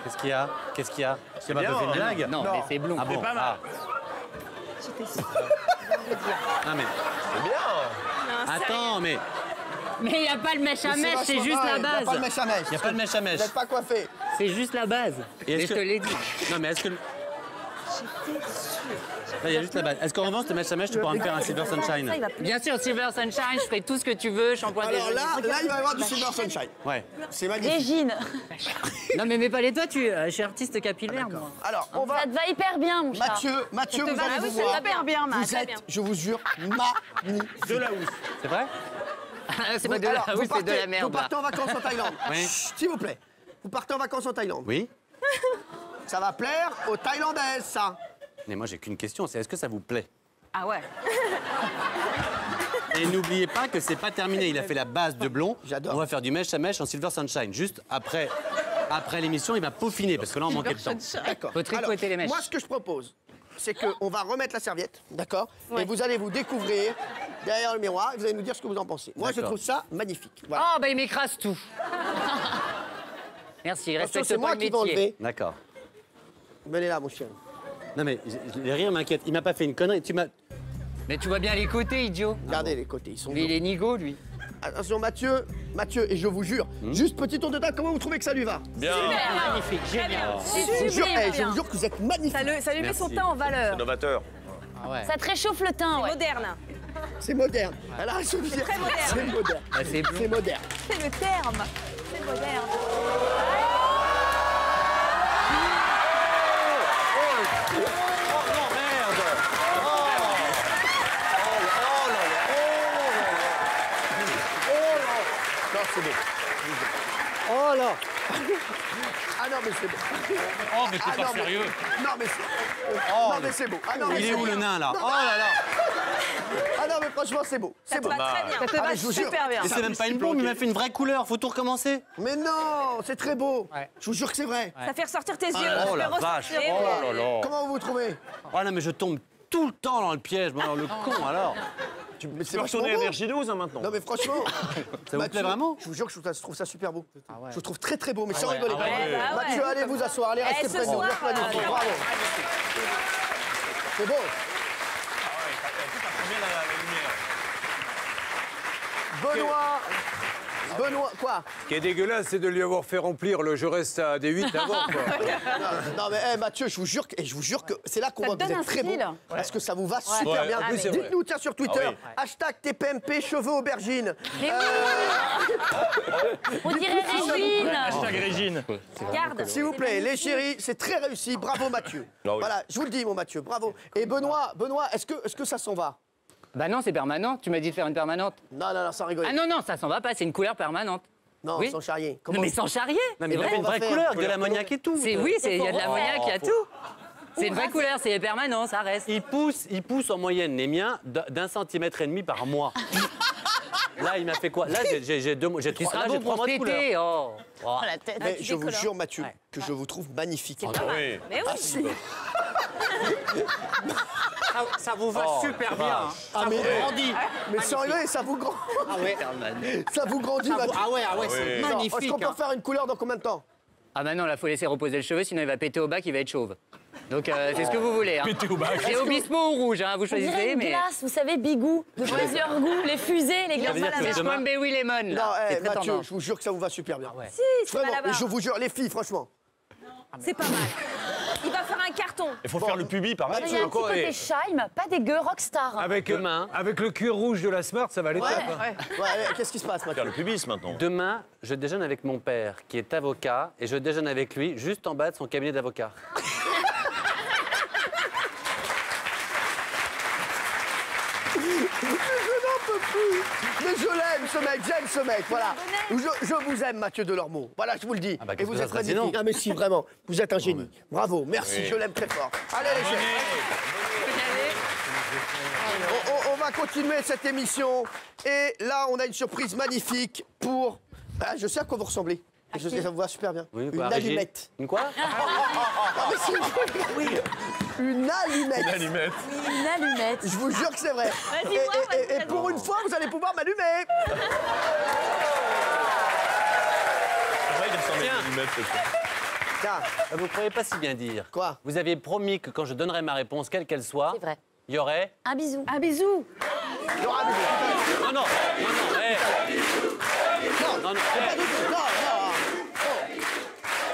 Qu'est-ce qu'il y a? Qu'est-ce qu'il y a? C'est pas bien, fait une blague? Non, mais c'est blond. Ah bon? C'est pas mal. J'étais sûre. Ah mais... C'est bien. Attends, mais il n'y a pas le mèche à mèche, c'est juste la Il n'y a base. pas de mèche à mèche. Il n'y a pas de mèche à mèche. Vous n'êtes pas coiffé. C'est juste la base. Et je te l'ai dit. Non mais est-ce que... J'étais sûre. Là, il y a juste la base. Est-ce qu'en revanche, le mèche à mèche, tu pourras me faire un Silver Sunshine? Bien sûr, Silver Sunshine, je ferai tout ce que tu veux, shampoing des Alors là, il va y avoir du Silver Sunshine. Ouais. C'est magnifique. Régine. Non mais mets pas les doigts, je suis artiste capillaire, moi. Alors, on va... Ça te va hyper bien, mon chat. Mathieu, vous allez vous ça voir. te va hyper bien, Matt. Vous êtes, je vous jure, magnifique. De la housse. C'est vrai? C'est pas de la housse, c'est de la merde. Vous partez en vacances en Thaïlande. Oui. Chut, s'il vous plaît. Vous partez en vacances en Thaïlande. Oui. Ça va plaire aux Thaïlandaises, ça. Mais moi, j'ai qu'une question, c'est est-ce que ça vous plaît? Ah ouais. Et n'oubliez pas que c'est pas terminé. Il a fait la base de blond. J'adore. On va faire du mèche à mèche en Silver Sunshine. Juste après l'émission, il va peaufiner parce que là, on manquait de temps. D'accord. Faut tricoter les mèches. Moi, ce que je propose, c'est qu'on va remettre la serviette, d'accord? Et vous allez vous découvrir derrière le miroir et vous allez nous dire ce que vous en pensez. Moi, je D'accord. trouve ça magnifique. Voilà. Oh, bah il m'écrase tout. Merci, Attention, respecte c'est pas moi le qui vais métier. enlever. D'accord. Venez là, mon chien. Non mais les rires m'inquiètent. Il m'a pas fait une connerie. Tu m'as... Mais tu vois bien les côtés, idiot. Regardez les côtés, ils sont Mais il est nigo, lui. Attention, Mathieu, et je vous jure, juste petit tour de table, comment vous trouvez que ça lui va? Bien. Magnifique, génial. Je vous jure, je vous jure que vous êtes magnifique. Ça lui met son teint en valeur. Novateur. Ah ouais. Ça te réchauffe le teint, ouais. Moderne. C'est moderne. Elle a raison de dire. très moderne. C'est moderne. Ah, c'est blond. C'est moderne. C'est le terme. C'est moderne. Non, c'est beau. Oh là. Ah non, mais c'est beau. Oh, mais Ah t'es non, pas mais- sérieux. Non, mais c'est... non, mais c'est beau. Ah non, mais Il est c'est où beau. le nain là? Non, Oh là là. Ah non, mais franchement, c'est beau. C'est Ça te beau. va très bien. Ça te Ah, va mais je vous jure. super bien. Et c'est même pas une bombe, il m'a fait une vraie couleur. Faut tout recommencer. Mais non, c'est très beau. Ouais. Je vous jure que c'est vrai. Ça fait ressortir tes yeux. Oh la Je peux vache. ressortir. Oh là là. Comment vous vous trouvez? Oh non mais je tombe tout le temps dans le piège, moi, alors le con, alors. Tu peux retourner à Énergie 12 maintenant. Non mais franchement, ça vous plaît vraiment? Je vous jure que je trouve ça super beau. Je vous trouve très très beau, mais sans ouais, rigoler. Mathieu, allez vous asseoir, allez restez près de nous. Bien planifié, bravo. C'est beau. Benoît, quoi? Ce qui est dégueulasse, c'est de lui avoir fait remplir le je reste à des 8 avant, quoi. Non mais Mathieu, je vous jure que c'est là qu'on voit que vous êtes très beau. Parce que ça vous va super bien. Dites-nous, tiens, sur Twitter, hashtag TPMP cheveux aubergine. On dirait Régine. Hashtag Régine. Regarde. S'il vous plaît, les chéris, c'est très réussi. Bravo Mathieu. Voilà, je vous le dis mon Mathieu, bravo. Et Benoît, est-ce que ça s'en va? Bah non, c'est permanent. Tu m'as dit de faire une permanente. Non, sans rigoler. Ah non, ça s'en va pas, c'est une couleur permanente. Non, oui. sans charrier. Non, mais sans charrier. Non, mais il a fait une vraie couleur, avec de l'ammoniac et tout. Oui, il y a de l'ammoniac, il y a tout. C'est une vraie couleur, c'est permanent, ça reste. Il pousse en moyenne, les miens, d'1,5 centimètre par mois. Là, il m'a fait quoi? Là, j'ai 3 mois de couleur. La tête. Mais je vous jure, Mathieu, que je vous trouve magnifique. Oui. Mais oui. Ça vous va super bien. Ah, mais sans rigoler, ça vous grandit. Ah ouais. Ça vous grandit, Mathieu. Ah ouais, c'est magnifique. Est-ce qu'on peut faire une couleur dans combien de temps? Ah bah non, là, faut laisser reposer le cheveu, sinon il va péter au bac, il va être chauve. Donc c'est ce que vous voulez. Hein. Péter au bac. C'est au bispo ou rouge, hein, vous choisissez. On dirait une glace, vous savez, Bigou, de plusieurs goûts, les fusées, les glaces à la C'est main. Squambewi Lemon. Non, Mathieu, je vous jure que ça vous va super bien. Si, c'est pas là-bas. Je vous jure, les filles, franchement. C'est pas mal. Il va faire un carton. Il faut faire le pubis, pareil. Il y a un petit côté Scheim, pas dégueu, rockstar. Avec le cuir rouge de la Smart, ça va aller top. Qu'est-ce qui se passe, Mathieu? Faire le pubis maintenant. Demain, je déjeune avec mon père, qui est avocat, et je déjeune avec lui juste en bas de son cabinet d'avocat. Mais je l'aime, ce mec, j'aime ce mec, voilà. Je vous aime, Mathieu Delormeau. Voilà, je vous le dis. Ah bah, et vous êtes magnifique. non. Ah mais si, vraiment, vous êtes un génie. Bravo, merci, je l'aime très fort. Allez, les chefs. On va continuer cette émission. Et là, on a une surprise magnifique pour... Ah, je sais à quoi vous ressemblez. Ça vous va super bien. Oui, une allumette. Une quoi? Ah, mais si, oui. Une allumette. Une allumette. Une allumette. Je vous jure que c'est vrai. Et pour une fois, vous allez pouvoir m'allumer. C'est vrai qu'il ressemble à une allumette, c'est ça. Vous ne pourriez pas si bien dire. Quoi? Vous aviez promis que quand je donnerais ma réponse, quelle qu'elle soit, C'est vrai. il y aurait... Un bisou. Un bisou. Il y aura un bisou. Non, non.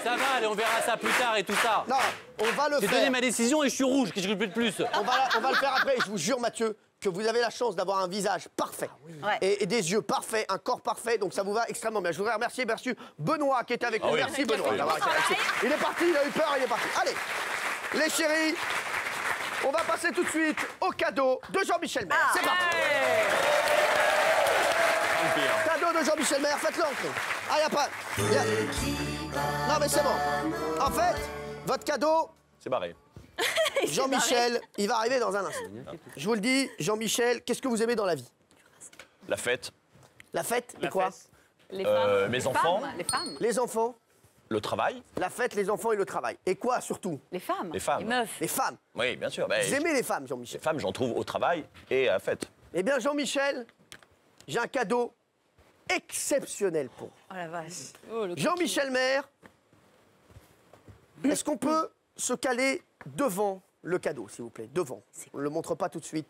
Ça va, allez, on verra ça plus tard et tout ça. Non, on va le J'ai faire. donné ma décision et je suis rouge, qu'est-ce que je veux de plus? On va le faire après. Je vous jure, Mathieu, que vous avez la chance d'avoir un visage parfait et des yeux parfaits, un corps parfait. Donc ça vous va extrêmement bien. Je voudrais remercier Benoît qui était avec nous. Merci Benoît. Il est parti, il a eu peur, il est parti. Allez, les chéris, on va passer tout de suite au cadeau de Jean-Michel Maire. C'est parti. Cadeau de Jean-Michel Maire, faites-le entrer. Ah, il n'y a pas... Non, mais c'est bon. En fait, votre cadeau... C'est barré. Jean-Michel, il va arriver dans un instant. Je vous le dis, Jean-Michel, qu'est-ce que vous aimez dans la vie? La fête. La fête et quoi? Les femmes. Mes enfants. Les femmes. Les enfants. Le travail. La fête, les enfants et le travail. Et quoi surtout? Les femmes. Les femmes. Les meufs. Les femmes. Oui, bien sûr. Vous aimez les femmes, Jean-Michel? Les femmes, j'en trouve au travail et à la fête. Eh bien, Jean-Michel, j'ai un cadeau exceptionnel pour vous. Oh la vache. Oh, Jean-Michel Maire, est-ce qu'on peut se caler devant le cadeau, s'il vous plaît? Devant. On ne le montre pas tout de suite.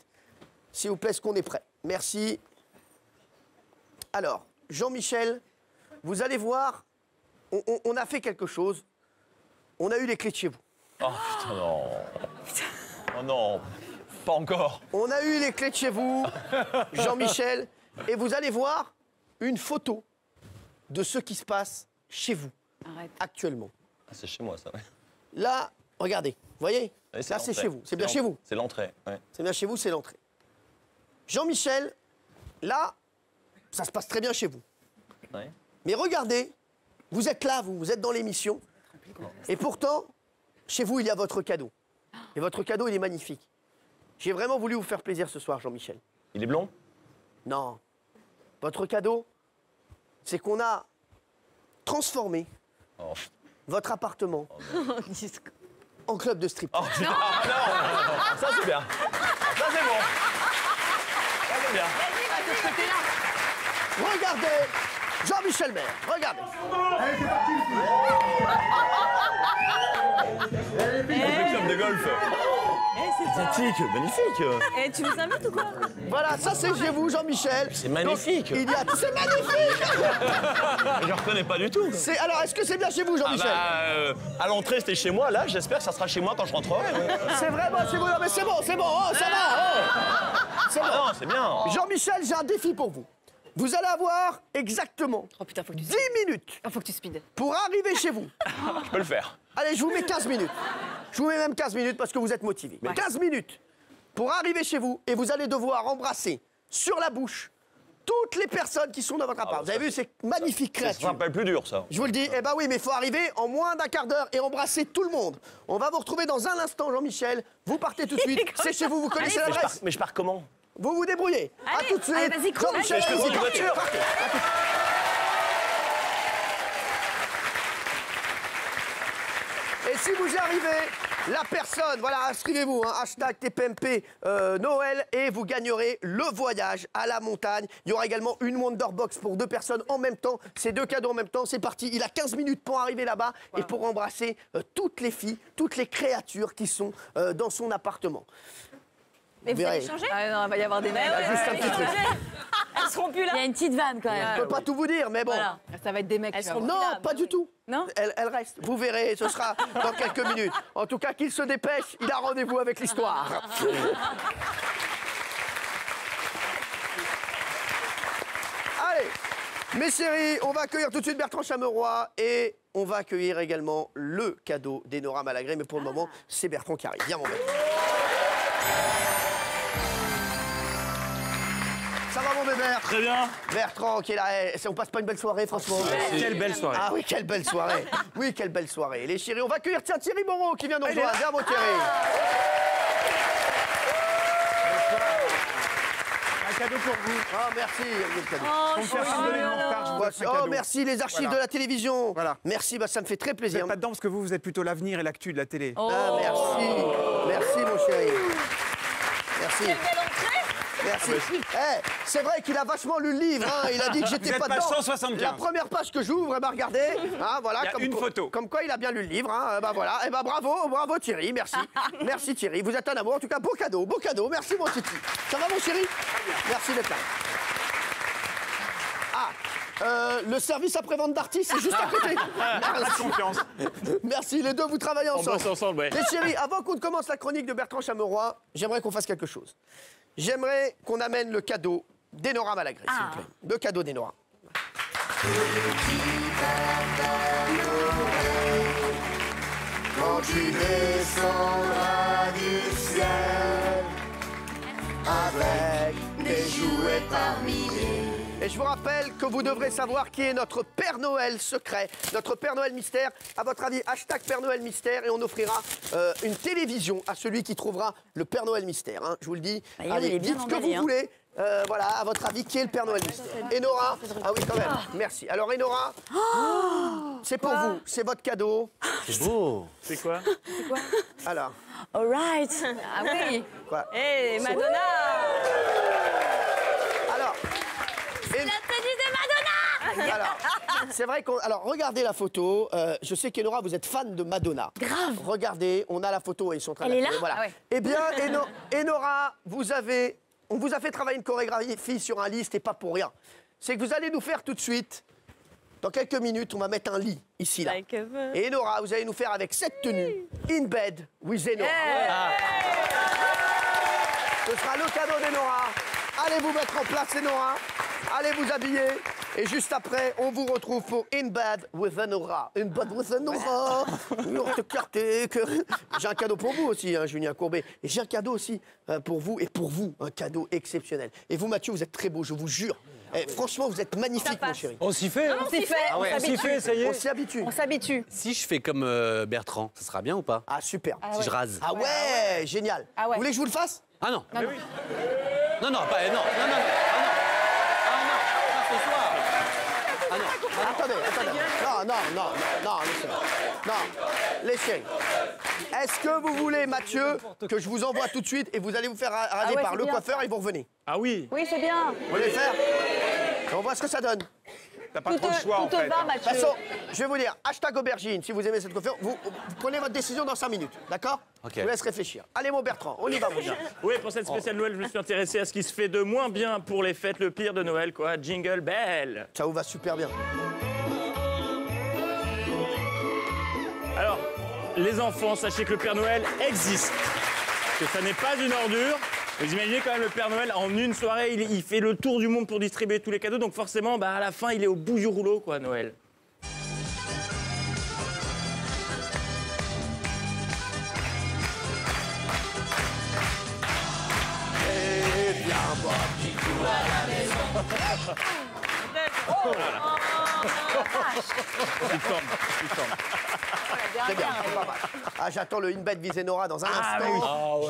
S'il vous plaît, est-ce qu'on est prêt? Merci. Alors, Jean-Michel, vous allez voir, on a fait quelque chose. On a eu les clés de chez vous. Oh putain, non. Oh non, pas encore. On a eu les clés de chez vous, Jean-Michel, et vous allez voir une photo de ce qui se passe chez vous, actuellement. Ah, c'est chez moi, ça, ouais. Là, regardez, vous voyez? Oui, là, c'est chez vous. C'est bien chez vous. C'est l'entrée, ouais. C'est bien chez vous, c'est l'entrée. Jean-Michel, là, ça se passe très bien chez vous. Ouais. Mais regardez, vous êtes là, vous êtes dans l'émission. Et pourtant, chez vous, il y a votre cadeau. Et votre cadeau, il est magnifique. J'ai vraiment voulu vous faire plaisir ce soir, Jean-Michel. Il est blond? Non. Votre cadeau, c'est qu'on a transformé votre appartement en club de strip. Oh, non, ça c'est bien. Ça c'est bon. Ça c'est bien. Regardez Jean-Michel Maire, regardez. Allez, c'est parti. Le club de golf. Sympathique, magnifique. Et tu nous invites ou quoi? Voilà, ça c'est chez vous, Jean-Michel. C'est magnifique. Donc, c'est magnifique. Je reconnais pas du tout. Alors, est-ce que c'est bien chez vous, Jean-Michel? À l'entrée, c'était chez moi. Là, j'espère que ça sera chez moi quand je rentrerai. C'est vraiment chez vous. Non, mais c'est bon, oh, ça va. C'est bon. Non, c'est bien. Jean-Michel, j'ai un défi pour vous. Vous allez avoir exactement 10 minutes. Faut que tu speed. Pour arriver chez vous. Je peux le faire. Allez, je vous mets 15 minutes. Je vous mets même 15 minutes parce que vous êtes motivés. 15 minutes pour arriver chez vous et vous allez devoir embrasser sur la bouche toutes les personnes qui sont dans votre appart. Vous avez vu, c'est magnifique créature. Ça s'appelle plus dur, ça. Je vous le dis, eh ben oui, mais il faut arriver en moins d'un quart d'heure et embrasser tout le monde. On va vous retrouver dans un instant, Jean-Michel. Vous partez tout de suite. C'est chez vous, vous connaissez l'adresse. Mais je pars comment? Vous vous débrouillez. À tout de suite. Vas-y, cours. Jean-Michel, Je peux prendre une voiture. Et si vous y arrivez, la personne, voilà, inscrivez-vous, hein, hashtag TPMP Noël, et vous gagnerez le voyage à la montagne. Il y aura également une Wonderbox pour 2 personnes en même temps. C'est 2 cadeaux en même temps, c'est parti. Il a 15 minutes pour arriver là-bas et pour embrasser toutes les filles, toutes les créatures qui sont dans son appartement. Mais vous allez changer? Non, il va y avoir des mecs. Juste un petit truc. Elles seront plus là. Il y a une petite vanne quand même. Je peux pas tout vous dire, mais bon. Voilà. Ça va être des mecs. Elles seront Non, pas du tout. Non? Elle reste. Vous verrez, ce sera dans quelques minutes. En tout cas, qu'il se dépêche, il a rendez-vous avec l'histoire. Allez, mes chéris, on va accueillir tout de suite Bertrand Chameroy et on va accueillir également le cadeau d'Enora Malagré. Mais pour le moment, c'est Bertrand qui arrive. Viens, mon mec. Ça va, mon bébé? Très bien. Bertrand qui est là. On passe pas une belle soirée, franchement. Quelle belle soirée. Ah oui, quelle belle soirée. Oui, quelle belle soirée. Les chéris, on va accueillir Thierry Moreau qui vient nous rejoindre. Viens, mon Thierry. Un cadeau pour vous. Ah, merci. Oh, merci, les archives de la télévision. Voilà. Merci, bah, ça me fait très plaisir. Vous n'êtes pas dedans parce que vous êtes plutôt l'avenir et l'actu de la télé. Ah, merci. Merci, mon chéri. Merci. Quelle belle entrée. Merci. C'est vrai qu'il a vachement lu le livre. Hein. Il a dit que j'étais pas dedans. 175. La première page que j'ouvre, eh ben, regardez. Hein, voilà, Il y a une photo. Comme quoi il a bien lu le livre. Hein. Ben, voilà. Eh ben, bravo Thierry. Merci. Merci Thierry. Vous êtes un amour. En tout cas, beau cadeau. Merci mon Titi. Ça va mon chéri? Merci d'être là. Le service après-vente d'artistes, c'est juste à côté. Merci. Confiance. Merci, les deux, vous travaillez ensemble. On bosse ensemble, ouais. Les chéris, avant qu'on ne commence la chronique de Bertrand Chameroy, j'aimerais qu'on fasse quelque chose. J'aimerais qu'on amène le cadeau d'Enora Malagré, s'il vous plaît. Le cadeau d'Enora. Quand tu descendras du ciel avec des jouets par milliers. Et je vous rappelle que vous devrez savoir qui est notre Père Noël secret, notre Père Noël mystère. À votre avis, hashtag Père Noël mystère et on offrira une télévision à celui qui trouvera le Père Noël mystère. Hein, je vous le dis. Allez, dites ce que vous voulez. Voilà, à votre avis, qui est le Père Noël mystère? Enora? Ah oui, quand même. Merci. Alors, Enora, c'est pour vous. C'est votre cadeau. C'est beau. C'est quoi? Alors. All right. Ah oui. Quoi? Hey, Madonna. Alors. La tenue de Madonna. Alors, c'est vrai qu'on... Alors, regardez la photo. Je sais qu'Enora, vous êtes fan de Madonna. Grave. Regardez, on a la photo et ils sont en train de Elle est la là. voilà. Ah ouais. Eh bien, Enora, on vous a fait travailler une chorégraphie sur un lit, c'était pas pour rien. C'est que vous allez nous faire tout de suite, dans quelques minutes, on va mettre un lit ici, là. Et Enora, vous allez nous faire avec cette tenue, In Bed with Enora. Ce sera le cadeau d'Enora. Allez vous mettre en place, Enora. Allez vous habiller. Et juste après, on vous retrouve pour In Bed with Enora. In Bed with Enora. J'ai un cadeau pour vous aussi, hein, Julien Courbet. Et j'ai un cadeau aussi pour vous et pour vous, un cadeau exceptionnel. Et vous, Mathieu, vous êtes très beau, je vous jure. Franchement, vous êtes magnifique, mon chéri. On s'y fait. On s'y fait. Ah ouais, on s'y fait, ça y est. On s'y habitue. On s'habitue. Si je fais comme Bertrand, ça sera bien ou pas? Ah, super. Si je rase. Ah ouais, génial. Ah ouais. Vous voulez que je vous le fasse? Ah non. Mais oui. Non, non, pas. Non, non, non. Ah non. Ah non. Pas ce soir. Attendez. Non, laissez. Est-ce que vous voulez, Mathieu, que je vous envoie tout de suite et vous allez vous faire raser par le coiffeur et vous revenez? Ah oui. Oui, c'est bien. Vous voulez le faire? On voit ce que ça donne. T'as pas trop le choix, en fait. De toute façon, je vais vous dire, #aubergine, si vous aimez cette coiffure, vous prenez votre décision dans 5 minutes, d'accord? Je vous laisse réfléchir. Allez, mon Bertrand, on y va, mon gars. Oui, pour cette spéciale Noël, je me suis intéressé à ce qui se fait de moins bien pour les fêtes, le pire de Noël, quoi. Jingle Bell. Ça vous va super bien. Alors, les enfants, sachez que le Père Noël existe. Que ça n'est pas une ordure. Vous imaginez quand même le Père Noël, en une soirée, il fait le tour du monde pour distribuer tous les cadeaux. Donc forcément, à la fin, il est au bout du rouleau, quoi, Noël. Et viens voir petit coup à la maison. Très bien, c'est pas mal. Ah, j'attends le In-Bed Visenora dans un instant. oui.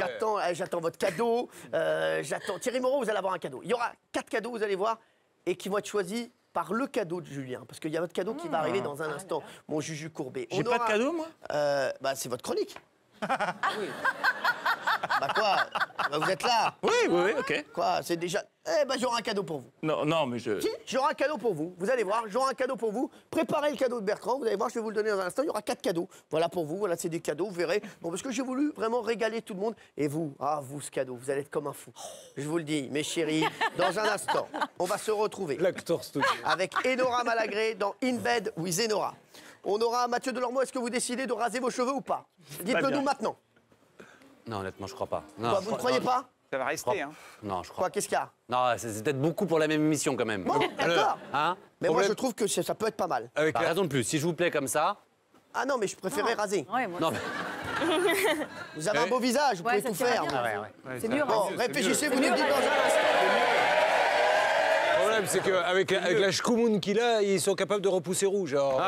J'attends votre cadeau. J'attends Thierry Moreau, vous allez avoir un cadeau. Il y aura 4 cadeaux, vous allez voir, et qui vont être choisis par le cadeau de Julien. Parce qu'il y a votre cadeau qui va arriver dans un instant, mon Juju courbé. J'ai pas de cadeau, moi C'est votre chronique. Quoi vous êtes là. Oui, ok. Quoi, c'est déjà... j'aurai un cadeau pour vous. Non, mais je... Si, j'aurai un cadeau pour vous. Vous allez voir, j'aurai un cadeau pour vous. Préparez le cadeau de Bertrand. Vous allez voir, je vais vous le donner dans un instant. Il y aura 4 cadeaux. Voilà pour vous. Voilà, c'est des cadeaux, vous verrez. Bon, parce que j'ai voulu vraiment régaler tout le monde. Et vous, vous, ce cadeau, vous allez être comme un fou. Je vous le dis, mes chéris, dans un instant, on va se retrouver. L'acteur studio. Avec Enora Malagré dans In-Bed with Enora. On aura Mathieu Delormeau. Est-ce que vous décidez de raser vos cheveux ou pas? Dites-le nous maintenant. Non, honnêtement, je crois pas. Non, Quoi, vous ne croyez pas? Ça va rester, hein. Non, je crois Quoi, qu'est-ce qu'il y a? Non, c'est peut-être beaucoup pour la même émission, quand même. Bon, d'accord. Hein? Mais moi, je trouve que ça peut être pas mal. Avec raison de plus. Si je vous plais comme ça... Ah non, mais je préférais raser. Ouais, moi Non, mais... Vous avez un beau visage, vous pouvez tout faire. C'est dur. Bon, réfléchissez, vous nous dites dans un instant. Le problème, c'est qu'avec la schkoumoun qu'il a, ils sont capables de repousser rouge. Alors,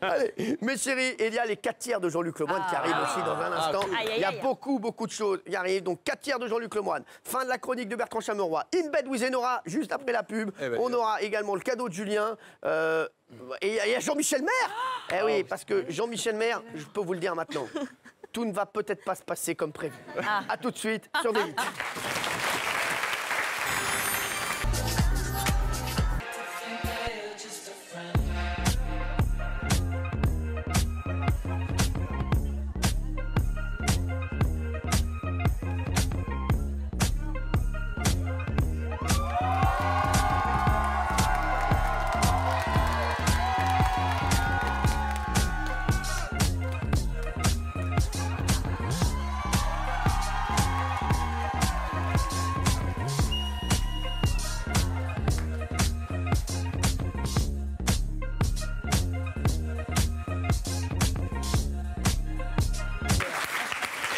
Allez, mes chéris, il y a les 4 tiers de Jean-Luc Lemoyne qui arrivent aussi dans un instant. Cool. Il y a beaucoup de choses qui arrivent. Donc 4 tiers de Jean-Luc Lemoyne. Fin de la chronique de Bertrand Chameroy. In-Bed with Enora, juste après la pub. On aura également le cadeau de Julien. Et il y a Jean-Michel Maire. Eh oui, parce que Jean-Michel Maire, je peux vous le dire maintenant, tout ne va peut-être pas se passer comme prévu. A tout de suite sur V8.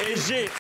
Et j'ai